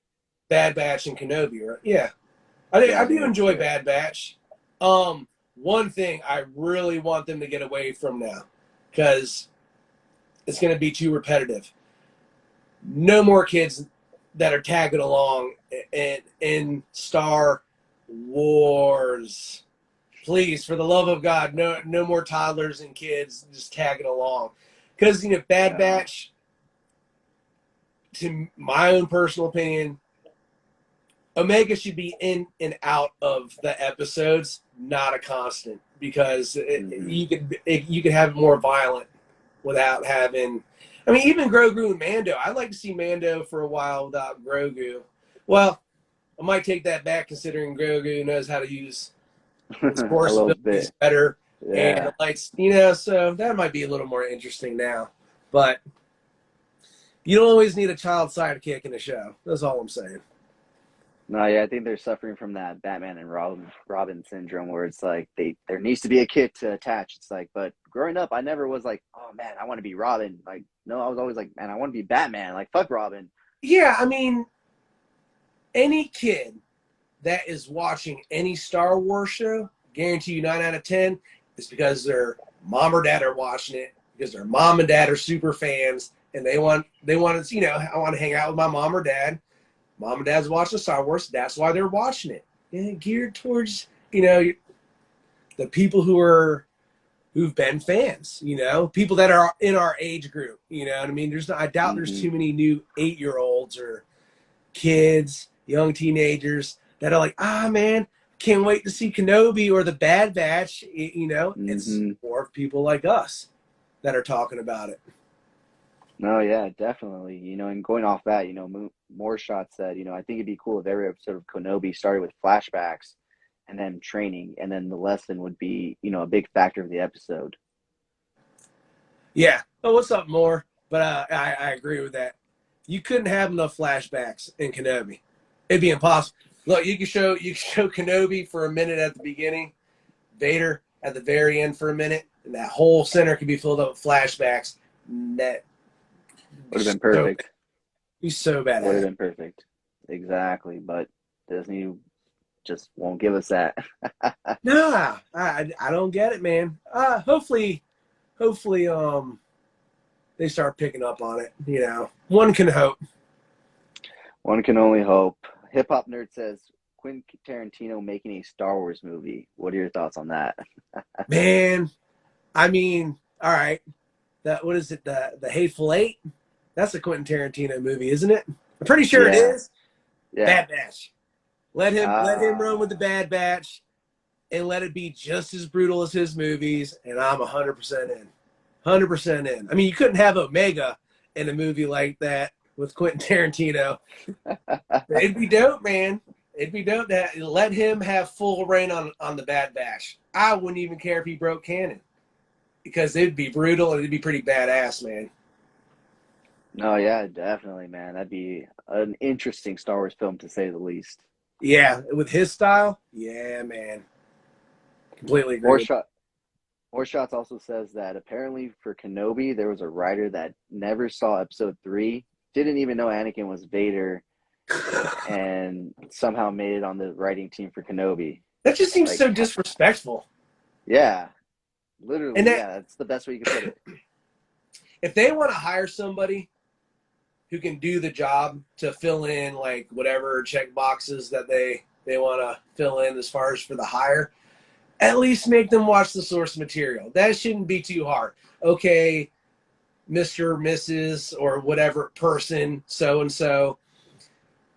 Bad Batch, and Kenobi, right? Yeah. Yeah, I I think do that's enjoy it. Bad Batch. One thing I really want them to get away from now, because it's going to be too repetitive. No more kids that are tagging along in Star Wars. Please, for the love of God, no more toddlers and kids just tagging along. Because Bad Yeah. Batch, to my own personal opinion, Omega should be in and out of the episodes, not a constant, because Mm-hmm. you could have it more violent without having. I mean, even Grogu and Mando. I'd like to see Mando for a while without Grogu. Well, I might take that back, considering Grogu knows how to use his A force little abilities bit. better, and the Yeah. lights. So that might be a little more interesting now. But you don't always need a child sidekick in a show. That's all I'm saying. No, yeah, I think they're suffering from that Batman and Robin syndrome where it's like there needs to be a kid to attach. It's like, but growing up, I never was like, oh man, I want to be Robin. Like, no, I was always like, man, I want to be Batman. Like, fuck Robin. Yeah, I mean, any kid that is watching any Star Wars show, guarantee you 9 out of 10, is because their mom or dad are watching it, because their mom and dad are super fans, and they want to I want to hang out with my mom or dad. Mom and dad's watching Star Wars. That's why they're watching it. And geared towards the people who've been fans. People that are in our age group. You know what I mean? I doubt there's Mm-hmm. too many new 8-year-olds or kids, young teenagers that are like, man, can't wait to see Kenobi or the Bad Batch. It's Mm-hmm. more of people like us that are talking about it. No, yeah, definitely. And going off that, more shots said, I think it'd be cool if every episode of Kenobi started with flashbacks and then training, and then the lesson would be, a big factor of the episode. Yeah. Oh, what's up, more? But I agree with that. You couldn't have enough flashbacks in Kenobi. It'd be impossible. Look, you can show Kenobi for a minute at the beginning, Vader at the very end for a minute, and that whole center could be filled up with flashbacks. That Would have been so perfect. he's so Would have badass. been perfect. Exactly. But Disney just won't give us that. Nah, I don't get it, man. Hopefully, they start picking up on it. One can hope. One can only hope. Hip Hop Nerd says Quentin Tarantino making a Star Wars movie. What are your thoughts on that? Man, I mean, all right. What is it? The Hateful Eight? That's a Quentin Tarantino movie, isn't it? I'm pretty sure it Yeah. is. Yeah. Bad Batch. Let him run with the Bad Batch, and let it be just as brutal as his movies. And I'm 100% in. 100% in. I mean, you couldn't have Omega in a movie like that with Quentin Tarantino. It'd be dope, man. It'd be dope to let him have full reign on the Bad Batch. I wouldn't even care if he broke canon because it'd be brutal and it'd be pretty badass, man. No, yeah, definitely, man. That'd be an interesting Star Wars film to say the least. Yeah, with his style, yeah, man. Completely agree. More Shots also says that apparently for Kenobi, there was a writer that never saw episode 3, didn't even know Anakin was Vader, and somehow made it on the writing team for Kenobi. That just seems Like, so disrespectful. Yeah, literally, And that, yeah, that's the best way you can put it. if they want to hire somebody who can do the job to fill in like whatever check boxes that they want to fill in as far as for the hire, at least make them watch the source material. That shouldn't be too hard. Okay, Mr. Mrs. or whatever person, so and so,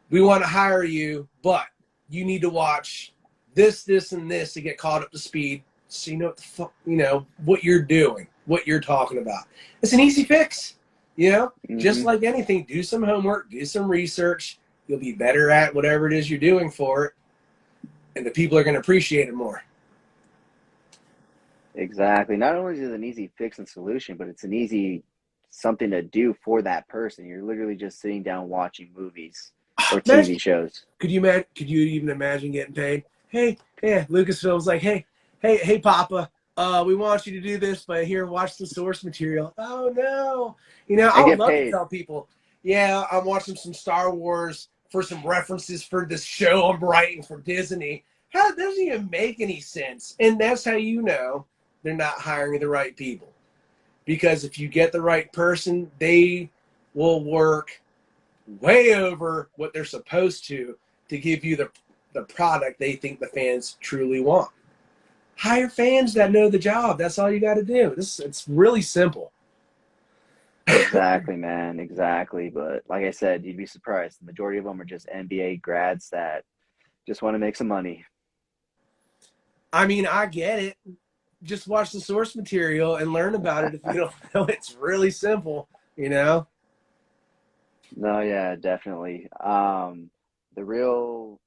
we want to hire you, but you need to watch this, this, and this to get caught up to speed, so you know what the fuck, you know what you're doing, what you're talking about. It's an easy fix, you know. Just like anything, do some homework, do some research. You'll be better at whatever it is you're doing for it, and the people are going to appreciate it more. Exactly. Not only is it an easy fix and solution, but it's an easy something to do for that person. You're literally just sitting down watching movies or TV shows. Could you even imagine getting paid? Hey, yeah, Lucasfilm's like, hey, Papa, we want you to do this, but here, watch the source material. Oh no, you know, I would love to tell people, yeah, I'm watching some Star Wars for some references for this show I'm writing for Disney. How, that doesn't even make any sense, and that's how you know they're not hiring the right people. Because if you get the right person, they will work way over what they're supposed to give you the product they think the fans truly want. Hire fans that know the job. That's all you got to do. It's really simple. Exactly, man. Exactly. But like I said, you'd be surprised. The majority of them are just MBA grads that just want to make some money. I mean, I get it. Just watch the source material and learn about it if you don't know. It's really simple, you know? No, yeah, definitely. The real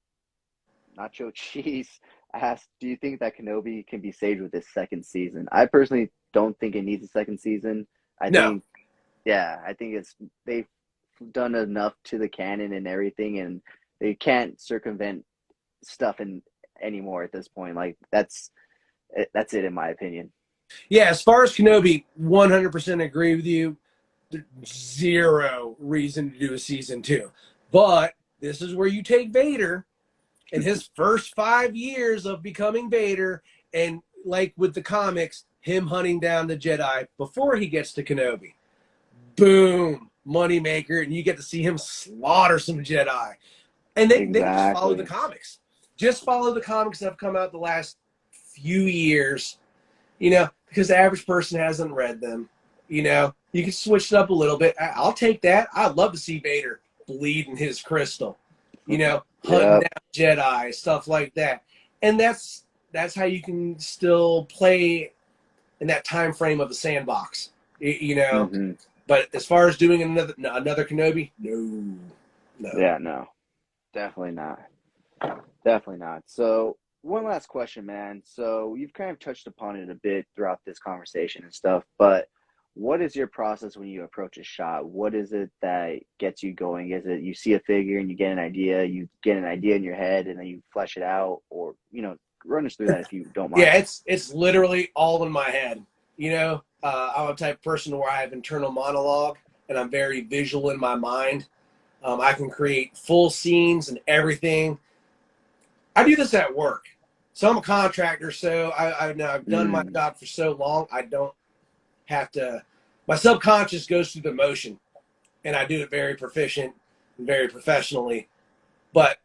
Nacho Cheese asked, do you think that Kenobi can be saved with this second season? I personally don't think it needs a second season. I think they've done enough to the canon and everything, and they can't circumvent stuff anymore at this point. Like, that's it in my opinion. Yeah, as far as Kenobi, 100% agree with you. Zero reason to do a season 2. But this is where you take Vader in his first 5 years of becoming Vader, and like with the comics, him hunting down the Jedi before he gets to Kenobi. Boom, moneymaker, and you get to see him slaughter some Jedi. And they just follow the comics. Just follow the comics that have come out the last few years, you know, because the average person hasn't read them. You know, you can switch it up a little bit. I'll take that. I'd love to see Vader bleeding his crystal, you know, hunting down Jedi, stuff like that. And that's how you can still play in that time frame of the sandbox, you know. Mm-hmm. But as far as doing another Kenobi, no. Yeah, no, definitely not. Definitely not. So one last question, man. So you've kind of touched upon it a bit throughout this conversation and stuff, but what is your process when you approach a shot? What is it that gets you going? Is it you see a figure and you get an idea in your head and then you flesh it out? Or, you know, run us through that if you don't mind. Yeah, it's literally all in my head. You know, I'm a type of person where I have internal monologue and I'm very visual in my mind. I can create full scenes and everything. I do this at work. So I'm a contractor, so I've done my job for so long, I don't have to, my subconscious goes through the motion, and I do it very proficient and very professionally. But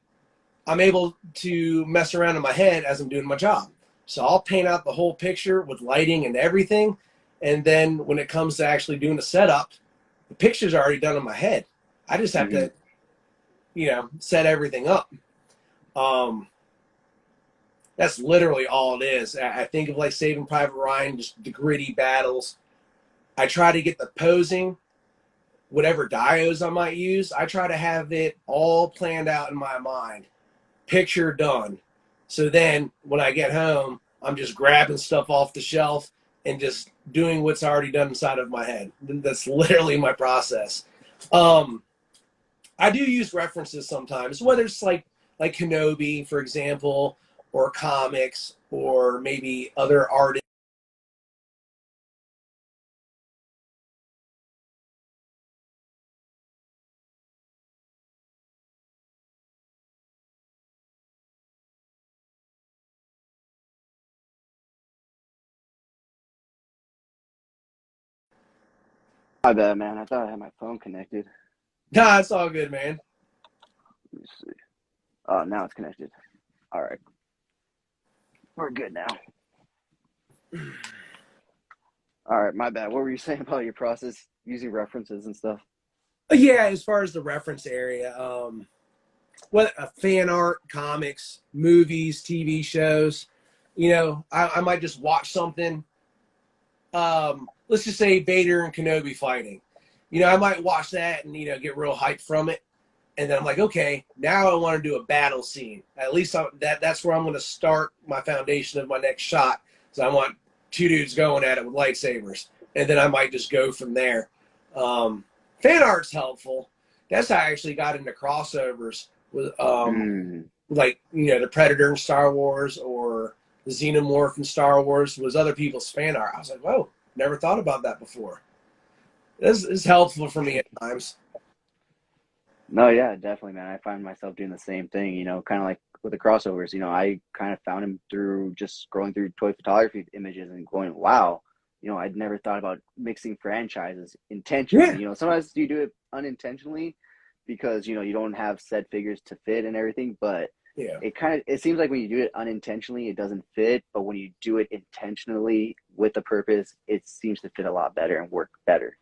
I'm able to mess around in my head as I'm doing my job. So I'll paint out the whole picture with lighting and everything. And then when it comes to actually doing the setup, the picture's already done in my head. I just have to, set everything up. That's literally all it is. I think of like Saving Private Ryan, just the gritty battles. I try to get the posing, whatever diodes I might use. I try to have it all planned out in my mind, picture done. So then when I get home, I'm just grabbing stuff off the shelf and just doing what's already done inside of my head. That's literally my process. I do use references sometimes, whether it's like Kenobi, for example, or comics, or maybe other artists. My bad, man. I thought I had my phone connected. Nah, it's all good, man. Let me see. Oh, now it's connected. All right. We're good now. All right, my bad. What were you saying about your process using references and stuff? Yeah, as far as the reference area, what fan art, comics, movies, TV shows, I might just watch something. Let's just say Vader and Kenobi fighting. I might watch that and get real hyped from it, and then I'm like, okay, now I want to do a battle scene. At least that's where I'm going to start my foundation of my next shot. So I want two dudes going at it with lightsabers, and then I might just go from there. Fan art's helpful. That's how I actually got into crossovers with like the Predator in Star Wars or the Xenomorph in Star Wars was other people's fan art. I was like, whoa, never thought about that before. This is helpful for me at times. No, yeah, definitely, man. I find myself doing the same thing, kind of like with the crossovers. I kind of found him through just scrolling through toy photography images and going, wow, I'd never thought about mixing franchises intentionally. Yeah. Sometimes you do it unintentionally because, you don't have said figures to fit and everything, but Yeah. it seems like when you do it unintentionally, it doesn't fit, but when you do it intentionally with a purpose, it seems to fit a lot better and work better.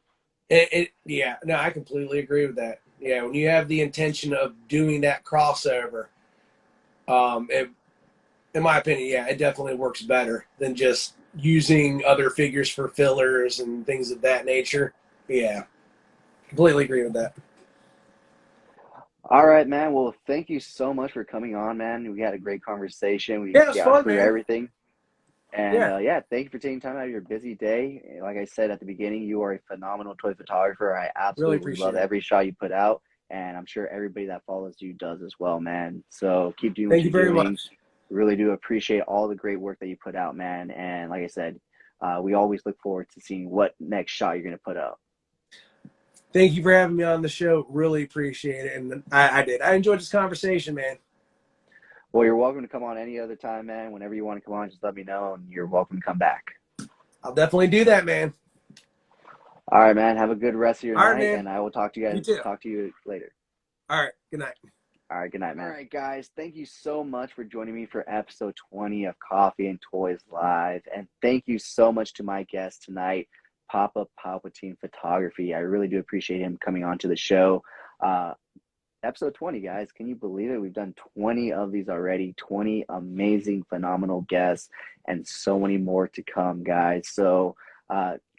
Yeah, no, I completely agree with that. Yeah, when you have the intention of doing that crossover, in my opinion, yeah, it definitely works better than just using other figures for fillers and things of that nature. Yeah, completely agree with that. All right, man. Well, thank you so much for coming on, man. We had a great conversation. We Yeah, it was got fun, through man. everything. And Yeah, yeah, thank you for taking time out of your busy day. Like I said at the beginning, you are a phenomenal toy photographer. I really absolutely love appreciate it. every shot you put out, and I'm sure everybody that follows you does as well, man. So keep doing what Thank you you're very doing. much. Really do appreciate all the great work that you put out, man. And like I said, we always look forward to seeing what next shot you're going to put out. Thank you for having me on the show. Really appreciate it. And I did. I enjoyed this conversation, man. Well, you're welcome to come on any other time, man. Whenever you want to come on, just let me know, and you're welcome to come back. I'll definitely do that, man. All right, man. Have a good rest of your All right, night, man. and I will talk to you You guys. too. Talk to you later. All right. Good night. All right, good night, man. All right, guys. Thank you so much for joining me for episode 20 of Coffee and Toys Live, and thank you so much to my guest tonight, Papa Palpatine Photography. I really do appreciate him coming on to the show. Episode 20, guys. Can you believe it? We've done 20 of these already, 20 amazing, phenomenal guests, and so many more to come, guys. So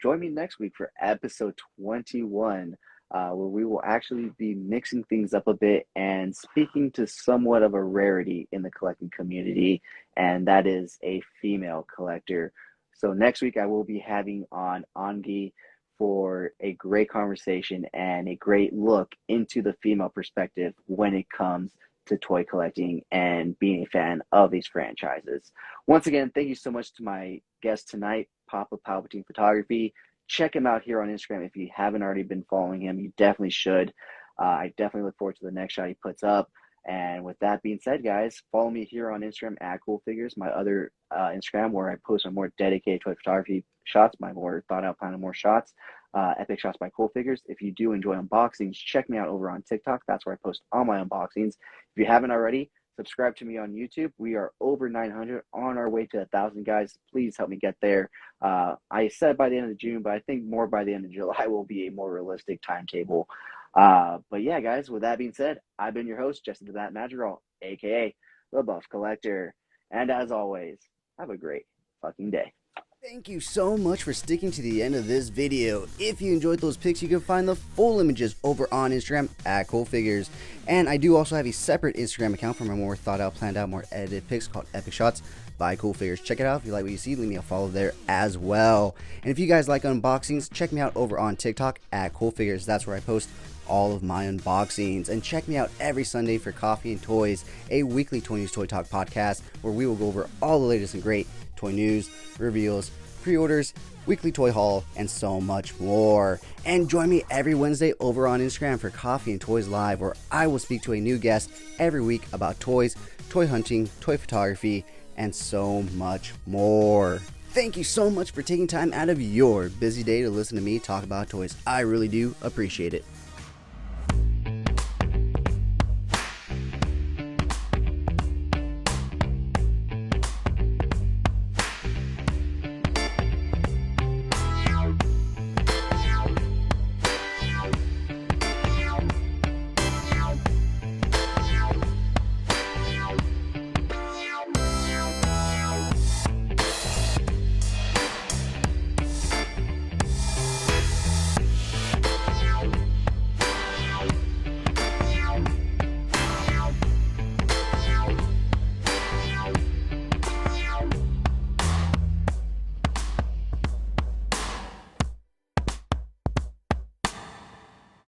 join me next week for episode 21, where we will actually be mixing things up a bit and speaking to somewhat of a rarity in the collecting community, and that is a female collector. So next week, I will be having on Angi for a great conversation and a great look into the female perspective when it comes to toy collecting and being a fan of these franchises. Once again, thank you so much to my guest tonight, Papa Palpatine Photography. Check him out here on Instagram. If you haven't already been following him, you definitely should. I definitely look forward to the next shot he puts up. And with that being said, guys, follow me here on Instagram at CoolFigurez, my other Instagram where I post my more dedicated toy photography shots, my more thought out plan of more shots, epic shots by CoolFigurez. If you do enjoy unboxings, check me out over on TikTok. That's where I post all my unboxings. If you haven't already, subscribe to me on YouTube. We are over 900, on our way to 1,000, guys. Please help me get there. I said by the end of June, but I think more by the end of July will be a more realistic timetable. But yeah, guys, with that being said, I've been your host, Justin the Bat Madrigal, aka the Buff Collector. And as always, have a great fucking day. Thank you so much for sticking to the end of this video. If you enjoyed those pics, you can find the full images over on Instagram at CoolFigurez. And I do also have a separate Instagram account for my more thought out, planned out, more edited pics called Epic Shots by CoolFigurez. Check it out. If you like what you see, leave me a follow there as well. And if you guys like unboxings, check me out over on TikTok at CoolFigurez. That's where I post all of my unboxings. And check me out every Sunday for Coffee and Toys, a weekly Toy News Toy Talk podcast where we will go over all the latest and great toy news, reveals, pre-orders, weekly toy haul, and so much more. And join me every Wednesday over on Instagram for Coffee and Toys Live, where I will speak to a new guest every week about toys, toy hunting, toy photography, and so much more. Thank you so much for taking time out of your busy day to listen to me talk about toys. I really do appreciate it.